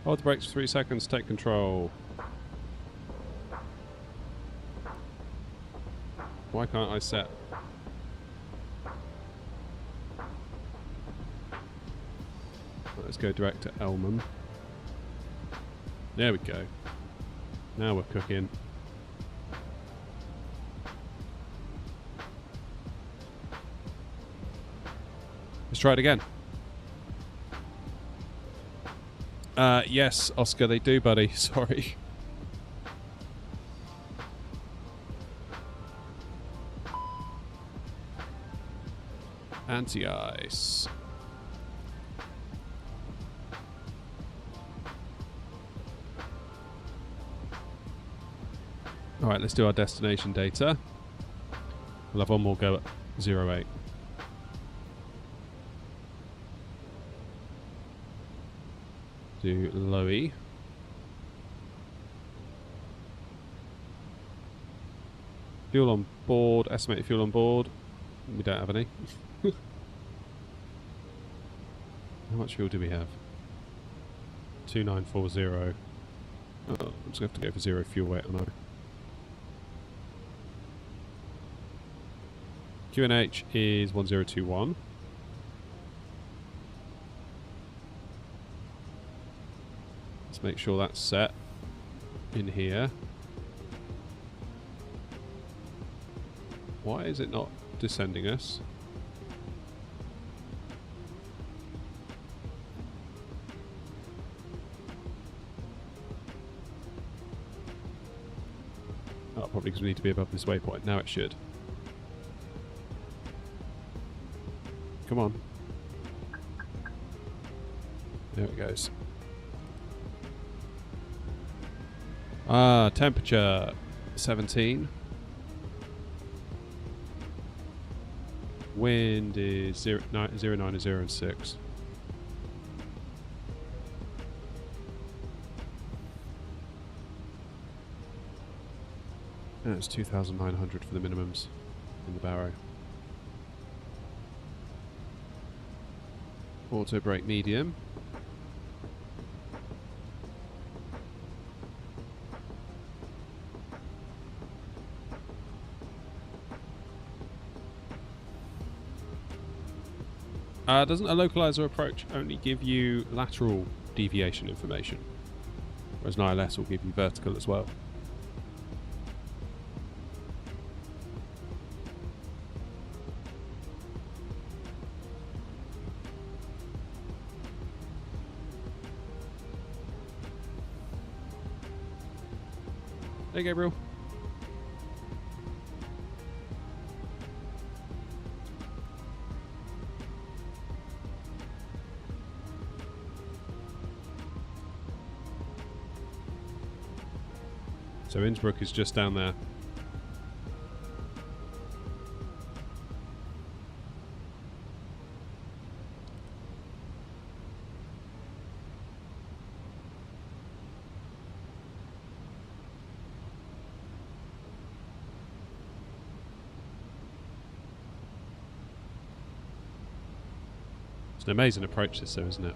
Hold the brakes for 3 seconds, take control. Why can't I set? Let's go direct to Elman. There we go. Now we're cooking. Let's try it again. Yes, Oscar, they do, buddy. Sorry. Anti-ice. Alright, let's do our destination data. We'll have one more go at 08. Do low E. Fuel on board, estimated fuel on board. We don't have any. How much fuel do we have? 2940. Oh, I'm just going to have to go for 0 fuel weight, I know. QNH is 1021. Let's make sure that's set in here. Why is it not descending us? Oh, probably because we need to be above this waypoint. Now it should. Come on. There it goes. Temperature 17. Wind is 0, 9 and 0 and 6. And it's 2,900 for the minimums in the Barrow. Auto brake medium. Doesn't a localizer approach only give you lateral deviation information? Whereas an ILS will give you vertical as well. Hey, Gabriel. So Innsbruck is just down there. It's an amazing approach this though, isn't it?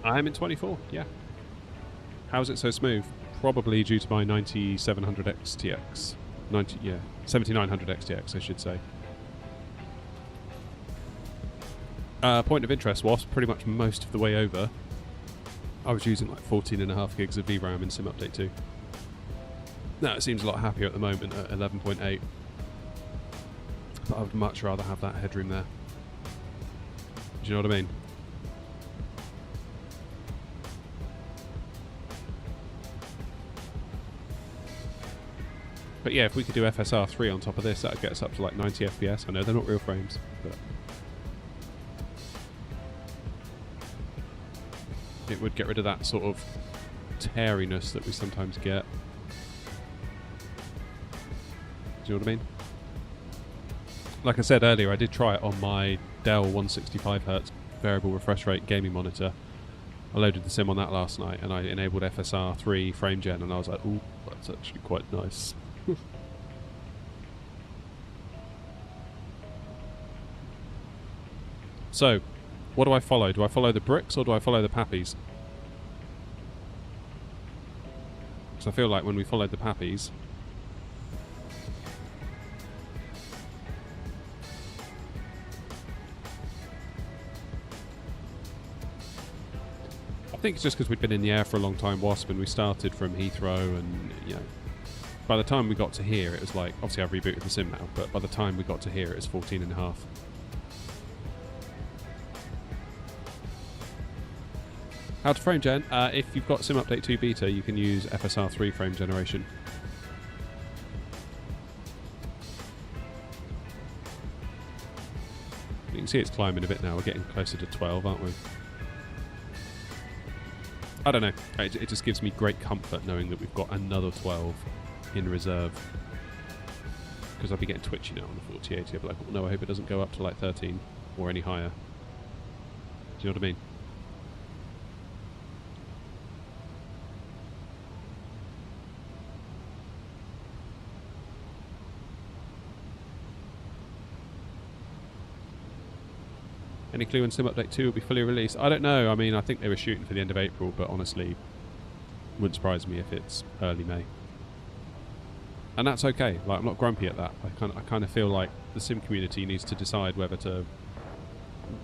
I'm in 24, yeah. How is it so smooth? Probably due to my 9700 XTX. 7900 XTX, I should say. Point of interest was pretty much most of the way over. I was using like 14.5 gigs of VRAM in Sim Update 2. Now it seems a lot happier at the moment at 11.8. But I would much rather have that headroom there. Do you know what I mean? But yeah, if we could do FSR 3 on top of this, that would get us up to like 90 FPS. I know they're not real frames, but it would get rid of that sort of teariness that we sometimes get. Do you know what I mean? Like I said earlier, I did try it on my Dell 165Hz variable refresh rate gaming monitor. I loaded the sim on that last night and I enabled FSR 3 frame gen and I was like, ooh, that's actually quite nice. So, what do I follow? Do I follow the bricks or do I follow the pappies? Because I feel like when we followed the pappies, I think it's just because we'd been in the air for a long time, Wasp, and we started from Heathrow, and you know, by the time we got to here, it was like, obviously I've rebooted the sim now, but by the time we got to here, it was 14.5. How to frame gen? If you've got Sim Update 2 beta, you can use FSR 3 frame generation. You can see it's climbing a bit now. We're getting closer to 12, aren't we? I don't know. It just gives me great comfort knowing that we've got another 12 in reserve. Because I'll be getting twitchy now on the 4080. I'll be like, oh no, I hope it doesn't go up to like 13 or any higher. Do you know what I mean? Any clue when Sim Update 2 will be fully released? I don't know. I mean, I think they were shooting for the end of April, but honestly, wouldn't surprise me if it's early May. And that's okay. Like, I'm not grumpy at that. I kind of feel like the Sim community needs to decide whether to...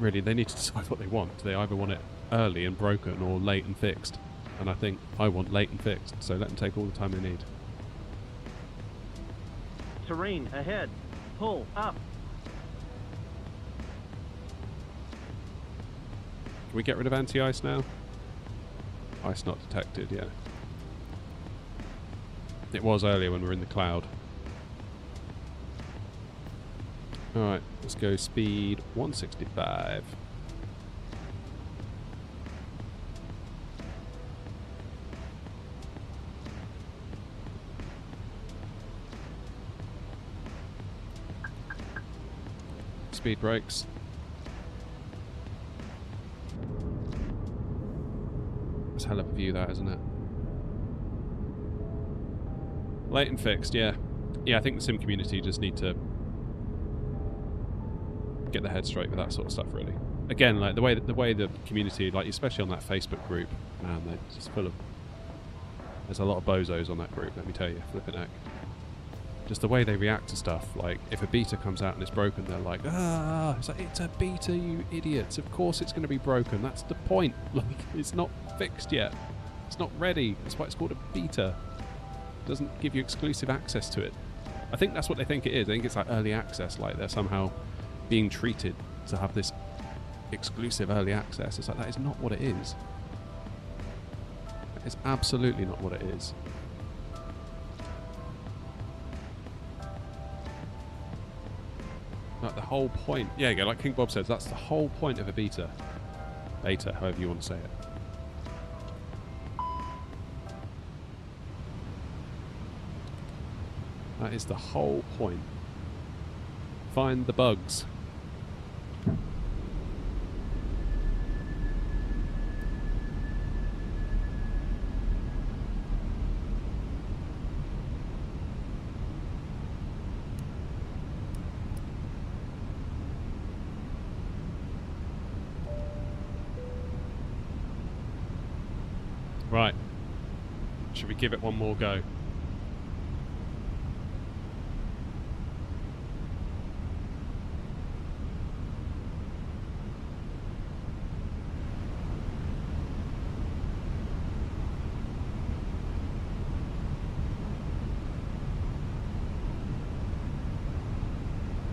Really, they need to decide what they want. They either want it early and broken or late and fixed. And I think I want late and fixed, so let them take all the time they need. Terrain ahead. Pull up. Can we get rid of anti-ice now? Ice not detected, yeah. It was earlier when we were in the cloud. Alright, let's go speed 165. Speed brakes. That's a hell of a view, that, isn't it? Late and fixed, yeah. Yeah, I think the sim community just need to get their head straight with that sort of stuff, really. Again, like the way the community, like especially on that Facebook group, man, they're just full of... There's a lot of bozos on that group, let me tell you, flipping heck. Just the way they react to stuff, like if a beta comes out and it's broken, they're like, ah, it's like, it's a beta, you idiots. Of course it's going to be broken. That's the point. Like, it's not fixed yet. It's not ready. That's why it's called a beta. It doesn't give you exclusive access to it. I think that's what they think it is. I think it's like early access, like they're somehow being treated to have this exclusive early access. It's like, that is not what it is. That is absolutely not what it is. Like the whole point, yeah, like King Bob says, that's the whole point of a beta. Beta, however you want to say it. That is the whole point. Find the bugs. Right. Should we give it one more go?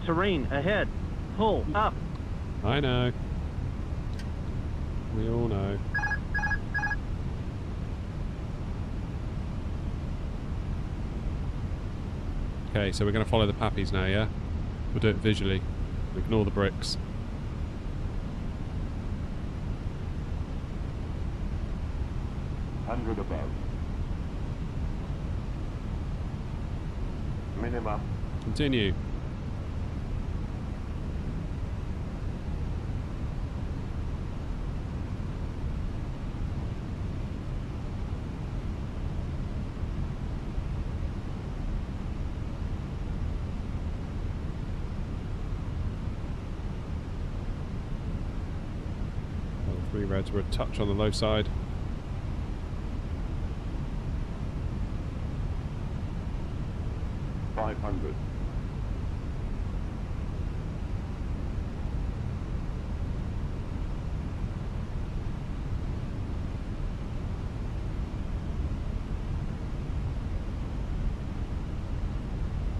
Terrain ahead. Pull up. I know. We all know. Okay, so we're going to follow the pappies now, yeah? We'll do it visually. Ignore the bricks. Hundred above. Minimum. Continue. Three reds were a touch on the low side. $500.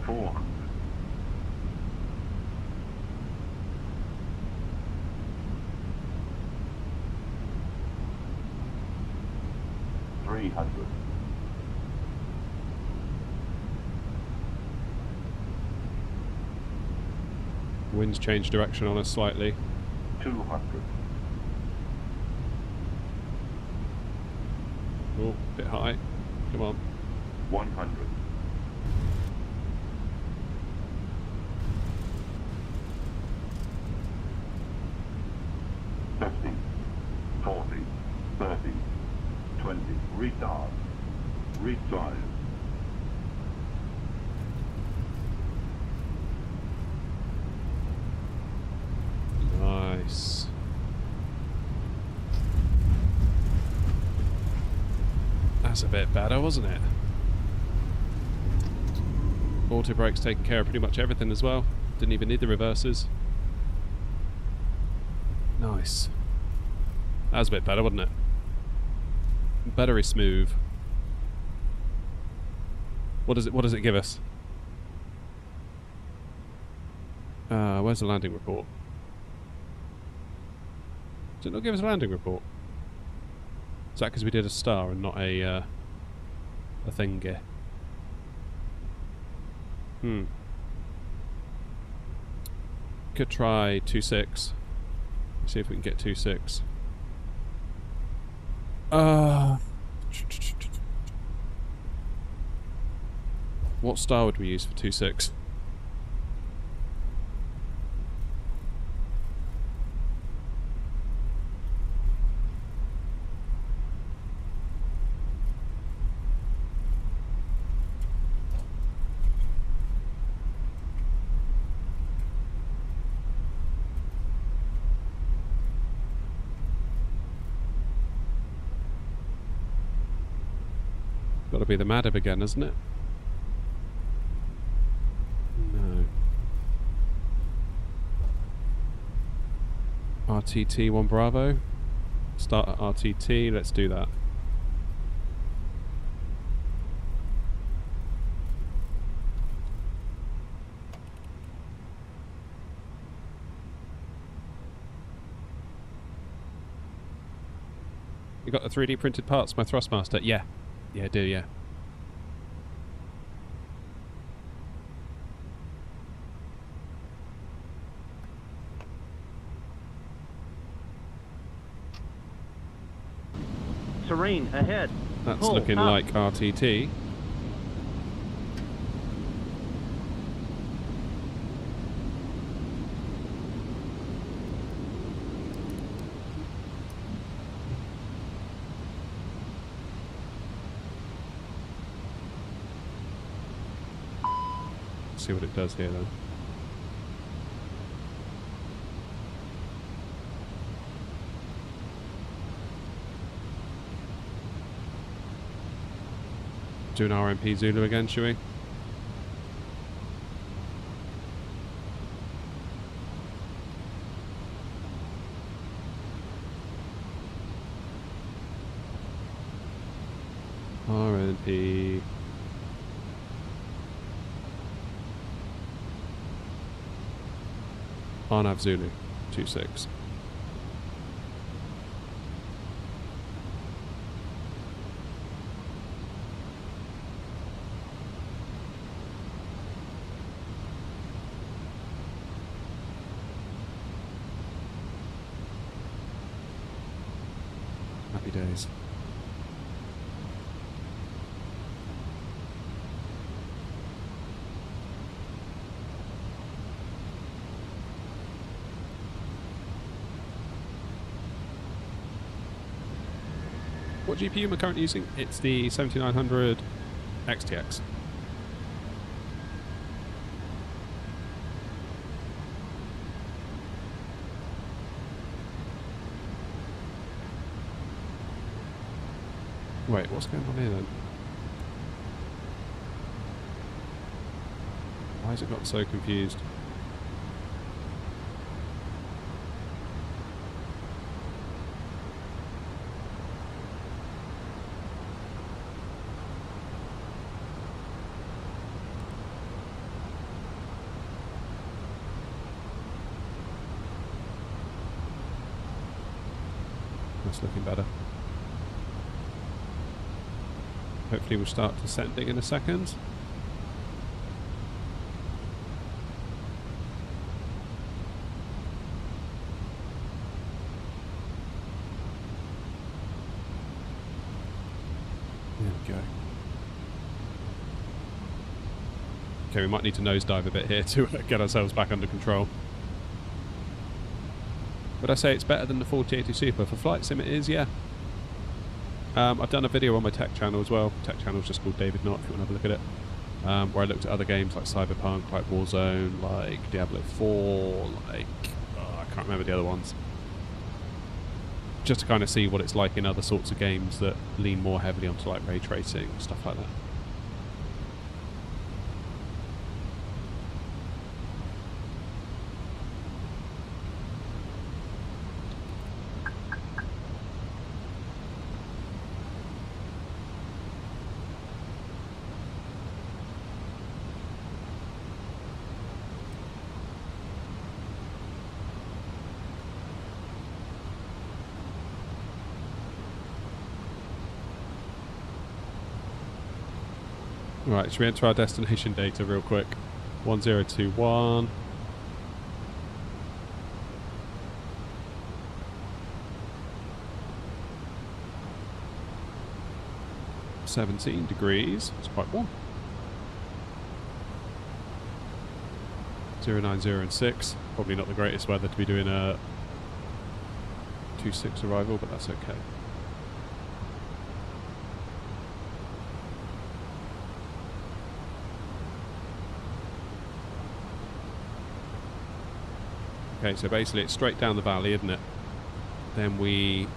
$400. $300. Wind's changed direction on us slightly. 200. Oh, a bit high. Come on. 100. 50, 40, 30, 20. Retard. Resize. Nice. That's a bit better, wasn't it? Auto brake's taking care of pretty much everything as well. Didn't even need the reversers. Nice. That was a bit better, wasn't it? Very smooth. What does it give us? Where's the landing report? Does it not give us a landing report? Is that because we did a star and not a thingy? Could try 2.6. See if we can get 2.6. What star would we use for 2.6? Got to be the Madab again, isn't it? No. RTT 1 Bravo. Start at RTT. Let's do that. You got the 3D printed parts, my Thrustmaster? Yeah. Yeah, I do, yeah. Terrain ahead. That's Pull looking up. like RTT. See what it does here then. Do an RMP Zulu again, shall we? RMP. RNAV Zulu 2.6. Happy days. What GPU am I currently using? It's the 7900 XTX. Wait, what's going on here then? Why has it got so confused? That's looking better. Hopefully we'll start descending in a second. Okay, we might need to nosedive a bit here to get ourselves back under control. Would I say it's better than the 4080 Super? For flight sim it is, yeah. I've done a video on my tech channel as well. Tech channel's just called David Knott if you want to have a look at it. Where I looked at other games like Cyberpunk, like Warzone, like Diablo 4, like... Oh, I can't remember the other ones. Just to kind of see what it's like in other sorts of games that lean more heavily onto like ray tracing, stuff like that. Right, should we enter our destination data real quick? 1021. .17 degrees. It's quite warm. 090 and 6. Probably not the greatest weather to be doing a 2-6 arrival, but that's okay. Okay, so basically it's straight down the valley, isn't it? Then we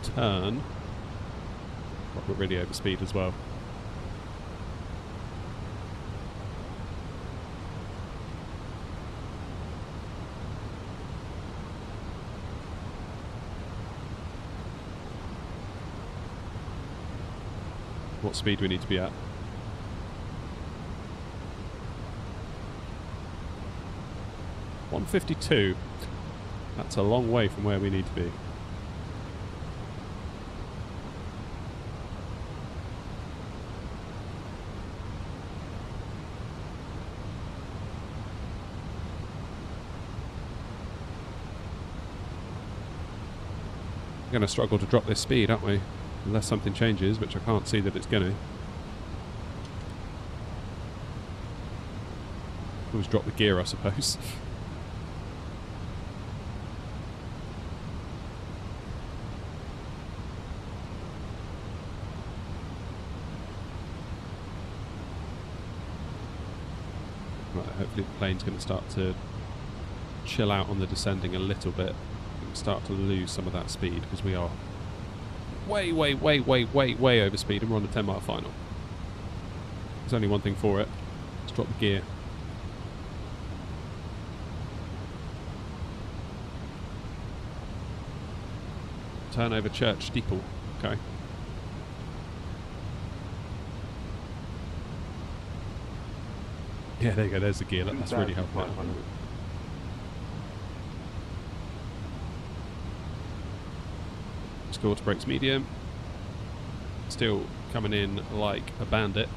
turn. Oh, we're really over speed as well. What speed do we need to be at? 152. That's a long way from where we need to be. We're going to struggle to drop this speed, aren't we? Unless something changes, which I can't see that it's going to. Always drop the gear, I suppose. Right, hopefully the plane's going to start to chill out on the descending a little bit and start to lose some of that speed, because we are way over speed and we're on the 10-mile final. There's only one thing for it. Let's drop the gear. Turn over church steeple. Okay. Yeah, there you go. There's the gear. That's really helpful. Score to brakes medium. Still coming in like a bandit.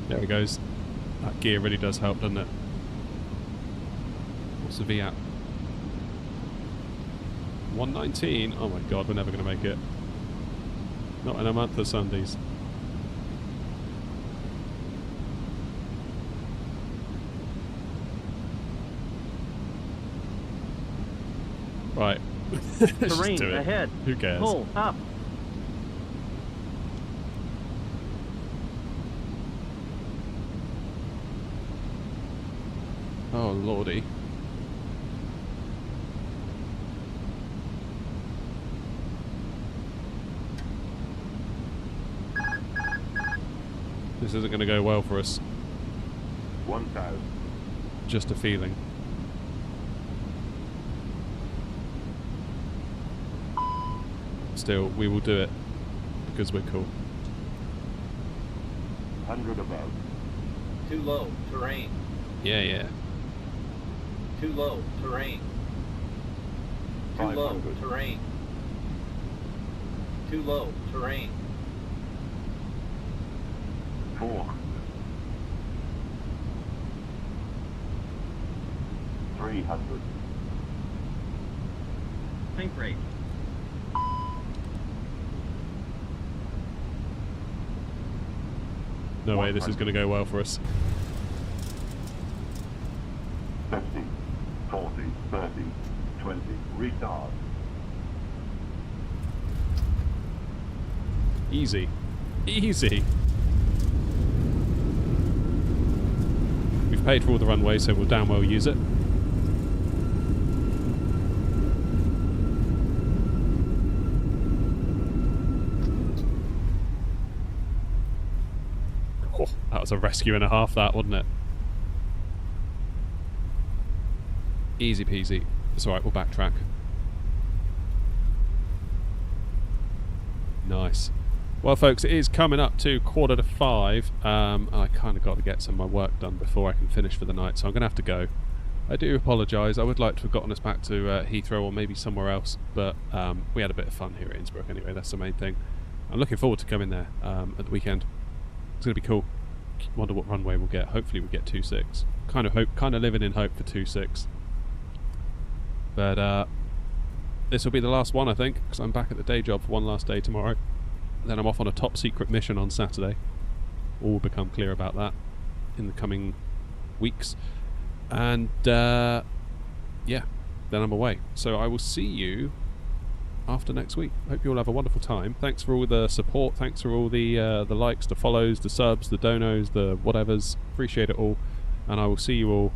There it goes. That gear really does help, doesn't it? What's the V at? 119. Oh my god, we're never going to make it. Not in a month of Sundays. Right. Terrain ahead. Who cares? Pull up. Oh lordy. This isn't going to go well for us. 1,000. Just a feeling. Still, we will do it because we're cool. 100 above. Too low, terrain. Yeah. Too low, terrain. Too low, terrain. Too low. Terrain. 4. 300. Tank rate. No way this is going to go well for us. 50, 40, 30, 20. Retard. Easy. Easy. We've paid for all the runway, so we'll damn well use it. Oh, that was a rescue and a half, that, wasn't it? Easy peasy. It's alright, we'll backtrack. Nice. Well, folks, it is coming up to 4:45. I kind of got to get some of my work done before I can finish for the night, so I'm going to have to go. I do apologise. I would like to have gotten us back to Heathrow or maybe somewhere else, but we had a bit of fun here at Innsbruck anyway. That's the main thing. I'm looking forward to coming there at the weekend. It's going to be cool. Wonder what runway we'll get. Hopefully we get 26. Kind of living in hope for 26. But this will be the last one, I think, because I'm back at the day job for one last day tomorrow. Then I'm off on a top secret mission on Saturday. All will become clear about that in the coming weeks. And yeah, then I'm away. So I will see you after next week. Hope you all have a wonderful time. Thanks for all the support. Thanks for all the likes, the follows, the subs, the donos, the whatevers. Appreciate it all. And I will see you all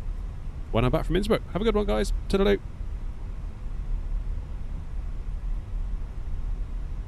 when I'm back from Innsbruck. Have a good one, guys. Toodaloo.